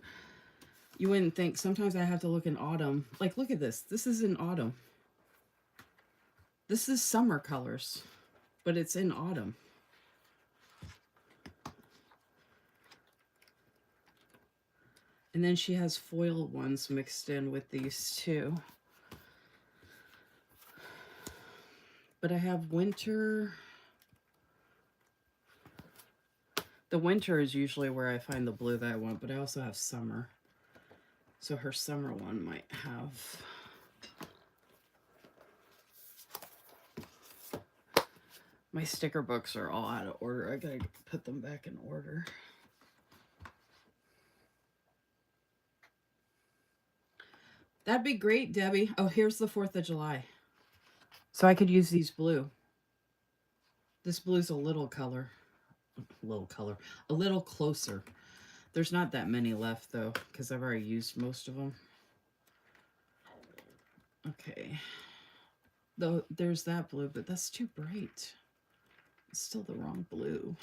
A: You wouldn't think. Sometimes I have to look in autumn. Like, look at this. This is in autumn. This is summer colors, but it's in autumn. And then she has foil ones mixed in with these too. But I have winter. The winter is usually where I find the blue that I want, but I also have summer. So her summer one might have. My sticker books are all out of order. I gotta put them back in order. That'd be great, Debbie. Oh, here's the 4th of July. So I could use these blue. This blue's a little closer. There's not that many left though, because I've already used most of them. Okay. Though there's that blue, but that's too bright. It's still the wrong blue.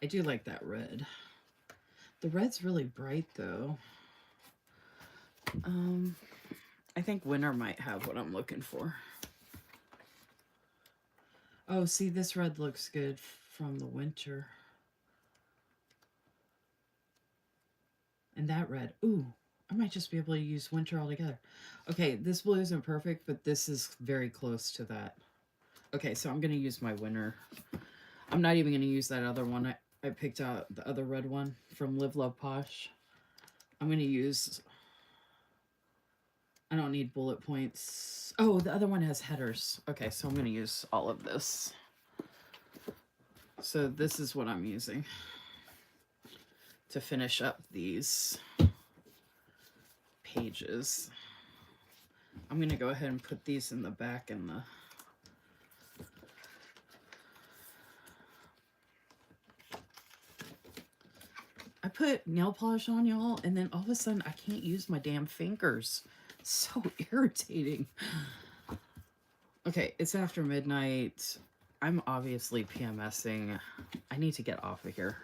A: I do like that red. The red's really bright though. I think winter might have what I'm looking for. Oh, see, this red looks good from the winter. And that red, ooh, I might just be able to use winter altogether. Okay, this blue isn't perfect, but this is very close to that. Okay, so I'm going to use my winter. I'm not even going to use that other one. I picked out the other red one from Live Love Posh. I'm going to use... I don't need bullet points. Oh, the other one has headers. Okay, so I'm going to use all of this. So this is what I'm using to finish up these pages. I'm going to go ahead and put these in the back and the... I put nail polish on, y'all, and then all of a sudden I can't use my damn fingers. So irritating. Okay, it's after midnight. I'm obviously PMSing. I need to get off of here.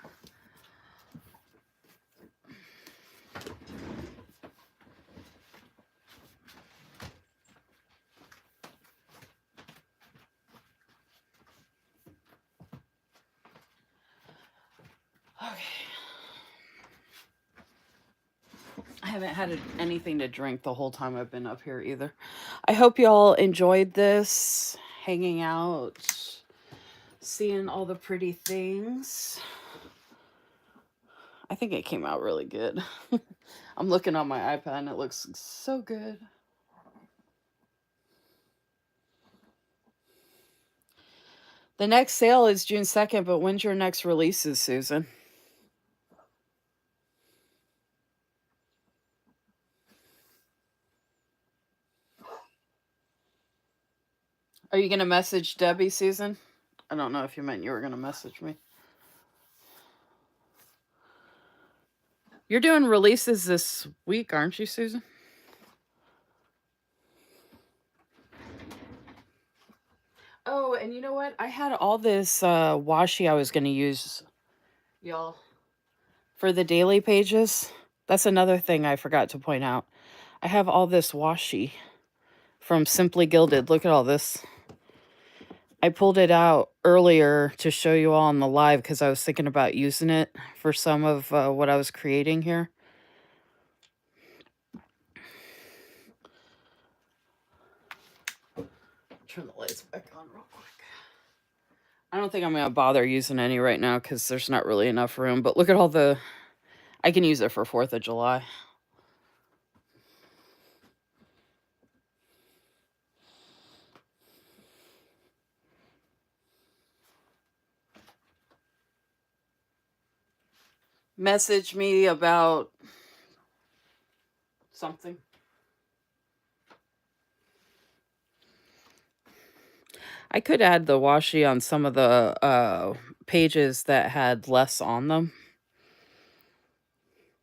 A: I haven't had anything to drink the whole time I've been up here either. I hope y'all enjoyed this, hanging out, seeing all the pretty things. I think it came out really good. I'm looking on my iPad and it looks so good. The next sale is June 2nd, but when's your next releases, Susan? Are you going to message Debbie, Susan? I don't know if you meant you were going to message me. You're doing releases this week, aren't you, Susan? Oh, and you know what? I had all this washi I was going to use, y'all, for the daily pages. That's another thing I forgot to point out. I have all this washi from Simply Gilded. Look at all this. I pulled it out earlier to show you all on the live because I was thinking about using it for some of what I was creating here. Turn the lights back on real quick. I don't think I'm going to bother using any right now because there's not really enough room. But look at all the... I can use it for 4th of July. Message me about something. I could add the washi on some of the pages that had less on them.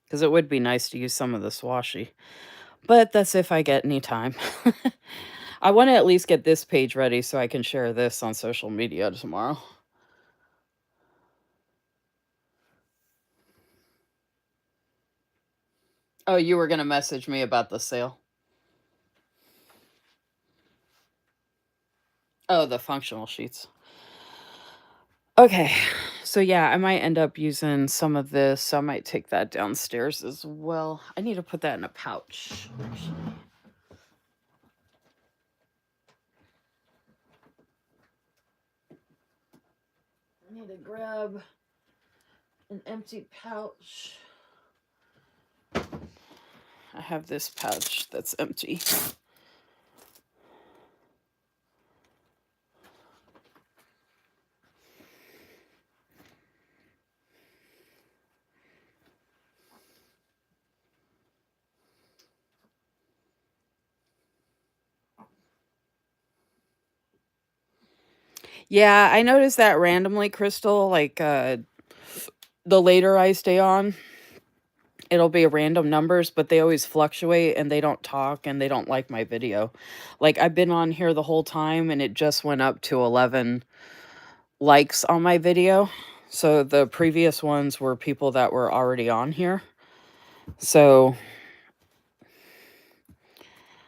A: Because it would be nice to use some of this washi. But that's if I get any time. I want to at least get this page ready so I can share this on social media tomorrow. Oh, you were going to message me about the sale? Oh, the functional sheets. Okay, so So yeah, I might end up using some of this. So I might take that downstairs as well. I need to put that in a pouch, actually. I need to grab an empty pouch. I have this pouch that's empty. Yeah, I noticed that randomly, Crystal. Like, the later I stay on, it'll be random numbers, but they always fluctuate and they don't talk and they don't like my video. Like, I've been on here the whole time and it just went up to 11 likes on my video. So the previous ones were people that were already on here. So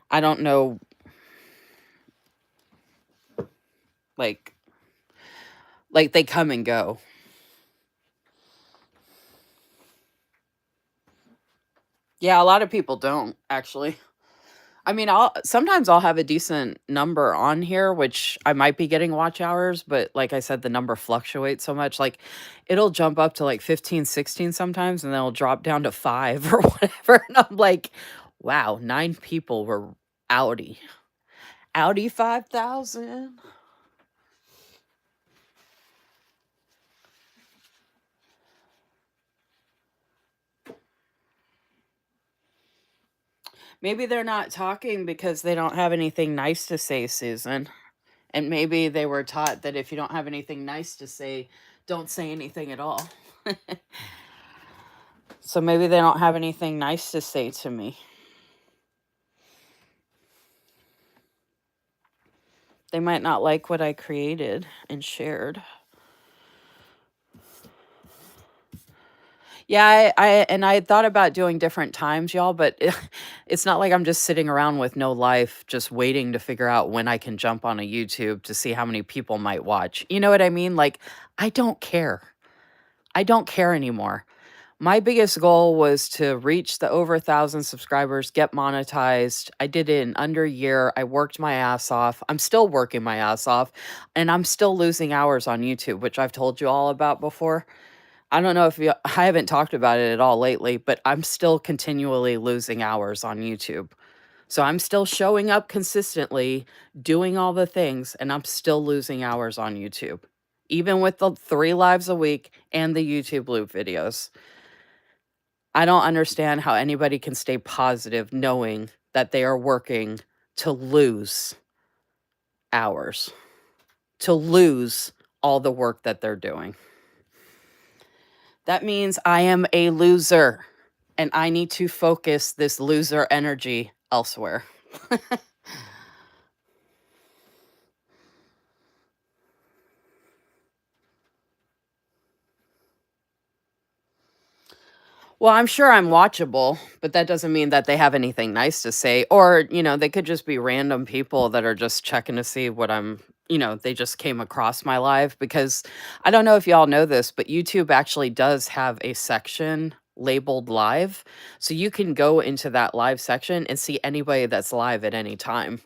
A: I don't know, like they come and go. Yeah, a lot of people don't actually. I mean, sometimes I'll have a decent number on here, which I might be getting watch hours, but like I said, the number fluctuates so much. Like, it'll jump up to like 15, 16 sometimes, and then it'll drop down to 5 or whatever. And I'm like, wow, 9 people were Audi. Audi 5000. Maybe they're not talking because they don't have anything nice to say, Susan. And maybe they were taught that if you don't have anything nice to say, don't say anything at all. So maybe they don't have anything nice to say to me. They might not like what I created and shared. Yeah, I thought about doing different times, y'all, but it's not like I'm just sitting around with no life, just waiting to figure out when I can jump on a YouTube to see how many people might watch. You know what I mean? Like, I don't care. I don't care anymore. My biggest goal was to reach the over 1,000 subscribers, get monetized. I did it in under a year. I worked my ass off. I'm still working my ass off, and I'm still losing hours on YouTube, which I've told you all about before. I don't know if I haven't talked about it at all lately, but I'm still continually losing hours on YouTube. So I'm still showing up consistently, doing all the things, and I'm still losing hours on YouTube, even with the 3 lives a week and the YouTube loop videos. I don't understand how anybody can stay positive knowing that they are working to lose hours, to lose all the work that they're doing. That means I am a loser and I need to focus this loser energy elsewhere. Well, I'm sure I'm watchable, but that doesn't mean that they have anything nice to say. Or, they could just be random people that are just checking to see what they just came across my live. Because I don't know if y'all know this, but YouTube actually does have a section labeled live. So you can go into that live section and see anybody that's live at any time.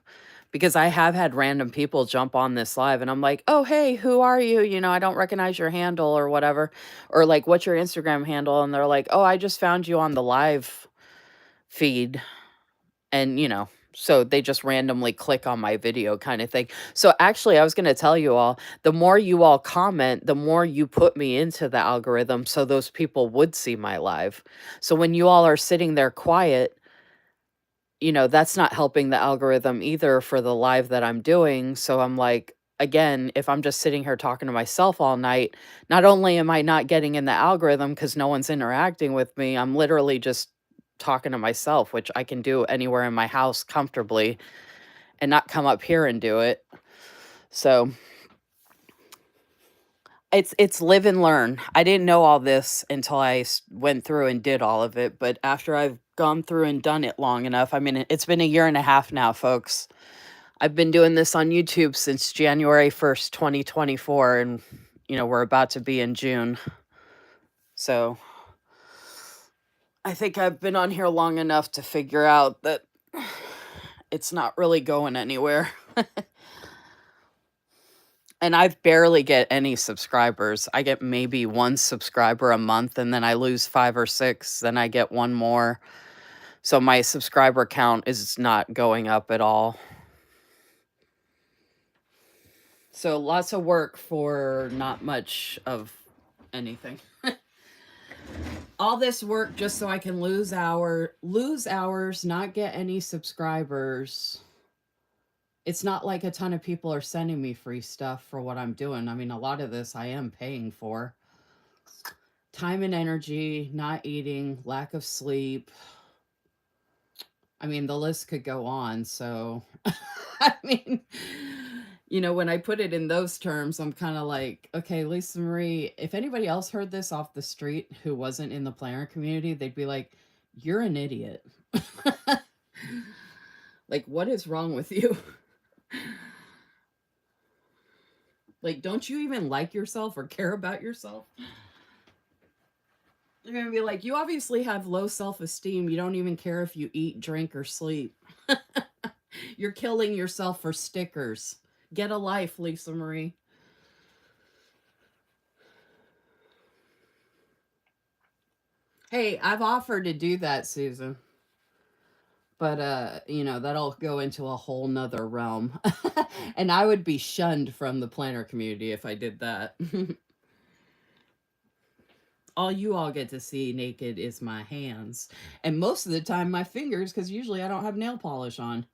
A: Because I have had random people jump on this live and I'm like, oh, hey, who are you? I don't recognize your handle or whatever. Or like, what's your Instagram handle? And they're like, oh, I just found you on the live feed. And, so they just randomly click on my video kind of thing. So actually, I was going to tell you all, the more you all comment, the more you put me into the algorithm so those people would see my live. So when you all are sitting there quiet, that's not helping the algorithm either for the live that I'm doing. So I'm like, again, if I'm just sitting here talking to myself all night, not only am I not getting in the algorithm because no one's interacting with me, I'm literally just talking to myself, which I can do anywhere in my house comfortably and not come up here and do it. So it's live and learn. I didn't know all this until I went through and did all of it, but after I've gone through and done it long enough, I mean, it's been a year and a half now, folks. I've been doing this on YouTube since January 1st, 2024, and we're about to be in June. So I think I've been on here long enough to figure out that it's not really going anywhere. And I barely get any subscribers. I get maybe one subscriber a month, and then I lose 5 or 6, then I get one more. So my subscriber count is not going up at all. So lots of work for not much of anything. All this work just so I can lose hours, not get any subscribers. It's not like a ton of people are sending me free stuff for what I'm doing. I mean, a lot of this I am paying for. Time and energy, not eating, lack of sleep. I mean, the list could go on. So, I mean, when I put it in those terms, I'm kind of like, okay, Lisa Marie, if anybody else heard this off the street who wasn't in the planner community, they'd be like, you're an idiot. Like, what is wrong with you? Like, don't you even like yourself or care about yourself? They're going to be like, you obviously have low self-esteem. You don't even care if you eat, drink, or sleep. You're killing yourself for stickers. Get a life, Lisa Marie. Hey, I've offered to do that, Susan. But, that'll go into a whole nother realm. And I would be shunned from the planner community if I did that. All you all get to see naked is my hands. And most of the time, my fingers, because usually I don't have nail polish on.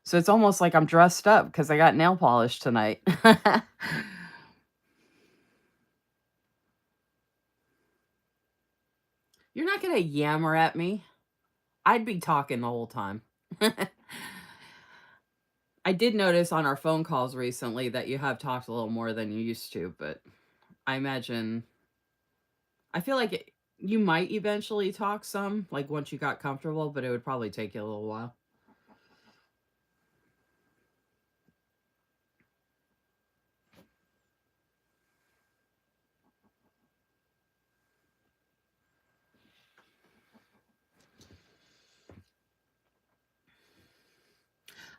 A: So it's almost like I'm dressed up because I got nail polish tonight. You're not going to yammer at me. I'd be talking the whole time. I did notice on our phone calls recently that you have talked a little more than you used to, but I imagine, I feel like you might eventually talk some, like once you got comfortable, but it would probably take you a little while.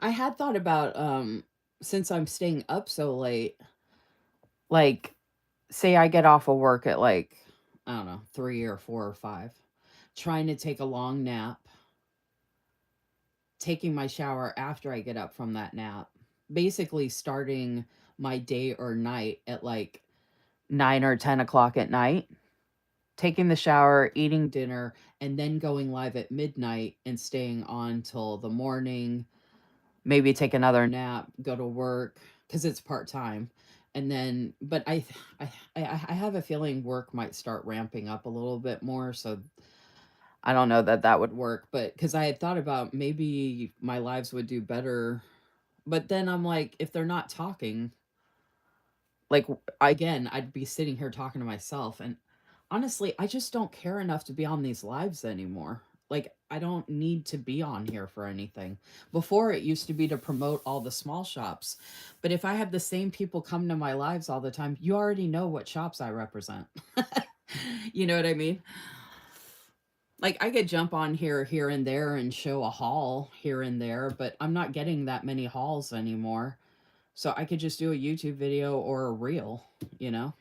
A: I had thought about, since I'm staying up so late, like, say I get off of work at like, I don't know, 3 or 4 or 5, trying to take a long nap, taking my shower after I get up from that nap, basically starting my day or night at like 9 or 10 o'clock at night, taking the shower, eating dinner, and then going live at midnight and staying on till the morning, maybe take another nap, go to work because it's part-time. And then, but I have a feeling work might start ramping up a little bit more. So I don't know that would work, but because I had thought about maybe my lives would do better. But then I'm like, if they're not talking, like, again, I'd be sitting here talking to myself. And honestly, I just don't care enough to be on these lives anymore. Like, I don't need to be on here for anything. Before, it used to be to promote all the small shops. But if I have the same people come to my lives all the time, you already know what shops I represent. You know what I mean? Like, I could jump on here and there and show a haul here and there, but I'm not getting that many hauls anymore. So I could just do a YouTube video or a reel, you know?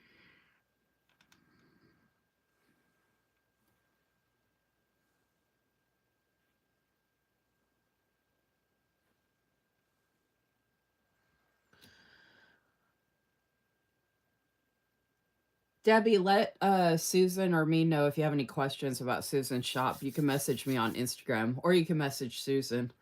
A: Debbie, let Susan or me know if you have any questions about Susan's shop. You can message me on Instagram or you can message Susan.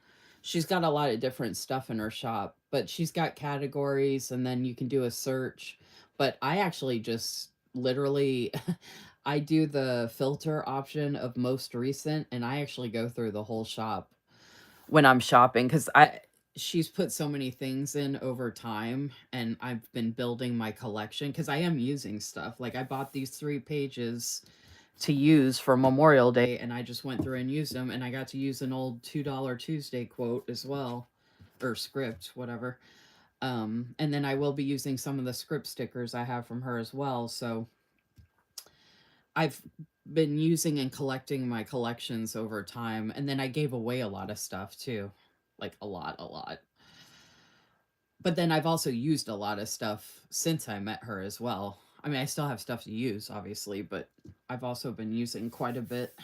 A: She's got a lot of different stuff in her shop, but she's got categories and then you can do a search. But I actually just literally I do the filter option of most recent and I actually go through the whole shop when I'm shopping because she's put so many things in over time and I've been building my collection because I am using stuff. Like I bought these 3 pages to use for Memorial Day and I just went through and used them and I got to use an old $2 Tuesday quote as well, or script, whatever. And then I will be using some of the script stickers I have from her as well. So I've been using and collecting my collections over time. And then I gave away a lot of stuff too. Like a lot, a lot. But then I've also used a lot of stuff since I met her as well. I mean, I still have stuff to use, obviously, but I've also been using quite a bit.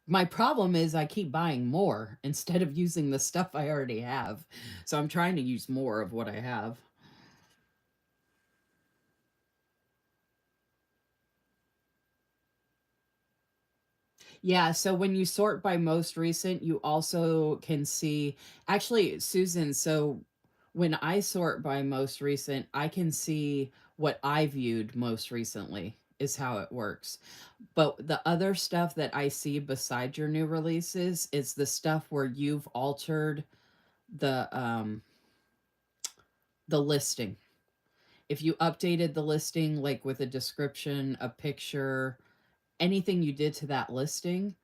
A: My problem is I keep buying more instead of using the stuff I already have. So I'm trying to use more of what I have. Yeah, so when you sort by most recent, you also can see actually, Susan, so when I sort by most recent, I can see what I viewed most recently is how it works. But the other stuff that I see beside your new releases is the stuff where you've altered the listing. If you updated the listing like with a description, a picture, anything you did to that listing,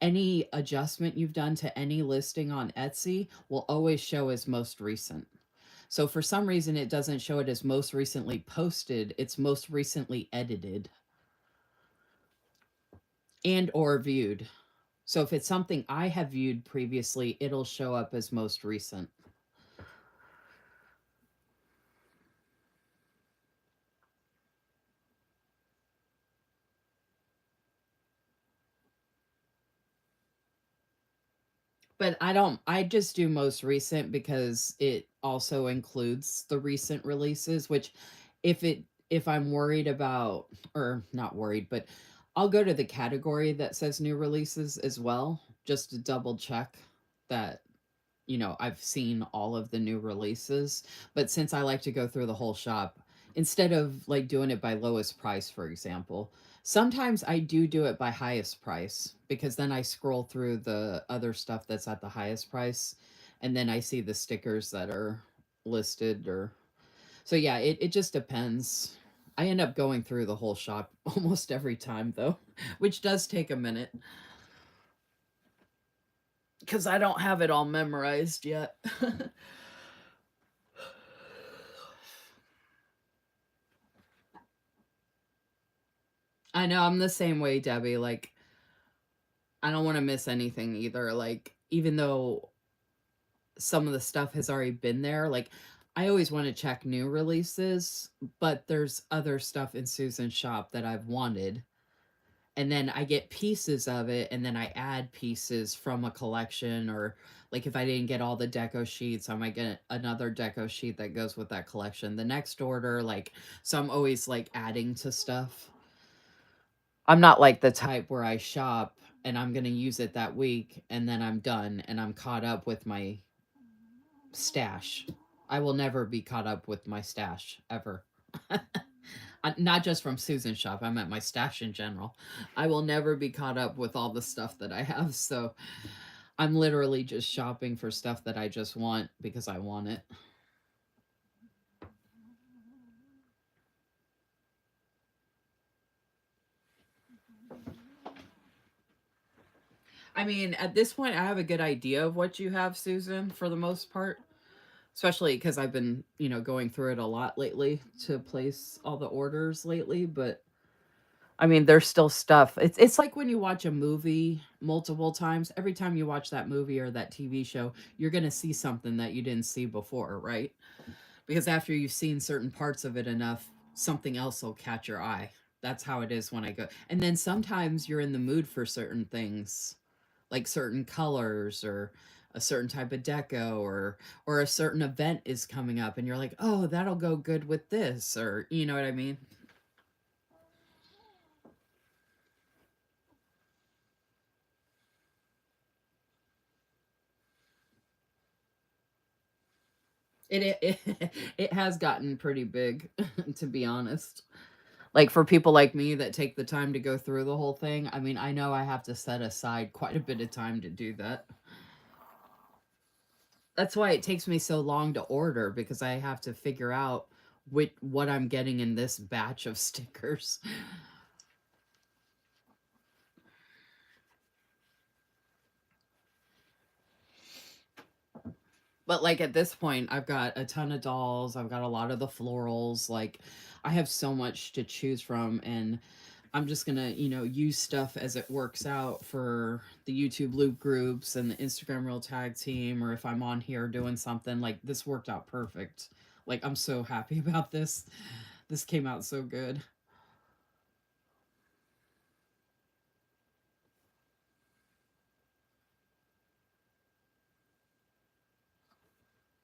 A: any adjustment you've done to any listing on Etsy will always show as most recent. So for some reason it doesn't show it as most recently posted, it's most recently edited and or viewed. So if it's something I have viewed previously, it'll show up as most recent. But I just do most recent because it also includes the recent releases, which if it if I'm worried about, or not worried, but I'll go to the category that says new releases as well, just to double check that, I've seen all of the new releases. But since I like to go through the whole shop, instead of like doing it by lowest price, for example, sometimes I do it by highest price because then I scroll through the other stuff that's at the highest price and then I see the stickers that are listed or so yeah, it just depends. I end up going through the whole shop almost every time though, which does take a minute because I don't have it all memorized yet. I know I'm the same way, Debbie. Like, I don't want to miss anything either. Like, even though some of the stuff has already been there, like, I always want to check new releases, but there's other stuff in Susan's shop that I've wanted. And then I get pieces of it, and then I add pieces from a collection, or like if I didn't get all the deco sheets, I might get another deco sheet that goes with that collection. The next order, like, so I'm always like adding to stuff. I'm not like the type where I shop and I'm going to use it that week and then I'm done and I'm caught up with my stash. I will never be caught up with my stash ever. Not just from Susan's shop, I meant my stash in general. I will never be caught up with all the stuff that I have. So I'm literally just shopping for stuff that I just want because I want it. I mean, at this point, I have a good idea of what you have, Susan, for the most part. Especially because I've been, going through it a lot lately to place all the orders lately. But I mean, there's still stuff. It's like when you watch a movie multiple times. Every time you watch that movie or that TV show, you're gonna see something that you didn't see before, right? Because after you've seen certain parts of it enough, something else will catch your eye. That's how it is when I go. And then sometimes you're in the mood for certain things, like certain colors or a certain type of deco or a certain event is coming up and you're like, "Oh, that'll go good with this," or you know what I mean? It has gotten pretty big, to be honest. Like for people like me that take the time to go through the whole thing, I mean, I know I have to set aside quite a bit of time to do that. That's why it takes me so long to order because I have to figure out what I'm getting in this batch of stickers. But like at this point, I've got a ton of dolls. I've got a lot of the florals. Like I have so much to choose from, and I'm just gonna, use stuff as it works out for the YouTube loop groups and the Instagram Reel tag team, or if I'm on here doing something. Like this worked out perfect. Like I'm so happy about this. This came out so good.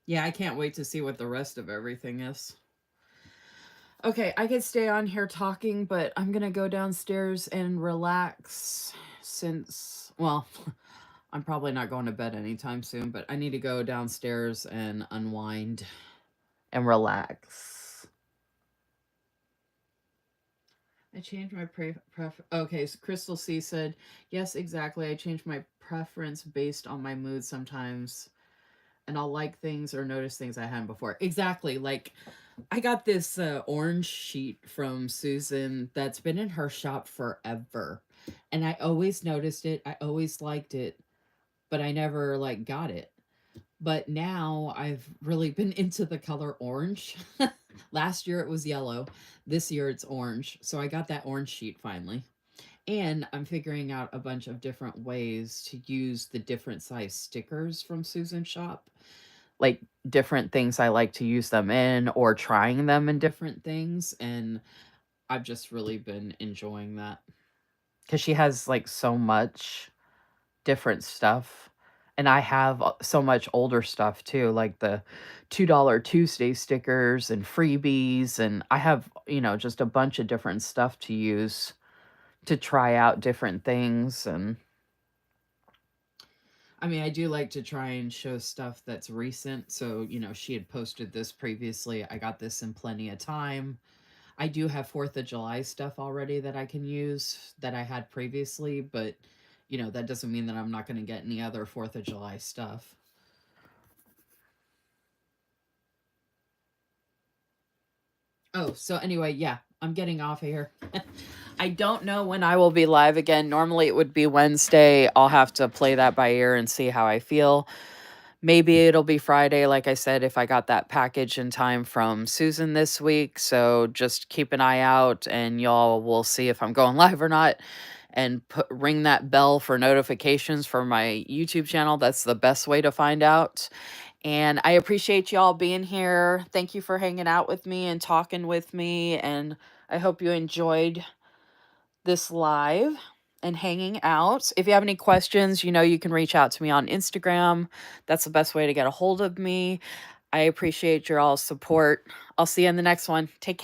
A: Yeah, I can't wait to see what the rest of everything is. Okay, I could stay on here talking, but I'm gonna go downstairs and relax since, well, I'm probably not going to bed anytime soon, but I need to go downstairs and unwind and relax. I changed my Okay, so Crystal C said, yes, exactly. I changed my preference based on my mood sometimes, and I'll like things or notice things I hadn't before. Exactly. Like, I got this orange sheet from Susan that's been in her shop forever. And I always noticed it. I always liked it, but I never like got it. But now I've really been into the color orange. Last year it was yellow. This year it's orange. So I got that orange sheet finally. And I'm figuring out a bunch of different ways to use the different size stickers from Susan's shop. Like different things I like to use them in, or trying them in different things. And I've just really been enjoying that. Because she has like so much different stuff. And I have so much older stuff too, like the $2 Tuesday stickers and freebies. And I have, just a bunch of different stuff to use to try out different things. And I mean, I do like to try and show stuff that's recent. So, she had posted this previously. I got this in plenty of time. I do have 4th of July stuff already that I can use that I had previously, but that doesn't mean that I'm not going to get any other 4th of July stuff. Oh, so anyway, yeah, I'm getting off of here. I don't know when I will be live again. Normally it would be Wednesday. I'll have to play that by ear and see how I feel. Maybe it'll be Friday, like I said, if I got that package in time from Susan this week. So just keep an eye out and y'all will see if I'm going live or not. And ring that bell for notifications for my YouTube channel. That's the best way to find out. And I appreciate y'all being here. Thank you for hanging out with me and talking with me. And I hope you enjoyed this live and hanging out. If you have any questions, you can reach out to me on Instagram. That's the best way to get a hold of me. I appreciate your all support. I'll see you in the next one. Take care.